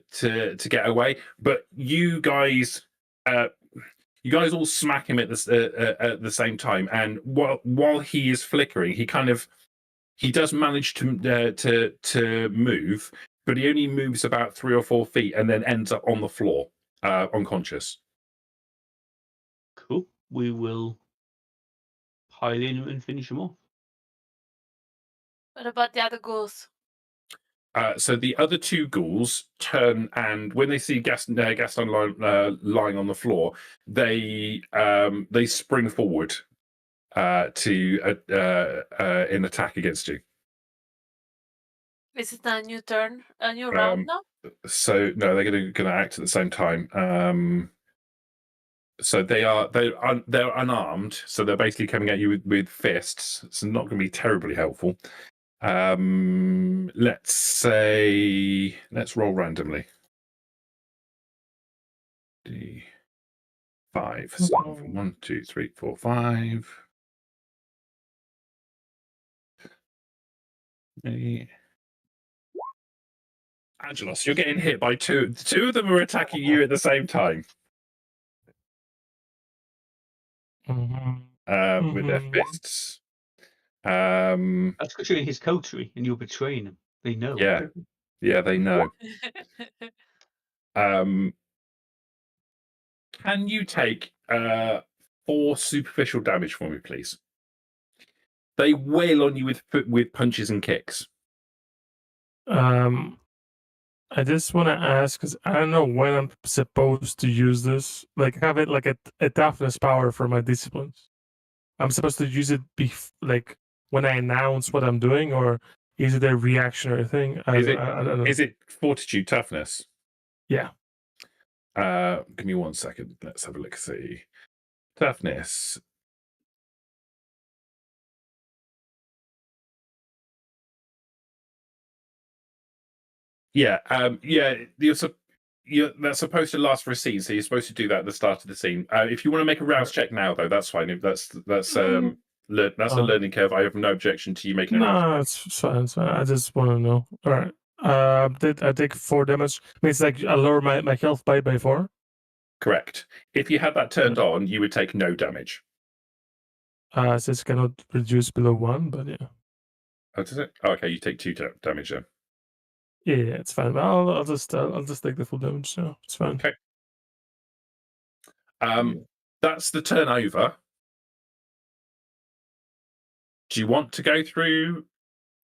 get away. But you guys all smack him at the same time, and while he is flickering, he does manage to move, but he only moves about 3 or 4 feet and then ends up on the floor, unconscious. Cool. We will pile in and finish him off. What about the other ghouls? So the other 2 ghouls turn, and when they see Gaston lying on the floor, they spring forward to in attack against you. Is it a new turn, a new round now? So no, they're going to act at the same time. So they're unarmed, so they're basically coming at you with fists. It's not going to be terribly helpful. Let's roll randomly. D5. So 1, 2, 3, 4, 5. Angelos, you're getting hit by 2. 2 of them are attacking you at the same time. With their fists. That's because you're in his coterie and you're betraying him. They know. Yeah, they know. Can you take 4 superficial damage for me, please? They wail on you with punches and kicks. I just want to ask because I don't know when I'm supposed to use this. Like, have it like a toughness power for my disciplines. I'm supposed to use it like when I announce what I'm doing, or is it a reactionary thing? I don't know. Is it fortitude toughness? Yeah. Give me 1 second. Let's have a look. See, toughness. Yeah. That's supposed to last for a scene, so you're supposed to do that at the start of the scene. If you want to make a rouse check now, though, that's fine. If that's a learning curve. I have no objection to you making a rouse. No, it's fine. It's fine. I just want to know. All right. I take 4 damage? I mean, it's like I lower my health by 4. Correct. If you had that turned on, you would take no damage. It says cannot reduce below 1, but yeah. Oh, does it? Oh, okay, you take 2 damage then. Yeah, it's fine. But I'll just take the full damage. So it's fine. Okay. That's the turn over. Do you want to go through?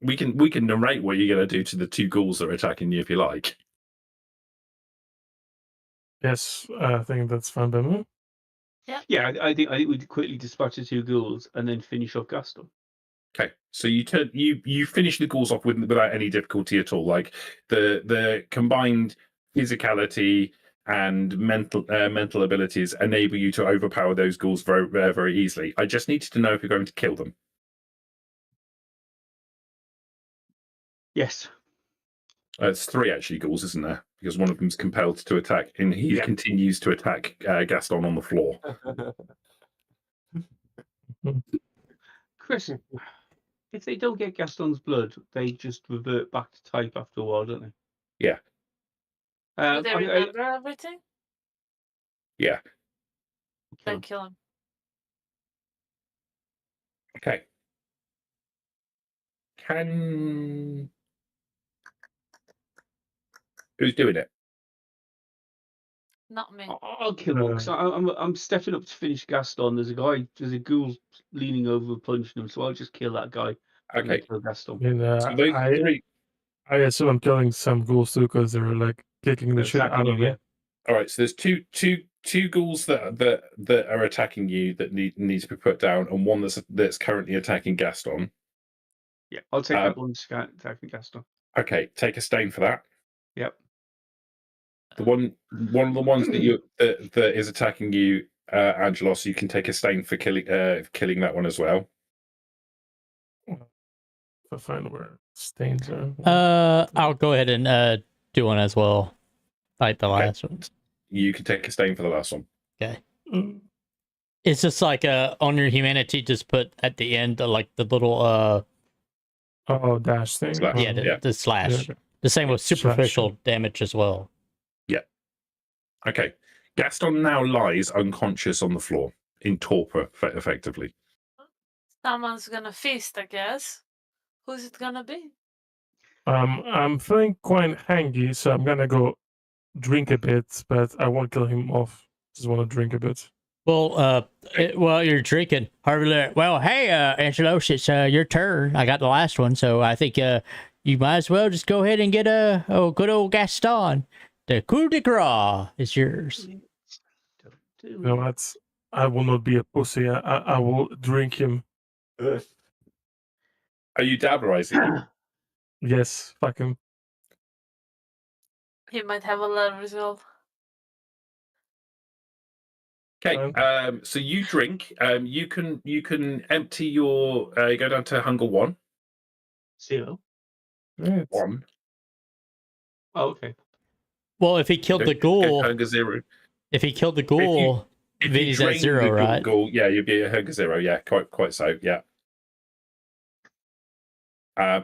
We can narrate what you're going to do to the 2 ghouls that are attacking you if you like. Yes, I think that's fine by me. Yeah, I think we'd quickly dispatch the 2 ghouls and then finish off Gaston. Okay, so you finish the ghouls off without any difficulty at all. Like the combined physicality and mental abilities enable you to overpower those ghouls very, very, very easily. I just needed to know if you're going to kill them. Yes. It's 3 actually ghouls, isn't there? Because one of them's compelled to attack, and he continues to attack Gaston on the floor. Chris, if they don't get Gaston's blood, they just revert back to type after a while, don't they? Yeah. Do they remember everything? Yeah. Then kill him. Okay. Who's doing it? Not me. I'll kill one because I'm stepping up to finish Gaston. There's a ghoul leaning over punching him, so I'll just kill that guy. Okay. Kill Gaston. I mean, So those 3. I assume I'm killing some ghouls too because they're like kicking the shit out of me. All right. So there's two ghouls that are attacking you that need to be put down, and one that's currently attacking Gaston. Yeah, I'll take that one attacking Gaston. Okay, take a stain for that. Yep. The one of the ones that is attacking you, Angelos, you can take a stain for killing that one as well. I find where stains are. I'll go ahead and do one as well. Like the last one. You can take a stain for the last one. Okay. It's just like on your humanity, just put at the end like the little dash thing. Slash. The slash. Yeah. The same with superficial damage as well. Yeah. Okay. Gaston now lies unconscious on the floor in torpor, effectively. Someone's gonna feast, I guess. Who's it gonna be? I'm feeling quite hangy, so I'm gonna go drink a bit, but I won't kill him off. Just want to drink a bit. Well, while you're drinking, Harvey. Well, hey, Angelos, it's your turn. I got the last one, so I think you might as well just go ahead and get a good old Gaston. The coup de grace is yours. Don't do You know it. what? I will not be a pussy. I will drink him. Are you dabberizing him? Yes, fuck him. He might have a lot of resolve. Okay, so you drink. You can empty your. Go down to hunger 1. 0. Right. 1. Oh, okay. Well, if he killed the Go ghoul, hunger 0. if he killed the ghoul, If then you he's at drain 0, the right? ghoul, yeah, you'd be a hunger 0. Yeah, quite so. Yeah.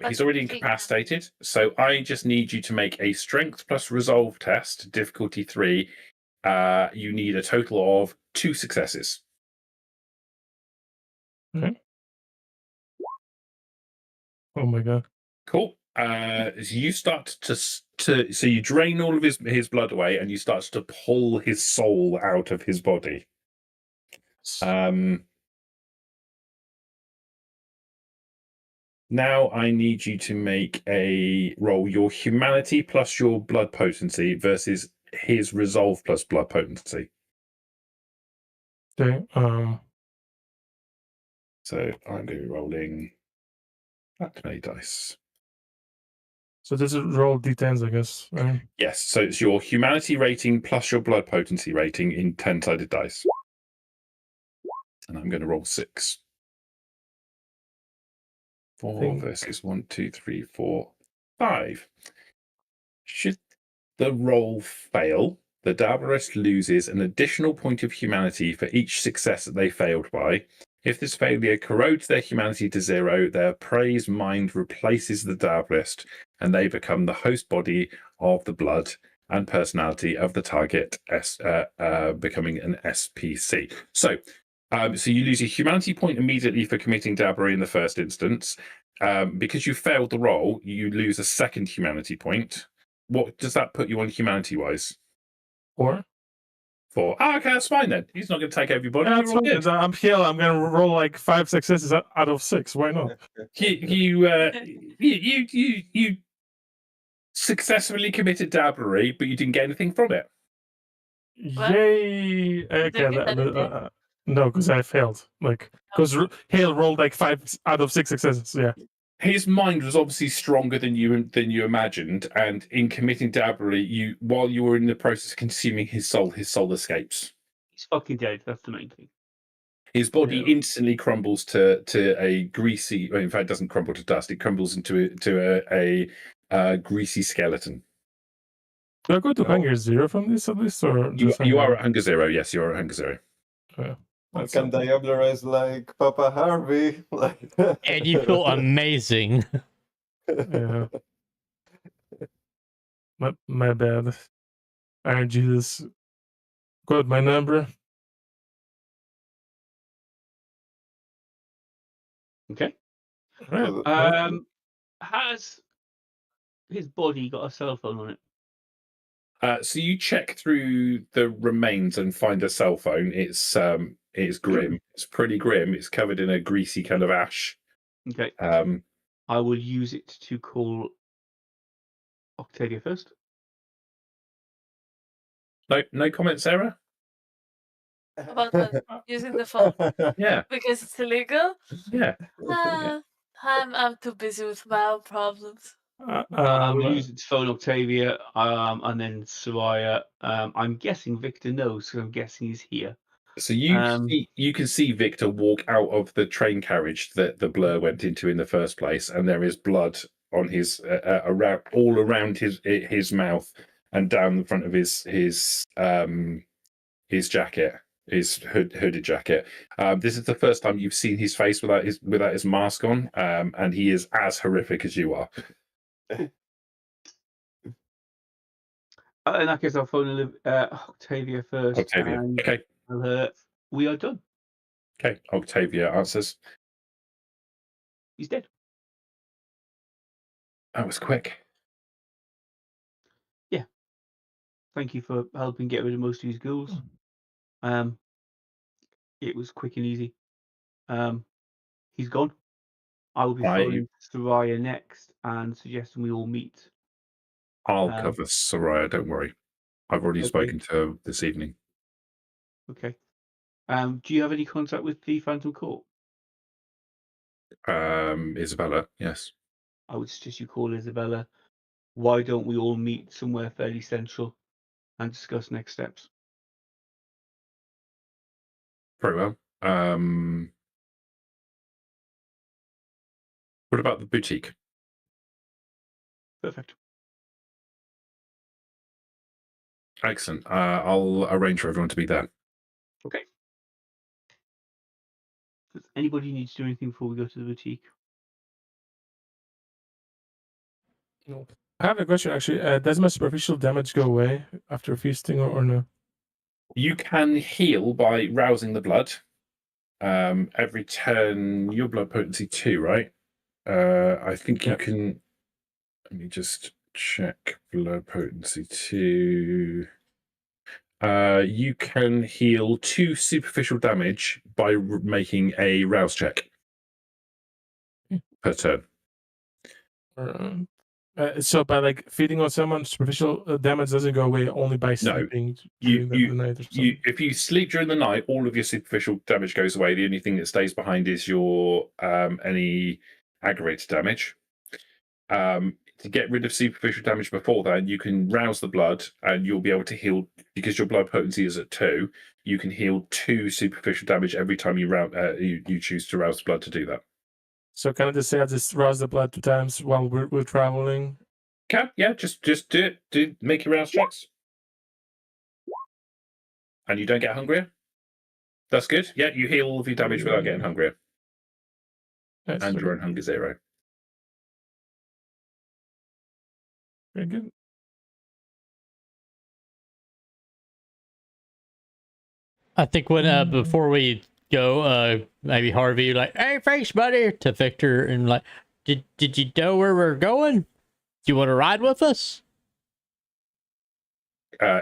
He's already incapacitated, so I just need you to make a strength plus resolve test, difficulty 3. You need a total of 2 successes. Oh my god. Cool. So you start to so you drain all of his blood away, and you start to pull his soul out of his body. Now I need you to make a roll your humanity plus your blood potency versus his resolve plus blood potency. Okay. So I'm going to be rolling that many dice. So this is roll d10s, I guess. Right? Yes, so it's your humanity rating plus your blood potency rating in 10-sided dice. And I'm going to roll 6. 4 versus 1, 2, 3, 4, 5. Should the roll fail, the Dabarist loses an additional point of humanity for each success that they failed by. If this failure corrodes their humanity to 0, their prey's mind replaces the Dabarist, and they become the host body of the blood and personality of the target, becoming an SPC. So you lose a humanity point immediately for committing dabbery in the first instance. Because you failed the roll, you lose a second humanity point. What does that put you on humanity-wise? 4. 4. Oh, okay, that's fine then. He's not going to take everybody. Yeah, You're that's all fine. good. I'm here. I'm gonna roll like 5 successes out of 6. Why not? You successfully committed dabbery, but you didn't get anything from it. What? Yay! Okay, Did you get anything? no, because I failed. Like, because Hale rolled like 5 out of 6 successes. Yeah. His mind was obviously stronger than you imagined, and in committing dabbery, while you were in the process of consuming his soul escapes. He's fucking dead. That's the main thing. His body instantly crumbles to a greasy. Well, in fact, it doesn't crumble to dust. It crumbles into a greasy skeleton. Do I go to hunger 0 from this at least, or You are at hunger 0. Yes, you are at hunger 0. I can diablerize like Papa Harvey. Like... And you feel amazing. Yeah. My bad. Iron Jesus. Got my number. Okay. Right. Has his body got a cell phone on it? So you check through the remains and find a cell phone. It's grim. It's pretty grim. It's covered in a greasy kind of ash. Okay. I will use it to call Octavia first. No comments, Sarah? About what? Using the phone? Yeah. Because it's illegal? Yeah. I'm too busy with my own problems. I will use it to phone Octavia, and then Soraya. I'm guessing Victor knows, because I'm guessing he's here. So you can see Victor walk out of the train carriage that the blur went into in the first place, and there is blood on his all around his mouth and down the front of his jacket, his hooded jacket. This is the first time you've seen his face without his mask on, and he is as horrific as you are. In that case, I'll phone Octavia first. Octavia. And Okay. tell her we are done. Okay. Octavia answers. He's dead. That was quick. Thank you for helping get rid of most of these ghouls. It was quick and easy. He's gone. I will be phoning Soraya next and suggesting we all meet. I'll cover Soraya, don't worry. I've already spoken to her this evening. Okay. Do you have any contact with the Phantom Court? Isabella, yes. I would suggest you call Isabella. Why don't we all meet somewhere fairly central and discuss next steps? Very well. What about the boutique? Perfect. Excellent. I'll arrange for everyone to be there. Okay. Does anybody need to do anything before we go to the boutique? No. I have a question actually. Does my superficial damage go away after feasting or no? You can heal by rousing the blood. Every turn, your blood potency 2, right? I think you can. Let me just check blood potency 2. You can heal 2 superficial damage by making a rouse check per turn. So by like feeding on someone, superficial damage doesn't go away only by sleeping during the night or something. If you sleep during the night, all of your superficial damage goes away. The only thing that stays behind is your any aggravated damage. To get rid of superficial damage before that, you can rouse the blood, and you'll be able to heal because your blood potency is at 2. You can heal 2 superficial damage every time you choose to rouse the blood to do that. So can I just say I just rouse the blood 2 times while we're traveling? Okay, yeah, just do it. Make your rouse checks, and you don't get hungrier. That's good. Yeah, you heal all of your damage without getting hungrier, and your own hunger 0. Very good. I think when before we go, maybe Harvey like, "Hey, face buddy," to Victor, and like, "Did you know where we're going? Do you want to ride with us?"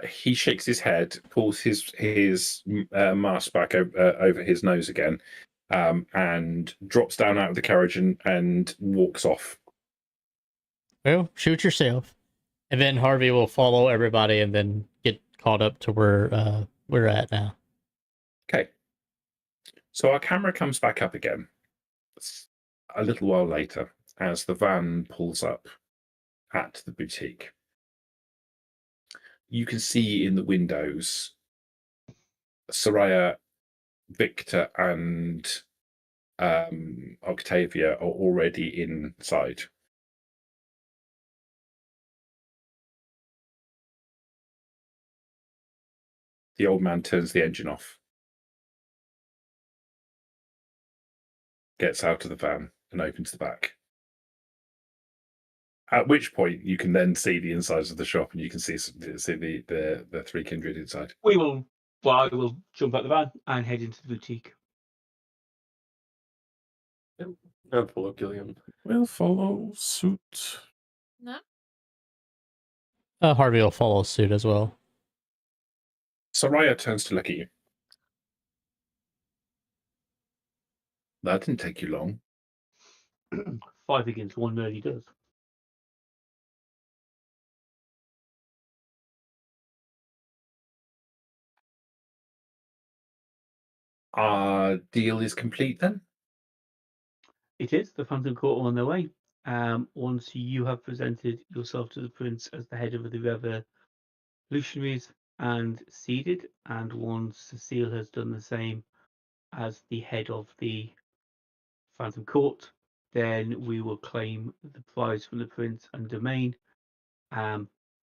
He shakes his head, pulls his mask back over his nose again, and drops down out of the carriage and walks off. Well, shoot yourself. And then Harvey will follow everybody and then get caught up to where we're at now. Okay. So our camera comes back up again a little while later as the van pulls up at the boutique. You can see in the windows Soraya, Victor, and Octavia are already inside. The old man turns the engine off, gets out of the van, and opens the back. At which point, you can then see the insides of the shop, and you can see the 3 kindred inside. I will jump out the van and head into the boutique. I'll follow Gillian. We'll follow suit. No? Harvey will follow suit as well. Soraya turns to look at you. That didn't take you long. 5 against 1 really does. Our deal is complete then? It is. The Phantom Court are on their way. Once you have presented yourself to the Prince as the head of the revolutionaries and seated, and once Cecile has done the same as the head of the Phantom Court, then we will claim the prize from the Prince and domain.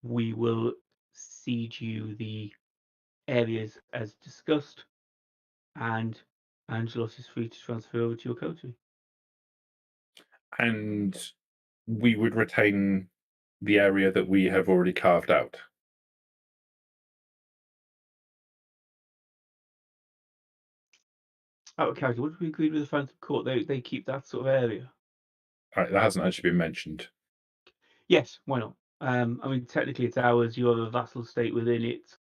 We will cede you the areas as discussed, and Angelos is free to transfer over to your coterie. And we would retain the area that we have already carved out. Out of character, what did we agree with the Phantom Court? They keep that sort of area. That hasn't actually been mentioned. Yes, why not? I mean, technically it's ours. You have a vassal state within it.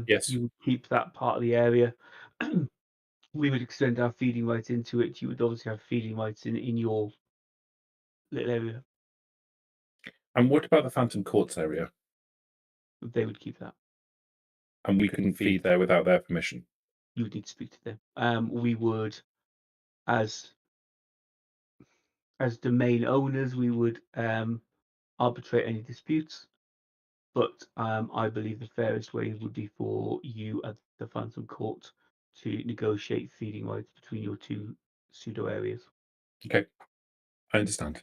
Yes. You would keep that part of the area. We would extend our feeding rights into it. You would obviously have feeding rights in your little area. And what about the Phantom Courts area? They would keep that. And we couldn't feed there without their permission. You would need to speak to them. We would, as domain owners, we would arbitrate any disputes. But I believe the fairest way would be for you at the Phantom Court to negotiate feeding rights between your two pseudo areas. Okay, I understand.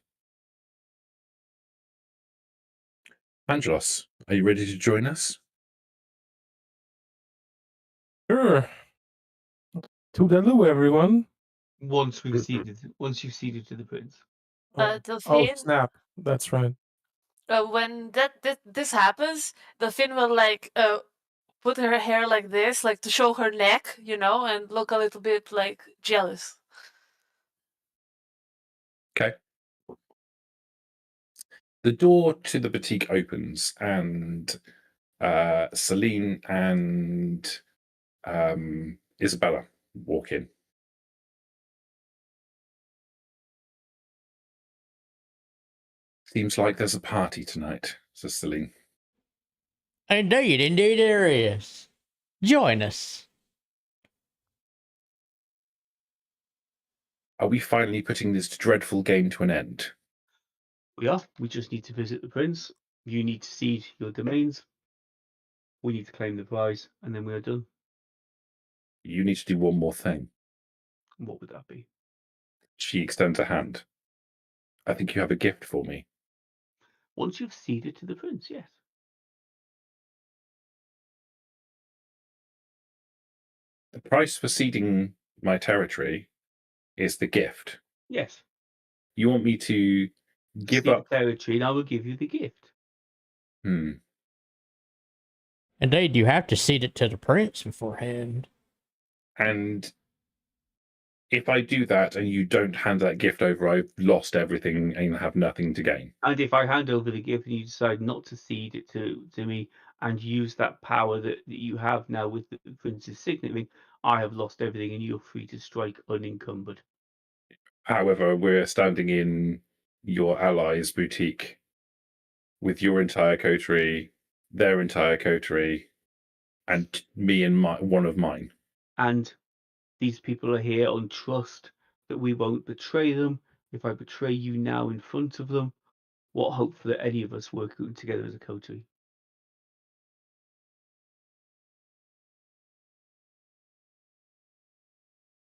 Angelos, are you ready to join us? Sure. Toodaloo, everyone. Once you've ceded to the prince. Oh, Delphine, snap. That's right. when this happens, Delphine will like put her hair like this, like to show her neck, you know, and look a little bit like jealous. Okay. The door to the boutique opens, and Celine and Isabella walk in. Seems like there's a party tonight, says Celine. Indeed there is. Join us. Are we finally putting this dreadful game to an end? We are. We just need to visit the prince. You need to cede your domains. We need to claim the prize, and then we are done. You need to do one more thing. What would that be? She extends a hand. I think you have a gift for me. Once you've ceded to the prince, yes. The price for ceding my territory is the gift. Yes. You want me to give Cede up territory, and I will give you the gift. Indeed, you have to cede it to the prince beforehand. And if I do that and you don't hand that gift over, I've lost everything and have nothing to gain. And if I hand over the gift and you decide not to cede it to me and use that power that you have now with the prince's signet ring, I have lost everything and you're free to strike unencumbered. However, we're standing in your allies' boutique with your entire coterie, their entire coterie, and me and one of mine. And these people are here on trust that we won't betray them. If I betray you now in front of them, what hope for that any of us working together as a coterie?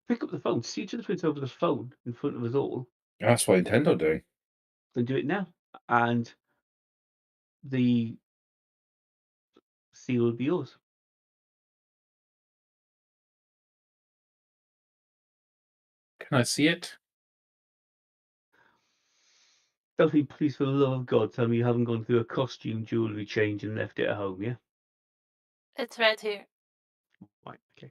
Pick up the phone, see to the prince over the phone in front of us all, That's what I intend on doing. then do it now. And the seal will be yours. Can I see it? Delphine, please, for the love of God, tell me you haven't gone through a costume jewellery change and left it at home, yeah? It's right here. Right, okay.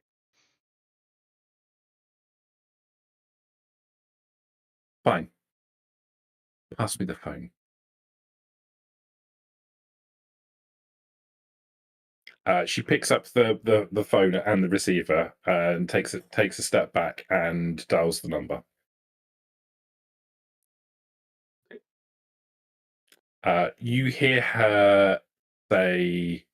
Fine. Pass me the phone. She picks up the phone and the receiver and takes a step back and dials the number. You hear her say,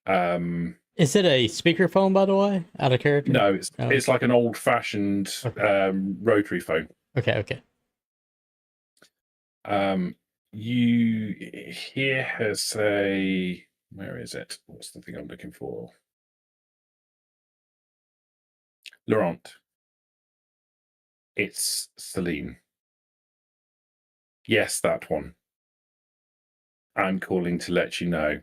Is it a speakerphone, by the way? Out of character? no, Oh. it's like an old-fashioned rotary phone. Okay. You hear her say, where is it? What's the thing I'm looking for? Laurent. It's Celine. Yes, that one. I'm calling to let you know.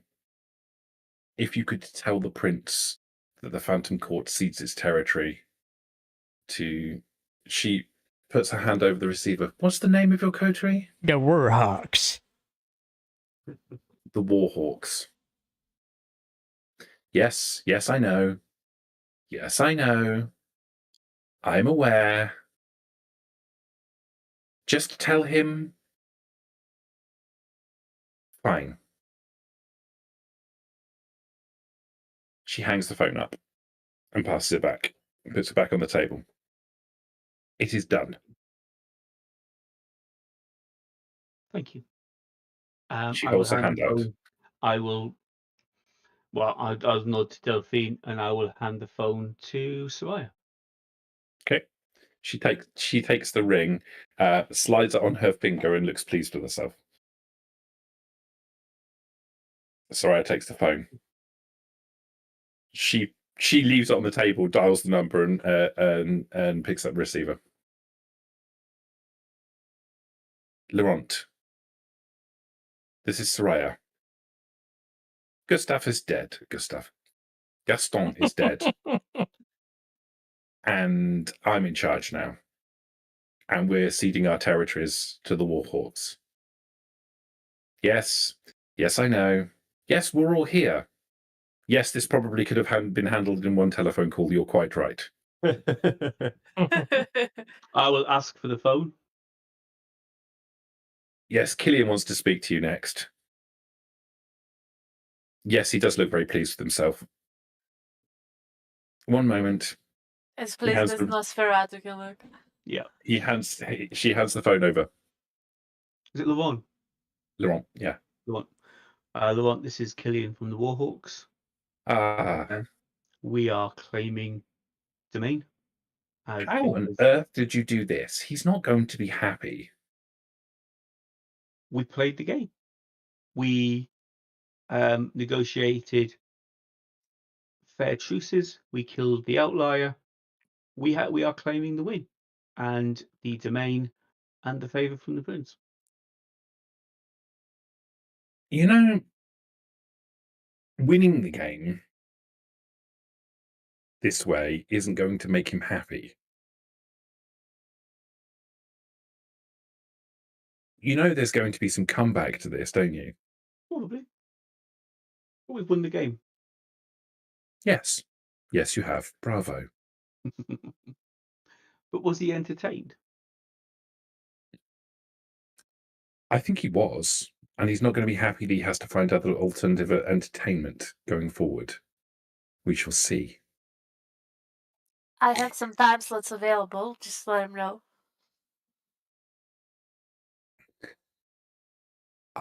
If you could tell the prince that the Phantom Court cedes its territory to... She puts her hand over the receiver. What's the name of your coterie? The Warhawks. The Warhawks. Yes, I know. Yes, I know. I'm aware. Just tell him Fine. She hangs the phone up and passes it back, puts it back on the table. It is done. Thank you. She I will holds her hand hand the out. phone. I will. Well, I'll nod to Delphine, and I will hand the phone to Soraya. Okay. She takes the ring, slides it on her finger, and looks pleased with herself. Soraya takes the phone. She leaves it on the table, dials the number, and picks up the receiver. Laurent, this is Soraya. Gustav is dead. Gaston is dead. And I'm in charge now. And we're ceding our territories to the Warhawks. Yes, I know. Yes, we're all here. Yes, this probably could have been handled in one telephone call. You're quite right. I will ask for the phone. Yes, Killian wants to speak to you next. Yes, he does look very pleased with himself. One moment. As He has pleased as the- Nosferatu can look. Yeah. She hands the phone over. Is it Laurent? Laurent, yeah. Laurent. Laurent, this is Killian from the Warhawks. We are claiming domain. How on earth did you do this? He's not going to be happy. We played the game. We negotiated fair truces. We killed the outlier. We are claiming the win and the domain and the favor from the prince. You know, winning the game this way isn't going to make him happy. You know there's going to be some comeback to this, don't you? Probably. But we've won the game. Yes. Yes, you have. Bravo. But was he entertained? I think he was. And he's not going to be happy that he has to find other alternative entertainment going forward. We shall see. I have some time slots available. Just let him know.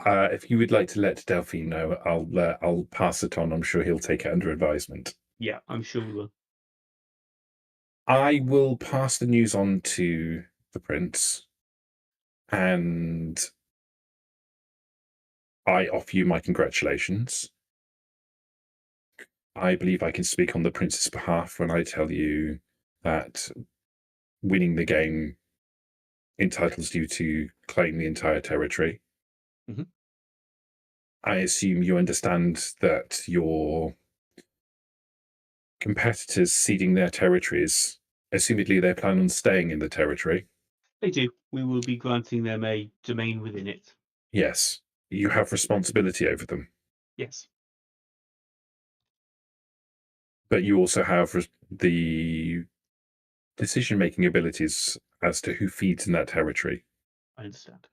If you would like to let Delphine know, I'll pass it on. I'm sure he'll take it under advisement. Yeah, I'm sure we will. I will pass the news on to the prince, and I offer you my congratulations. I believe I can speak on the prince's behalf when I tell you that winning the game entitles you to claim the entire territory. Mhm. I assume you understand that your competitors ceding their territories, assumedly they plan on staying in the territory. They do. We will be granting them a domain within it. Yes, you have responsibility over them, Yes. but you also have the decision-making abilities as to who feeds in that territory. I understand.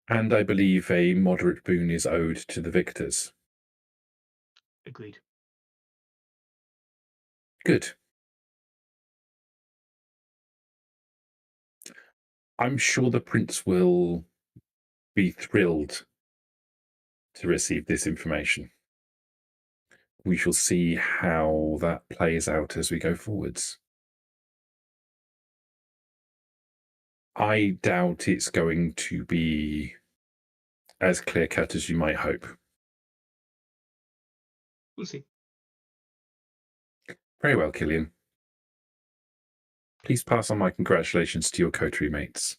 And I believe a moderate boon is owed to the victors. Agreed. Good. I'm sure the prince will be thrilled to receive this information. We shall see how that plays out as we go forwards. I doubt it's going to be as clear-cut as you might hope. We'll see. Very well, Killian. Please pass on my congratulations to your coterie mates.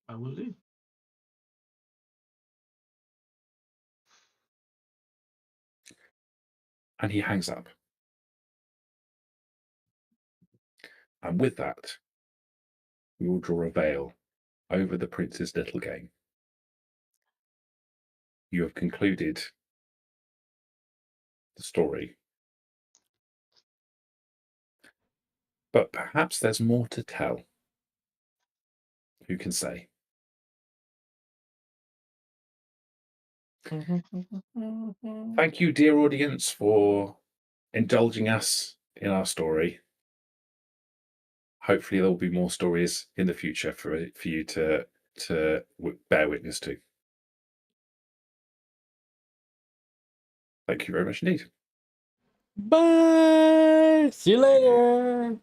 I will do. And he hangs up. And with that, we will draw a veil over the prince's little game. You have concluded the story. But perhaps there's more to tell. Who can say? Thank you, dear audience, for indulging us in our story. Hopefully, there will be more stories in the future for you to bear witness to. Thank you very much indeed. Bye. See you later.